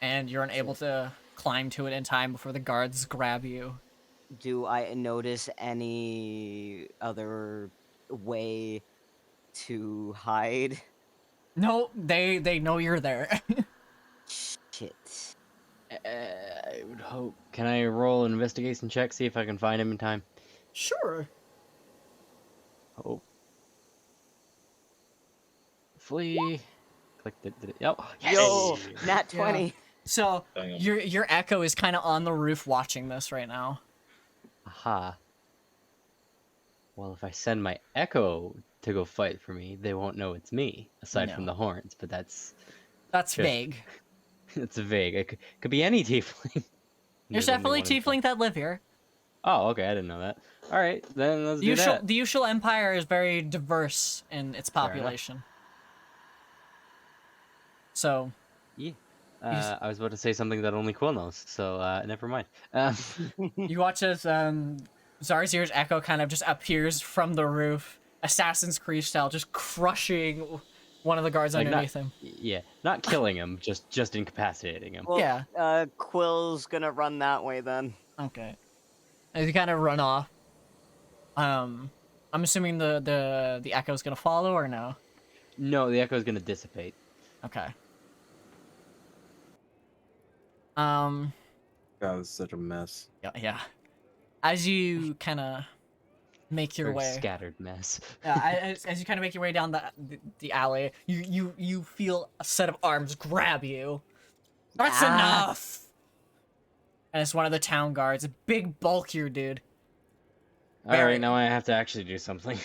and you're unable to climb to it in time before the guards grab you. Do I notice any other way to hide? No, they know you're there. Shit. I would hope. Can I roll an investigation check, see if I can find him in time? Sure. Oh. Flee. Click the oh, yes! Yo, nat Yeah. 20. So Damn. your echo is kind of on the roof watching this right now. Aha. Well, if I send my echo to go fight for me, they won't know it's me, aside from No. the horns, but that's That's Just- vague. it's vague. It could be any tiefling. There's There's only definitely one in tiefling that live here. Oh, okay, I didn't know that. All right, then let's do that. The usual empire is very diverse in its Fair enough. population. So, Yeah. He's- I was about to say something that only Quill knows, so never mind. you watch as Zarzir's echo kind of just appears from the roof, Assassin's Creed style, just crushing one of the guards Like, underneath him. Yeah, not killing him, just incapacitating him. Well, Yeah. Quill's gonna run that way then. Okay. As you kind of run off, I'm assuming the echo's gonna follow or no? No, the echo is gonna dissipate. Okay. God, it's such a mess. Yeah. As you kind of make your Very way, scattered mess. as you kind of make your way down the alley, you feel a set of arms grab you. That's enough. And it's one of the town guards, a big bulkier dude. All Very- right, now I have to actually do something.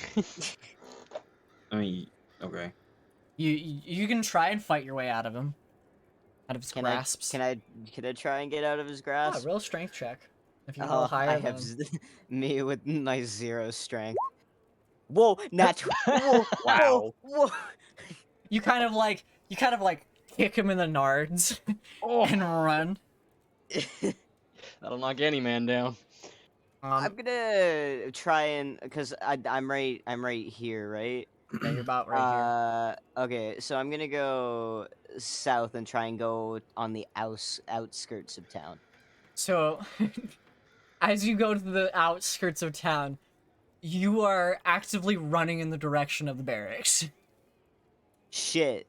I mean, okay. You can try and fight your way out of him, out of his grasps. Can I try and get out of his Oh, grasp? real strength check. If you roll higher I than have me with my 0 strength. Whoa, whoa, Wow. whoa. you kind of like kick him in the nards Oh, and run. that'll knock any man down. I'm gonna try and because I'm right here, right? Yeah, you're about right here. Okay, so I'm gonna go south and try and go on the outskirts of town. So, as you go to the outskirts of town, you are actively running in the direction of the barracks. Shit.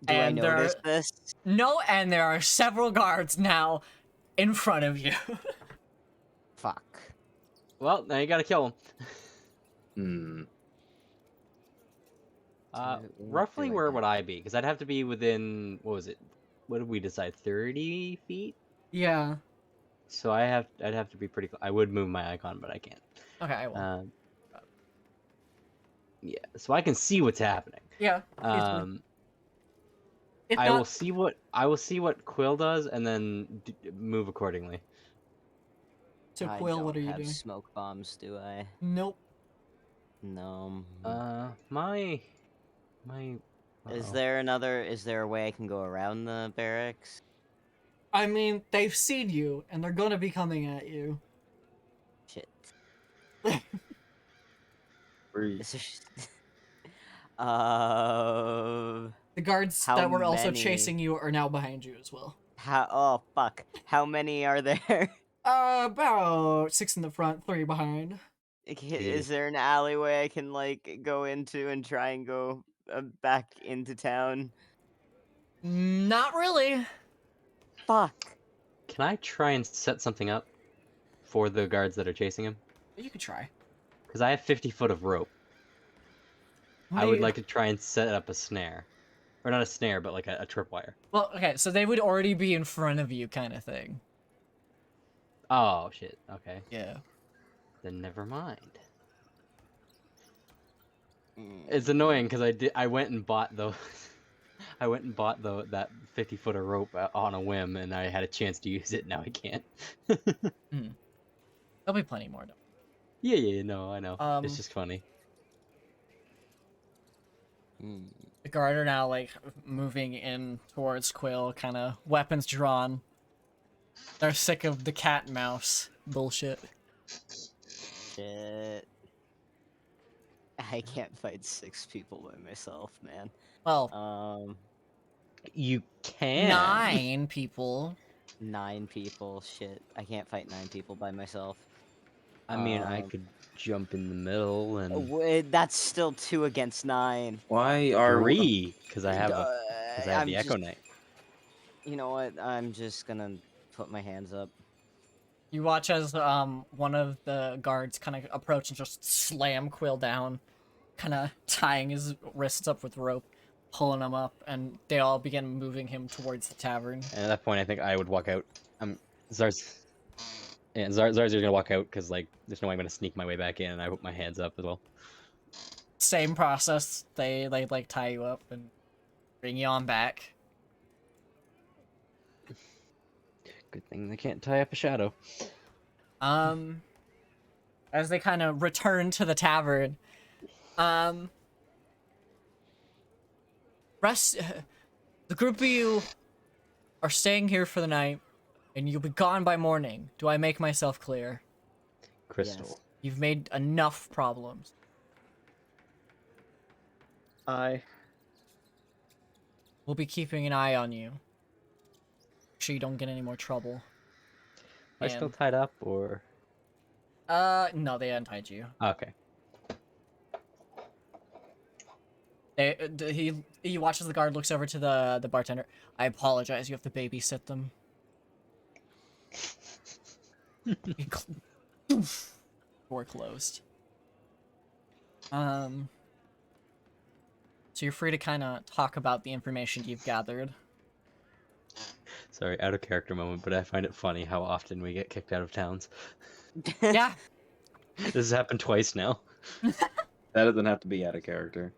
Do I And there notice are- this? No, and there are several guards now in front of you. Fuck. Well, now you gotta kill him. Hmm. Roughly do I where do? would I be? Because I'd have to be within, what was it? What did we decide? 30 feet? Yeah. So I'd have to be pretty. I would move my icon, but I can't. Okay, I will. Yeah, so I can see what's happening. Yeah. easily. If I not- will see what Quill does, and then move accordingly. So I Quill, what don't are you have doing? smoke bombs, do I? Nope. No. My. Is uh-oh. there a way I can go around the barracks? I mean, they've seen you, and they're gonna be coming at you. Shit. Where you- Is there... The guards How that were also many? chasing you are now behind you as well. Oh fuck. How many are there? About 6 in the front, 3 behind. Is there an alleyway I can like go into and try and go back into town? Not really. Fuck. Can I try and set something up for the guards that are chasing him? You could try. Because I have 50 foot of rope. I would like to try and set up a snare. Or not a snare, but like a tripwire. Well, okay, so they would already be in front of you, kind of thing. Oh, shit. Okay. Yeah. Then never mind. Mm. It's annoying because I went and bought those. I went and bought that 50-footer rope on a whim, and I had a chance to use it. Now I can't. There'll be plenty more. Yeah, no, I know. It's just funny. The guard are now like moving in towards Quill, kind of weapons drawn. They're sick of the cat and mouse bullshit. Shit. I can't fight 6 people by myself, man. Well, You can. 9 people. 9 people. Shit. I can't fight 9 people by myself. I mean, I could jump in the middle and Wait, that's still 2 against 9. Why are 3 because I have I'm the just, Echo Knight. You know what? I'm just gonna put my hands up. You watch as one of the guards kind of approach and just slam Quill down, kind of tying his wrists up with rope, pulling him up, and they all begin moving him towards the tavern. And at that point, I think I would walk out. Zar's gonna walk out because like there's no way I'm gonna sneak my way back in, and I put my hands up as well. Same process. They like tie you up and bring you on back. Good thing they can't tie up a shadow. As they kind of return to the tavern, rest. The group of you are staying here for the night, and you'll be gone by morning. Do I make myself clear? Crystal. Yes. You've made enough problems. Aye. We'll be keeping an eye on you. Make sure you don't get any more trouble. Am I still tied up or? No, they untied you. Okay. He watches the guard, looks over to the bartender. I apologize, you have to babysit them. Door closed. So you're free to kind of talk about the information you've gathered. Sorry, out of character moment, but I find it funny how often we get kicked out of towns. Yeah. This has happened twice now. That doesn't have to be out of character.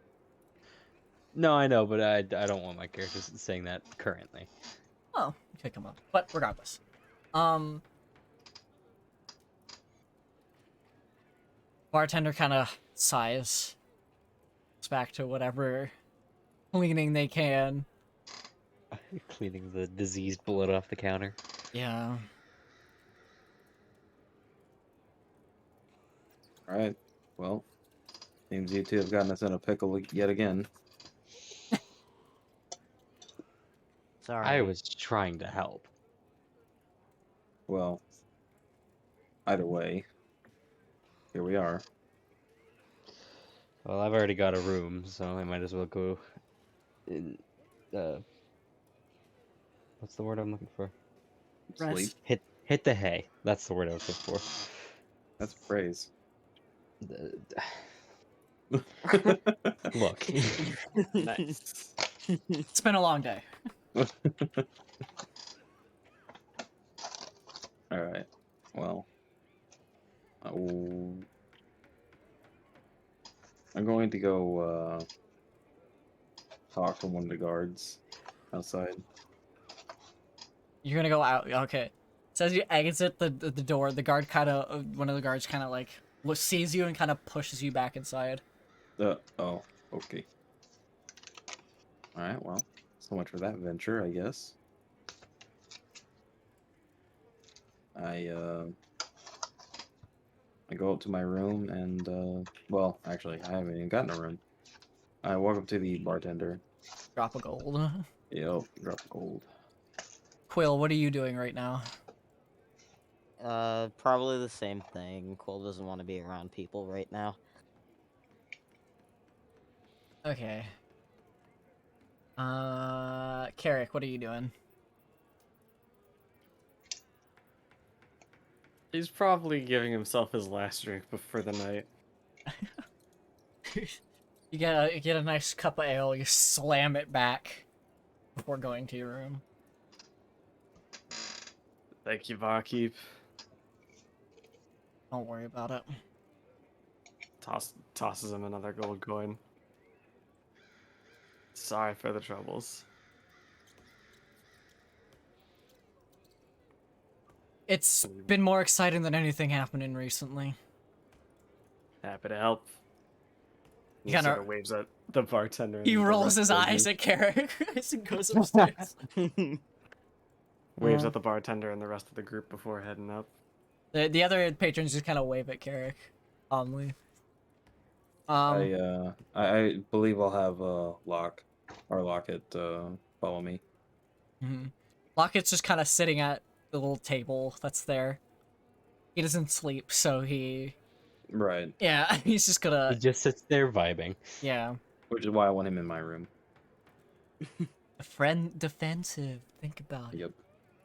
No, I know, but I don't want my characters saying that currently. Oh, you could come up. But regardless. Bartender kind of sighs. Goes back to whatever cleaning they can. Cleaning the diseased blood off the counter. Yeah. Alright. Well, seems you two have gotten us in a pickle yet again. Sorry. I was trying to help. Well, either way, here we are. Well, I've already got a room, so I might as well go in, what's the word I'm looking for? Sleep. Hit the hay. That's the word I was looking for. That's a phrase. Look. Nice. It's been a long day. Alright. Well. I'm going to go talk to one of the guards outside. You're gonna go out. Okay. So as you exit the door, the guard kind of, one of the guards kind of like sees you and kind of pushes you back inside. Oh, okay. Alright, well, so much for that venture, I guess. I go up to my room and, well, actually, I haven't even gotten a room. I walk up to the bartender. Drop a gold. Yep, drop gold. Quill, what are you doing right now? Probably the same thing. Cole doesn't want to be around people right now. Okay. Carrick, what are you doing? He's probably giving himself his last drink for the night. You get a nice cup of ale, you slam it back before going to your room. Thank you, Barkeep. Don't worry about it. Tosses him another gold coin. Sorry for the troubles. It's been more exciting than anything happening recently. Happy to help. He Kinda- sort of waves at the bartender. He and the rolls rest his of the eyes group. at Carrick as he goes upstairs. Waves at the bartender and the rest of the group before heading up. The other patrons just kind of wave at Carrick, calmly. I believe I'll have Locket follow me. Locket's just kind of sitting at the little table that's there. He doesn't sleep, so Right. yeah, he's just He gonna just sits there vibing. yeah. Which is why I want him in my room. A friend defensive. Think about Yep.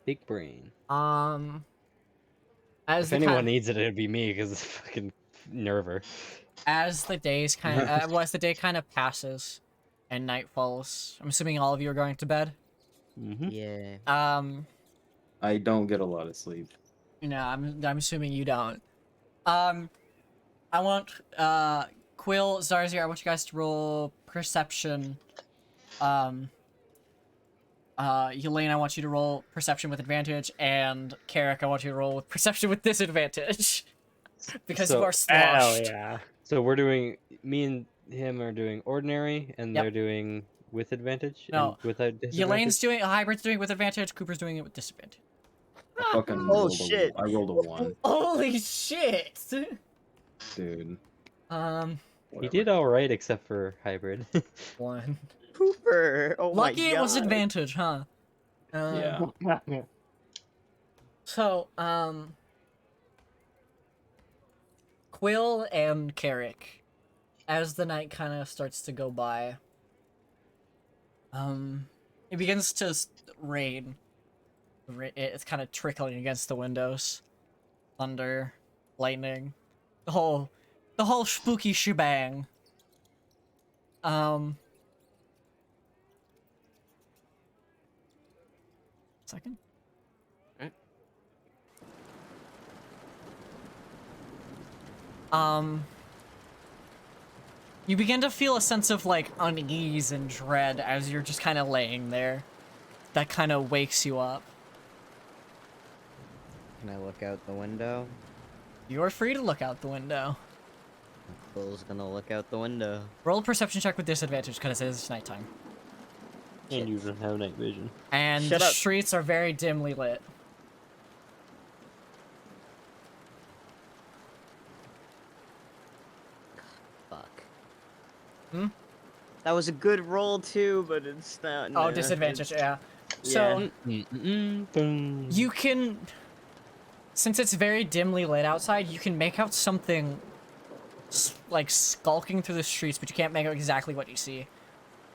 Big brain. it. As If the anyone kind needs it, it'd be me because it's fucking nerver. as the days kind of as the day kind of passes, and night falls. I'm assuming all of you are going to bed. Yeah. I don't get a lot of sleep. I'm assuming you don't. I want Quill, Zarzir, I want you guys to roll perception. Elaine, I want you to roll perception with advantage, and Carrick, I want you to roll with perception with disadvantage. Because you are sloshed. yeah. So we're doing. Me and him are doing ordinary, and Yep. they're doing with advantage. No, And without disadvantage. Elaine's doing Hybrid's doing it with advantage. Cooper's doing it with disadvantage. I fucking Oh, rolled shit. I rolled a 1, Holy shit! dude. He Whatever. did all right, except for hybrid. 1. Cooper. Oh Lucky my it was God. advantage, huh? Yeah. So, Quill and Carrick, as the night kind of starts to go by, it begins to rain. It's kind of trickling against the windows. Thunder, lightning, the whole spooky shebang. Second. Right. You begin to feel a sense of like unease and dread as you're just kind of laying there. That kind of wakes you up. Can I look out the window? You're free to look out the window. Quill's gonna look out the window. Roll a perception check with disadvantage because it is nighttime. And you don't have night vision. And Shut the up. streets are very dimly lit. Fuck. Hmm? That was a good roll too, but it's not. Oh, nah, disadvantage, it's- yeah. So, Boom. you can, since it's very dimly lit outside, you can make out something like skulking through the streets, but you can't make out exactly what you see.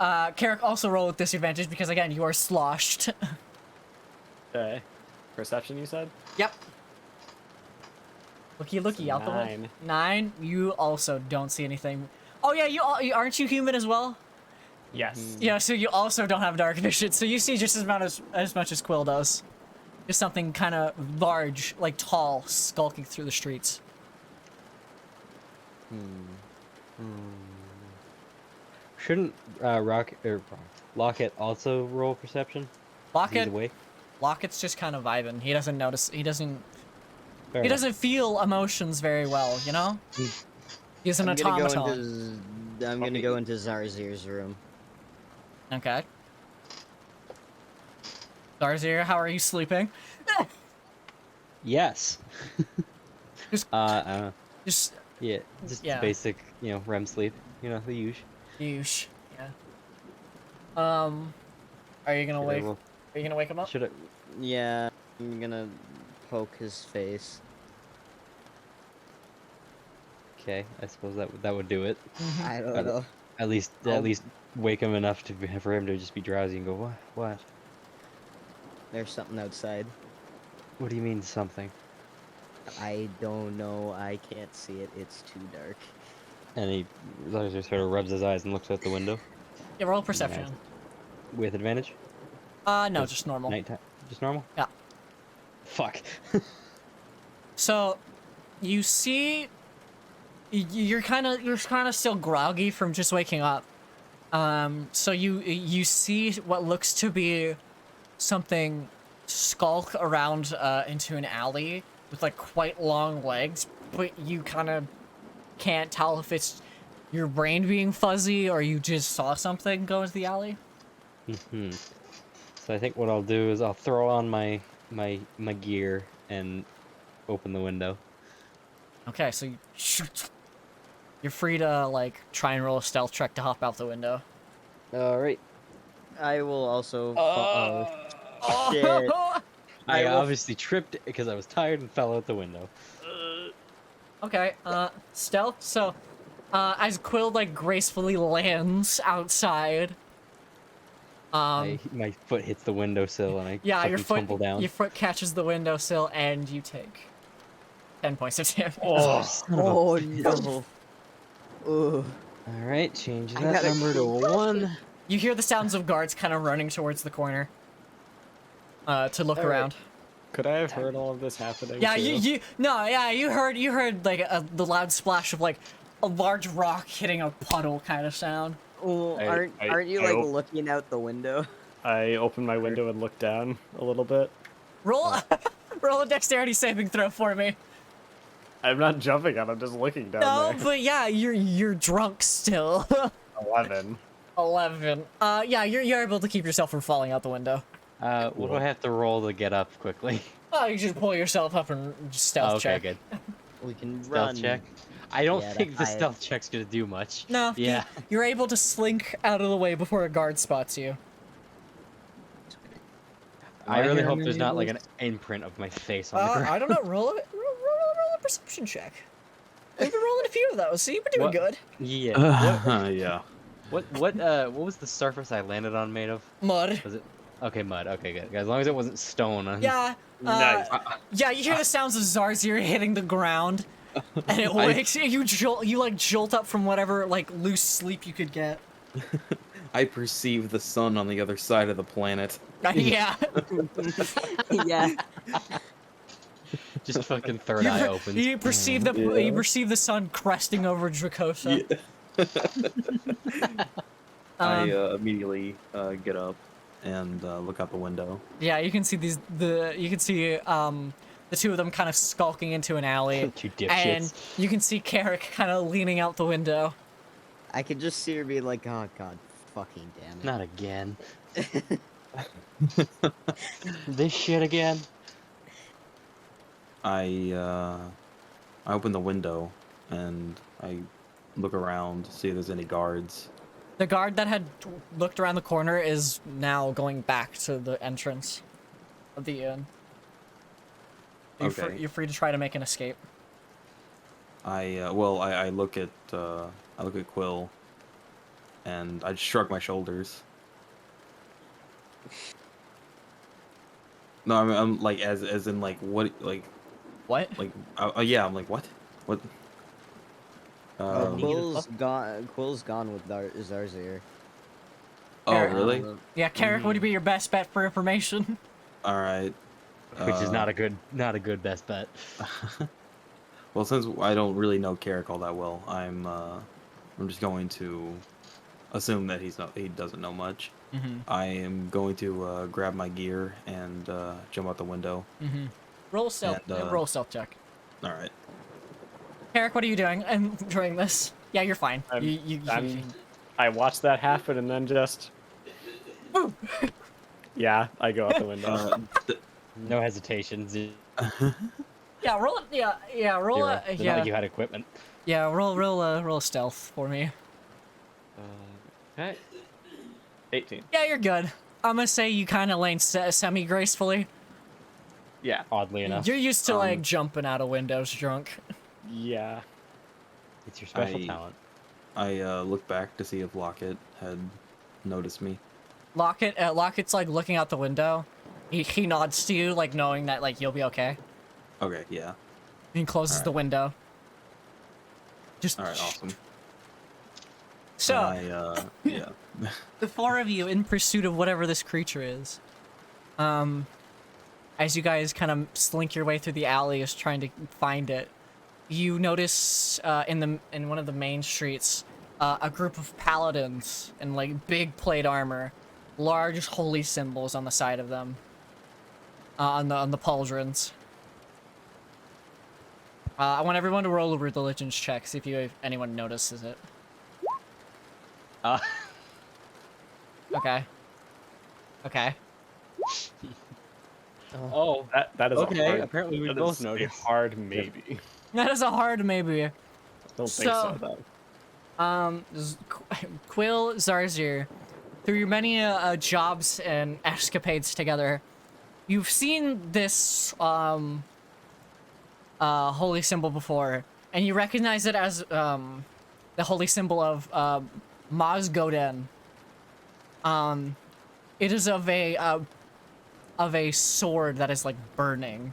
Carrick also roll with disadvantage because again, you are sloshed. Okay. Perception, you said? Yep. Looky, out the window. 9. 9. You also don't see anything. Oh yeah, aren't you human as well? Yes. Yeah, so you also don't have dark vision, so you see just as much as Quill does. Just something kind of large, like tall, skulking through the streets. Shouldn't Locket also roll perception? Locket, He's awake. Locket's just kind of vibing. He doesn't notice. He doesn't Fair enough. feel emotions very well. You know. He's an automaton. I'm gonna go into Zarzir's room. Okay. Zarzir, how are you sleeping? Yes. Just- Just Yeah, just Yeah. basic, REM sleep. The usual. douche. Yeah. Are you gonna wake? Are you gonna wake him up? Should I? Yeah, I'm gonna poke his face. Okay, I suppose that would do it. I don't Uh, know. At least I'll- wake him enough for him to just be drowsy and go, what? There's something outside. What do you mean something? I don't know. I can't see it. It's too dark. And he just sort of rubs his eyes and looks out the window Yeah, roll perception. Nice. With advantage. No, just normal. Nighttime, just normal. Yeah. Fuck. So, you see, you're kind of still groggy from just waking up. So you see what looks to be something skulk around into an alley with like quite long legs, but you kind of can't tell if it's your brain being fuzzy or you just saw something go into the alley. Hmm. So I think what I'll do is I'll throw on my gear and open the window. Okay, so you're free to like try and roll a stealth check to hop out the window. All right. I will also. Oh, Shit. I I will. obviously tripped because I was tired and fell out the window. Okay, stealth. So, as Quill like gracefully lands outside, My foot hits the windowsill and I yeah, your fucking tumble down. your foot catches the windowsill and you take 10 points of damage. Oh, son of a Oh bitch. no. Ugh. All right, change I that gotta number to a 1. You hear the sounds of guards kind of running towards the corner, to look All right. around. Could I have heard all of this happening? Yeah, too? you heard like the loud splash of like a large rock hitting a puddle kind of sound. Oh, I- aren't you I like op- looking out the window? I open my window and look down a little bit. Roll, roll a dexterity saving throw for me. I'm not jumping out. I'm just looking down No, there. but yeah, you're drunk still. 11. 11. Yeah, you're able to keep yourself from falling out the window. What do I have to roll to get up quickly? Oh, you just pull yourself up and just stealth Okay, check. good. We can Stealth run. check. I don't Yeah, think the that's high. stealth check's gonna do much. No, Yeah. you're able to slink out of the way before a guard spots you. I really hearing hope there's any not of like an those? imprint of my face on the ground. I don't know. Roll a perception check. We've been rolling a few of those, so you've been doing What? good. Yeah. Yeah. What was the surface I landed on made of? Mud. Was it? Okay, mud. Okay, good. As long as it wasn't stone. Yeah. Nice. Yeah, you hear the sounds of Zarzir hitting the ground, and it wakes you. You like jolt up from whatever like loose sleep you could get. I perceive the sun on the other side of the planet. Yeah. Yeah. Just fucking third eye open. You perceive you perceive the sun cresting over Dracosa. I immediately get up and look out the window. Yeah, you can see the two of them kind of skulking into an alley, You dipshits. and you can see Carrick kind of leaning out the window. I could just see her be like, oh god, fucking damn it. Not again. This shit again. I open the window and I look around to see if there's any guards. The guard that had looked around the corner is now going back to the entrance of the inn. Okay. You're free to try to make an escape. I look at Quill and I just shrug my shoulders. No, I'm like as in like what What? like yeah, I'm like what Quill's gone with Zarzir. oh Carrick. really? Yeah, Carrick would be your best bet for information. All right. Which is not a good best bet. Well, since I don't really know Carrick all that well, I'm just going to assume that he doesn't know much. Mm-hmm. I am going to grab my gear and jump out the window. Mm-hmm. Roll stealth. And, roll stealth check. All right. Carrick, what are you doing during this? Yeah, you're fine. I watched that happen and then just. Boom. Yeah, I go out the window. No hesitations. Yeah, roll it. Yeah, roll Zero. a But yeah. not you had equipment. Yeah, roll stealth for me. Okay. 18. Yeah, you're good. I'm gonna say you kind of lane semi gracefully. Yeah. Oddly enough, You're used to like jumping out of windows drunk. Yeah. it's your special I- talent. I look back to see if Lockett had noticed me. Locket's like looking out the window. He nods to you, like knowing that like you'll be okay. Okay, yeah. He closes the window. Just All right, awesome. So yeah. the four of you in pursuit of whatever this creature is. As you guys kind of slink your way through the alleys trying to find it, you notice in one of the main streets a group of paladins in like big plate armor, large holy symbols on the side of them. on the pauldrons. I want everyone to roll a religions check, see if anyone notices it. Okay. Okay. Oh, That is okay. a hard. Apparently we that both is noticed. a hard maybe. That is a hard maybe. Don't think so though. Quill, Zarzir, through your many jobs and escapades together, you've seen this holy symbol before, and you recognize it as the holy symbol of Maz Goden. It is of a sword that is like burning.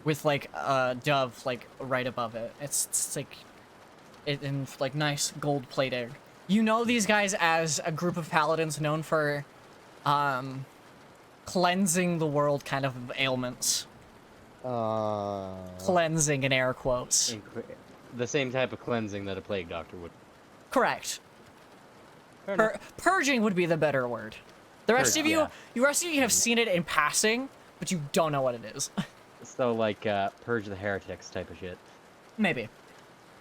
With like a dove like right above it. It's like it in like nice gold plated. You know these guys as a group of paladins known for cleansing the world kind of ailments. Cleansing in air quotes. The same type of cleansing that a plague doctor would. Correct. Purging would be the better word. The rest of you, have seen it in passing, but you don't know what it is. So like purge the heretics type of shit. Maybe.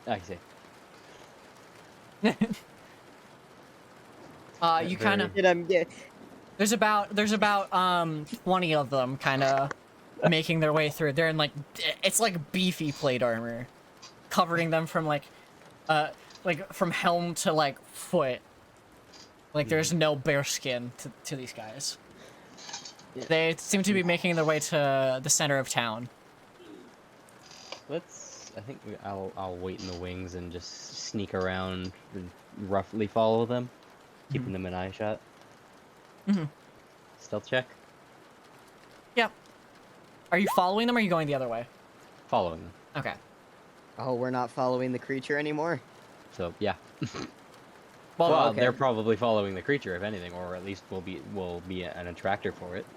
I see. You kind of. There's about 20 of them kind of making their way through. They're in like it's like beefy plate armor, covering them from like from helm to like foot. Like there's no bare skin to these guys. Yeah. They seem to be making their way to the center of town. I think I'll wait in the wings and just sneak around and roughly follow them, keeping them in eye shot. Stealth check. Yep. Are you following them or are you going the other way? Following them. Okay. Oh, we're not following the creature anymore? So yeah. Well, okay. They're probably following the creature, if anything, or at least will be an attractor for it.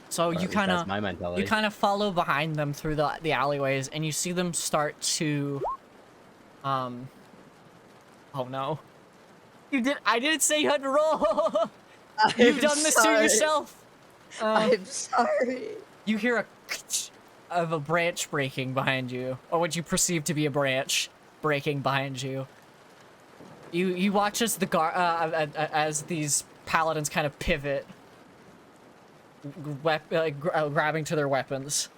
So you kind of that's my mentality. You kind of follow behind them through the alleyways, and you see them start to, oh no, I didn't say you had to roll. You've done this to yourself. I'm sorry. You hear a of a branch breaking behind you, or what you perceive to be a branch breaking behind you. You watch as as these paladins kind of pivot. Grabbing to their weapons.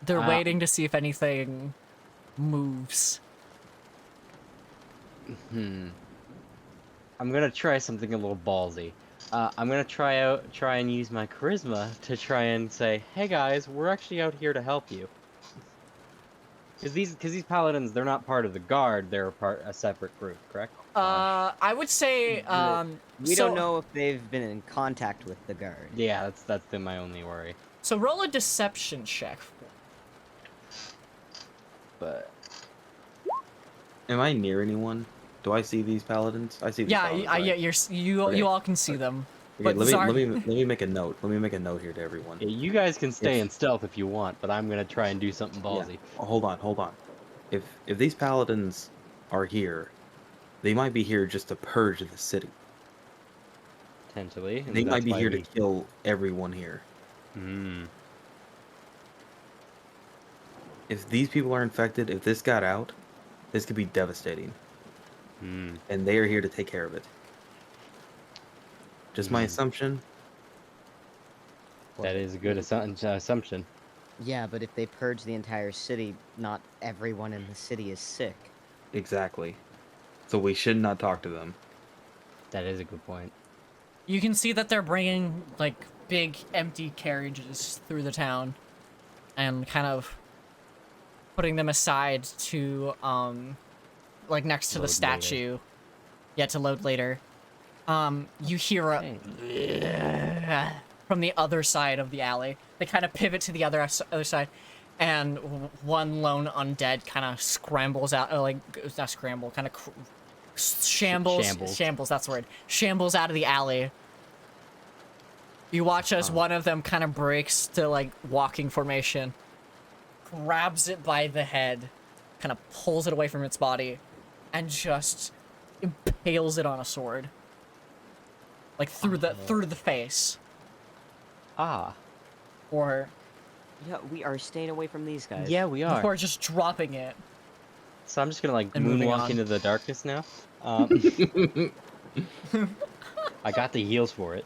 They're waiting to see if anything moves. I'm gonna try something a little ballsy. I'm gonna try and use my charisma to try and say, "Hey guys, we're actually out here to help you." Because these paladins, they're not part of the guard; they're a separate group, correct? I would say we don't know if they've been in contact with the guard. Yeah, that's been my only worry. So roll a deception check. But am I near anyone? Do I see these paladins? I see these paladins, right? you Okay. all can see them. Okay, But let me make a note. Let me make a note here to everyone. yeah, you guys can stay in stealth if you want, but I'm gonna try and do something ballsy. Yeah. Hold on. If these paladins are here, they might be here just to purge the city. Potentially. They might be here to kill everyone here. If these people are infected, if this got out, this could be devastating. And they are here to take care of it. Just my assumption. That is a good assumption. Yeah, but if they purge the entire city, not everyone in the city is sick. Exactly. So we should not talk to them. That is a good point. You can see that they're bringing like big empty carriages through the town, and kind of putting them aside to like next to the Load statue. later. Yeah, to load later. You hear a from the other side of the alley. They kind of pivot to the other side, and one lone undead kind of scrambles out, not scramble, kind of shambles. That's the word. Shambles out of the alley. You watch as one of them kind of breaks to like walking formation, grabs it by the head, kind of pulls it away from its body, and just impales it on a sword. Like through the face. Ah. Or Yeah, we are staying away from these guys. Yeah, we are. Or just dropping it. So I'm just gonna like And moving moonwalk on. into the darkness now. I got the heals for it.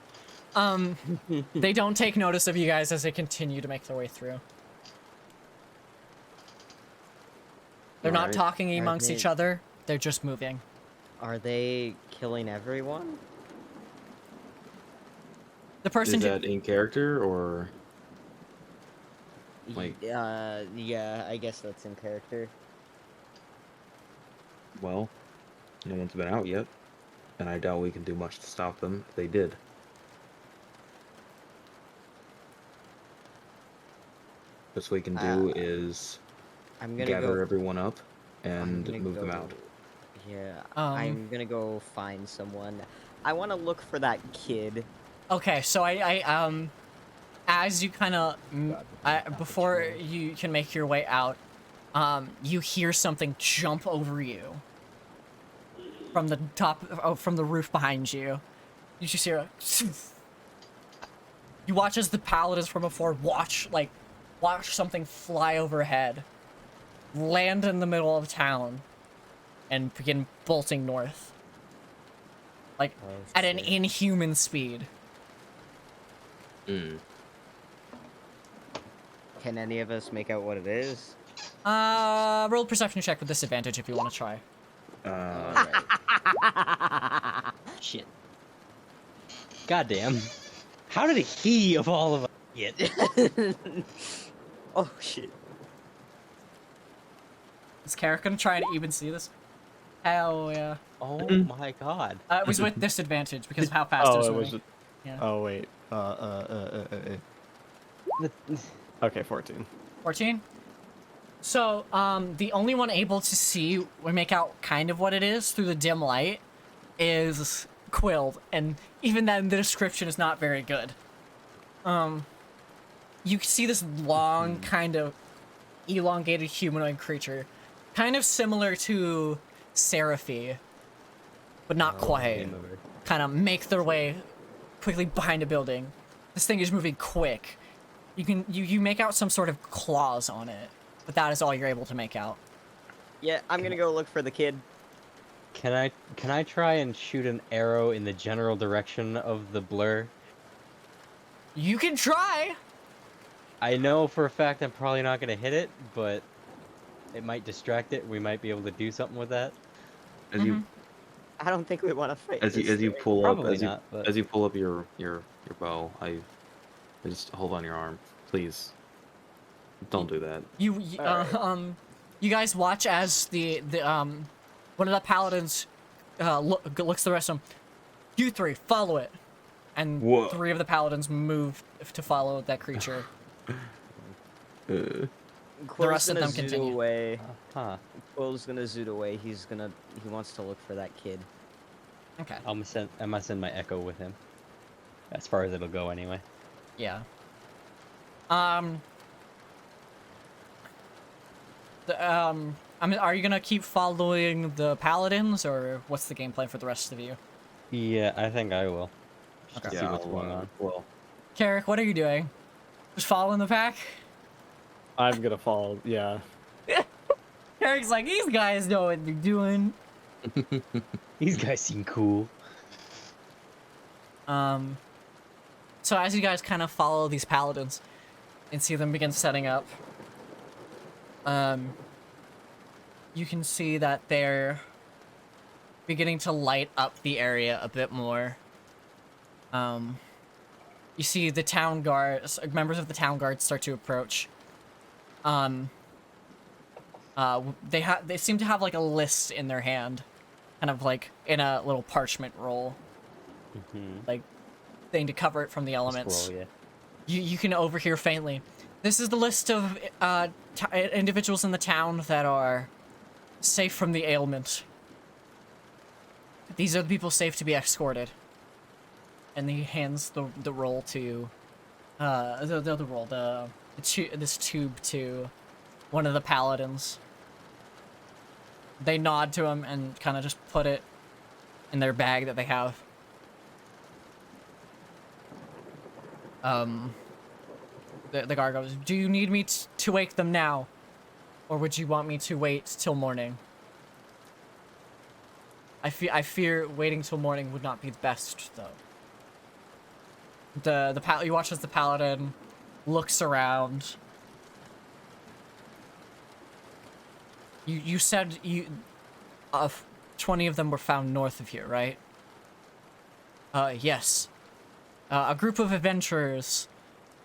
They don't take notice of you guys as they continue to make their way through. They're not Alright. talking Are amongst they- each other. They're just moving. Are they killing everyone? The person Is who- that in character or like? Yeah, I guess that's in character. Well, no one's been out yet, and I doubt we can do much to stop them if they did. Best we can do is I'm gonna gather go. everyone up I'm and gonna move them go- out. Yeah, Um, I'm gonna go find someone. I want to look for that kid. Okay, so as you kind of before you can make your way out, you hear something jump over you from the top, from the roof behind you. You just hear a. You watch as the paladins from before watch something fly overhead, land in the middle of town, and begin bolting north. Like at an inhuman speed. Mm. Can any of us make out what it is? Roll a perception check with disadvantage if you want to try. Shit. Goddamn. How did he of all of us get? Oh shit. Is Carrick gonna try to even see this? Hell yeah. Oh my god. It was with disadvantage because of how fast it was Oh, it moving. was. Yeah. Oh wait. Okay, 14. 14? So, the only one able to see or make out kind of what it is through the dim light is Quilled, and even then the description is not very good. You see this long, kind of elongated humanoid creature, kind of similar to Seraphy, but not quite. Kind of make their way quickly behind a building. This thing is moving quick. You make out some sort of claws on it, but that is all you're able to make out. Yeah, I'm gonna go look for the kid. Can I try and shoot an arrow in the general direction of the blur? You can try. I know for a fact I'm probably not gonna hit it, but it might distract it. We might be able to do something with that. As you I don't think we want to fight. as you this as you thing. pull up Probably as you not, but- as you pull up your bow, I just hold on your arm, please. Don't do that. You guys watch as the one of the paladins looks at the rest of them. You three follow it, and Whoa. 3 of the paladins move to follow that creature. Quill's rest of gonna them zoot continue. away. Huh. Quill's gonna zoot away. He wants to look for that kid. Okay. I'm gonna send my echo with him. As far as it'll go anyway. Yeah. I mean, are you gonna keep following the paladins, or what's the game plan for the rest of you? Yeah, I think I will. Just to Okay. see what's going on. Well, Carrick, what are you doing? Just following the pack? I'm gonna fall. Yeah. Carrick's like, these guys know what they're doing. These guys seem cool. So as you guys kind of follow these paladins and see them begin setting up, you can see that they're beginning to light up the area a bit more. You see the town guards, members of the town guard start to approach. They seem to have like a list in their hand, kind of like in a little parchment roll, like thing to cover it from the elements. Scroll, yeah. You can overhear faintly. This is the list of individuals in the town that are safe from the ailment. These are the people safe to be escorted. And he hands the roll to this tube to one of the paladins. They nod to him and kind of just put it in their bag that they have. The guard goes, "Do you need me to wake them now? Or would you want me to wait till morning?" I fear waiting till morning would not be the best, though. You watch as the paladin looks around. You said 20 of them were found north of here, right? Yes. A group of adventurers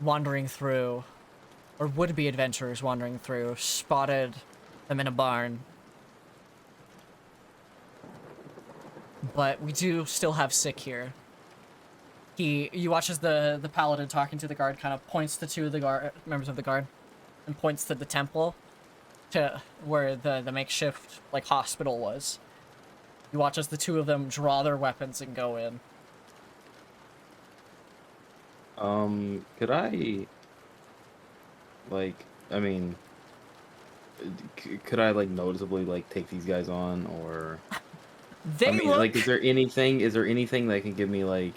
wandering through, or would-be adventurers wandering through, spotted them in a barn. But we do still have sick here. You watch as the paladin talking to the guard kind of points to two of the members of the guard and points to the temple, to where the makeshift like hospital was. You watch as the two of them draw their weapons and go in. Could I, like, I mean, could I like noticeably like take these guys on, or They look like, is there anything that can give me like,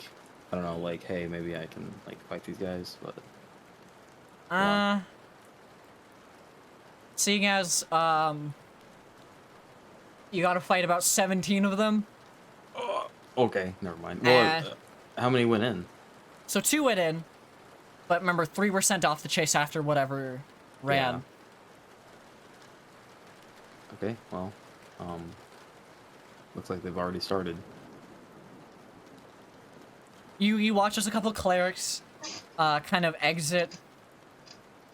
I don't know, like, hey, maybe I can like fight these guys, but seeing as you gotta fight about 17 of them. okay, never mind. Well, how many went in? So 2 went in, but remember 3 were sent off to chase after whatever ran. Yeah. Okay, well, looks like they've already started. You watch as a couple clerics kind of exit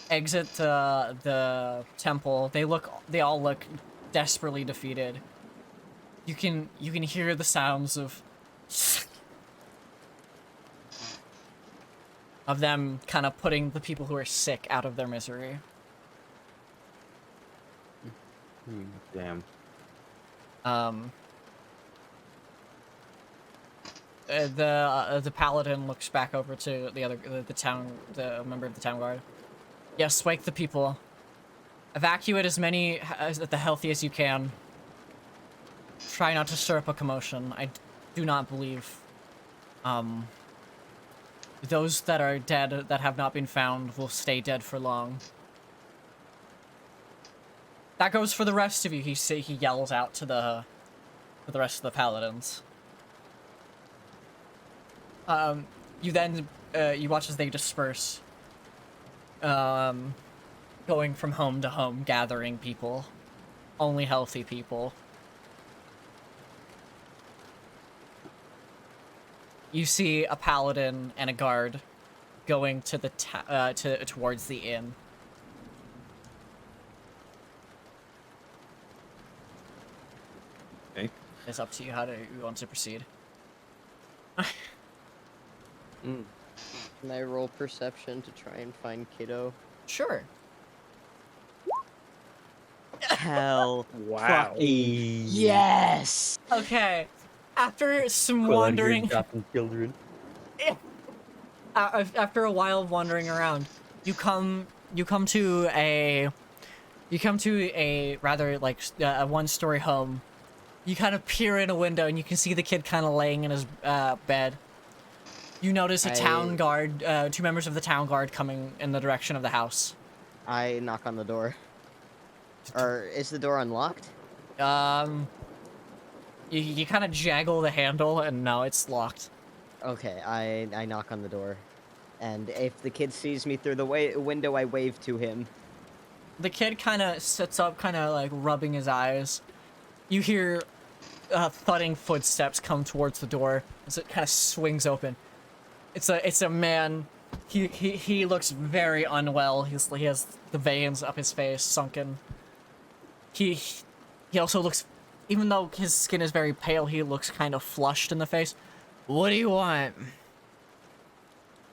the temple. They all look desperately defeated. You can hear the sounds of them kind of putting the people who are sick out of their misery. Damn. The paladin looks back over to the member of the town guard. Yes, wake the people. Evacuate as many the healthy as you can. Try not to stir up a commotion. I do not believe those that are dead that have not been found will stay dead for long. That goes for the rest of you. He yells out to the rest of the paladins. You then you watch as they disperse, going from home to home, gathering people, only healthy people. You see a paladin and a guard going to the towards the inn. Okay. It's up to you how you want to proceed. Can I roll perception to try and find Kiddo? Sure. Hell. Wow. Yes! Okay. After some Quill out here wandering, adopting children. after a while of wandering around, you come to a rather like a one-story home. You kind of peer in a window and you can see the kid kind of laying in his bed. You notice a town guard, 2 members of the town guard coming in the direction of the house. I knock on the door. Or is the door unlocked? You kind of jaggle the handle and no, it's locked. Okay, I knock on the door. And if the kid sees me through the window, I wave to him. The kid kind of sits up, kind of like rubbing his eyes. You hear thudding footsteps come towards the door as it kind of swings open. It's a man. He looks very unwell. He has the veins up his face sunken. He also looks, even though his skin is very pale, he looks kind of flushed in the face. What do you want?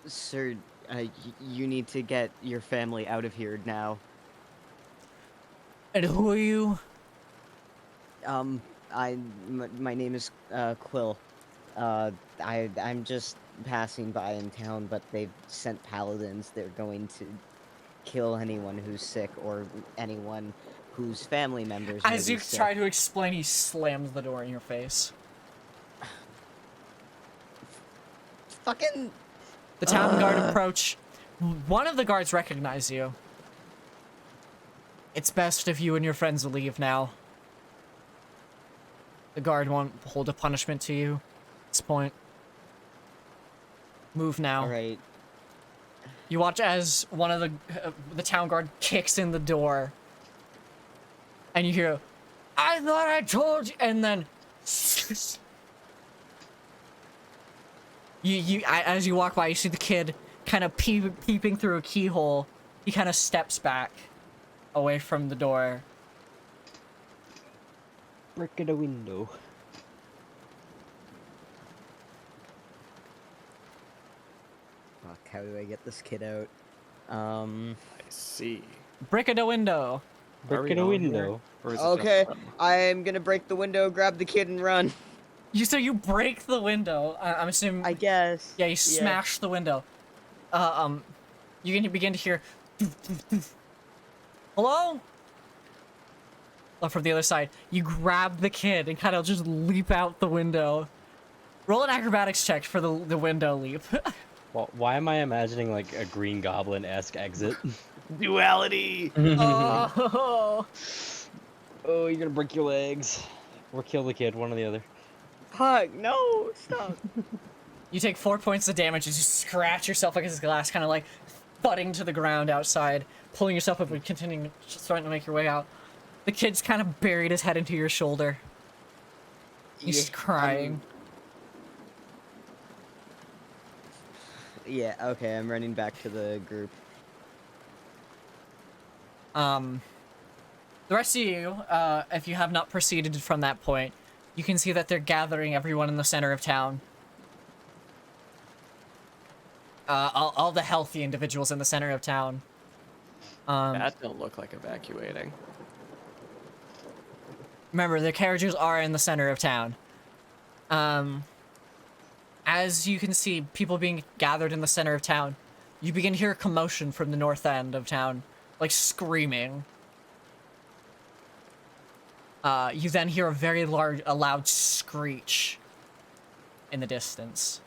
Sir, you need to get your family out of here now. And who are you? My name is Quill. I'm just passing by in town, but they've sent paladins. They're going to kill anyone who's sick or anyone whose family members. As you try to explain, he slams the door in your face. Fucking. The town guard approach. One of the guards recognize you. It's best if you and your friends leave now. The guard won't hold a punishment to you at this point. Move now. All right. You watch as one of the town guard kicks in the door, and you hear, "I thought I told you," and then as you walk by, you see the kid kind of peeping through a keyhole. He kind of steps back away from the door. Brick at a window. Fuck, how do I get this kid out? I see. Brick at a window. Are Brick we at a on here? window. Or is it Okay, just- I'm gonna break the window, grab the kid, and run. So you break the window. I'm assuming. I guess. Yeah, you smash the window. You can begin to hear. Hello? Oh, from the other side, you grab the kid and kind of just leap out the window. Roll an acrobatics check for the window leap. Well, why am I imagining like a Green Goblin-esque exit? Duality. Oh. Oh, you're gonna break your legs. Or kill the kid, one or the other. Fuck, no, stop. You take 4 points of damage as you scratch yourself against glass, kind of like butting to the ground outside, pulling yourself up and continuing, starting to make your way out. The kid's kind of buried his head into your shoulder. He's crying. Yeah, okay, I'm running back to the group. The rest of you, if you have not proceeded from that point, you can see that they're gathering everyone in the center of town. All the healthy individuals in the center of town. That don't look like evacuating. Remember, the carriages are in the center of town. As you can see people being gathered in the center of town, you begin to hear a commotion from the north end of town, like screaming. You then hear a loud screech in the distance.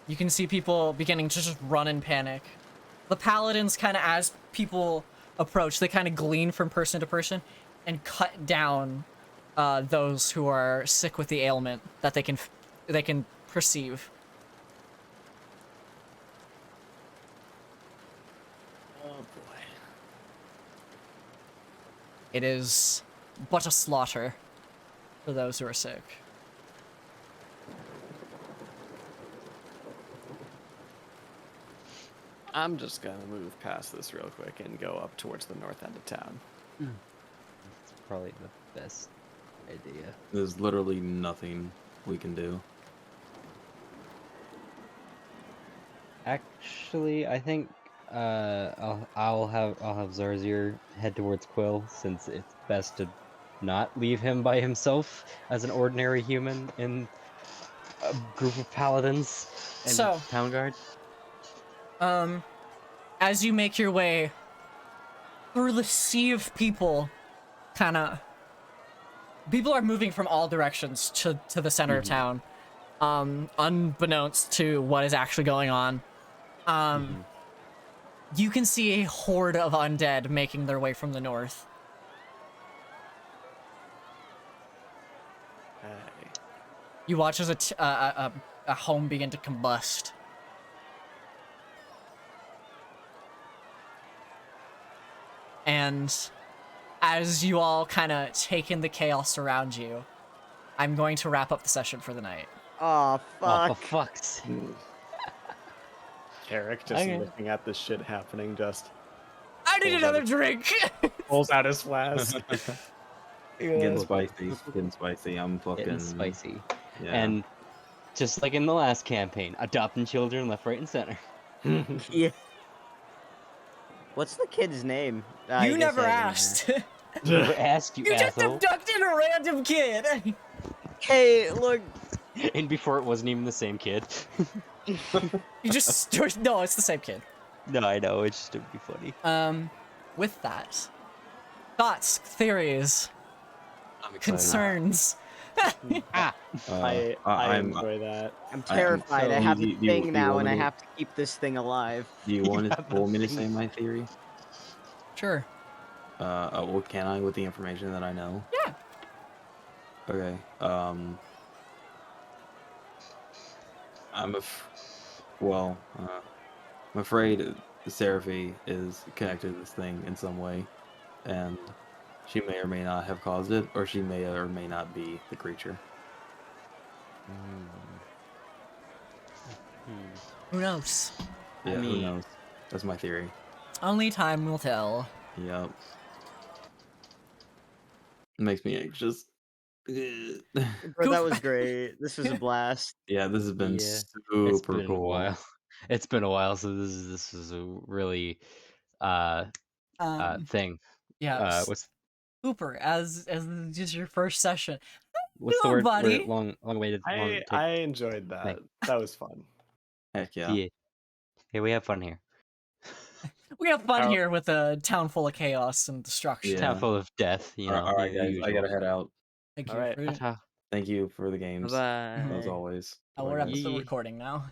You can see people beginning to just run in panic. The paladins kind of, as people approach, they kind of glean from person to person and cut down those who are sick with the ailment that they can perceive. Oh boy. It is but a slaughter for those who are sick. I'm just gonna move past this real quick and go up towards the north end of town. It's probably the best idea. There's literally nothing we can do. Actually, I think I'll have Zarzir head towards Quill, since it's best to not leave him by himself as an ordinary human in a group of paladins and So- town guard. As you make your way through the sea of people, people are moving from all directions to the center of town, unbeknownst to what is actually going on. You can see a horde of undead making their way from the north. Hey. You watch as a home begin to combust. And as you all kind of take in the chaos around you, I'm going to wrap up the session for the night. Oh, Oh, fuck. for fuck's sake. Carrick just Okay. looking at this shit happening, just I need another drink! pulls out his flask. Getting spicy. Getting spicy. I'm fucking Getting spicy. Yeah. And just like in the last campaign, adopting children left, right, and center. Yeah. What's the kid's name? I You guess never I don't asked. Never asked you, You just asshole. abducted a random kid! know. Hey, look. And before it wasn't even the same kid. You just no, it's the same kid. No, I know, it's just, it would be funny. With that, thoughts, theories, I'm excited. concerns. Ah! I enjoy that. I'm I am terrified. I so- have do a you- do you- thing do you now, want and I me to- have to keep this thing alive. Do you want Yeah, the me to thing. say my theory? Sure. Well, can I with the information that I know? Yeah. Okay. I'm afraid Seraphy is connected to this thing in some way, and she may or may not have caused it, or she may or may not be the creature. Who knows? Yeah, who mean- knows? That's my theory. Only time will tell. Yep. Makes me anxious. Bro, that was great. This was a blast. Yeah, this has been Yeah, super it's been cool. a while. It's been a while, so this is a really thing. Yeah. What's Cooper, as this is your first session. the Hello, word? buddy. Long waited. Long take. I enjoyed that. That was fun. Heck yeah. Yeah. Hey, we have fun here. We have fun How- here with a town full of chaos and destruction. Yeah. Town full of death. You know. All right, the guys, I usual. gotta head out. Thank All you. right. For, Ta-ta. Thank you for the games, Bye. as always. we're Bye, at guys. the recording now.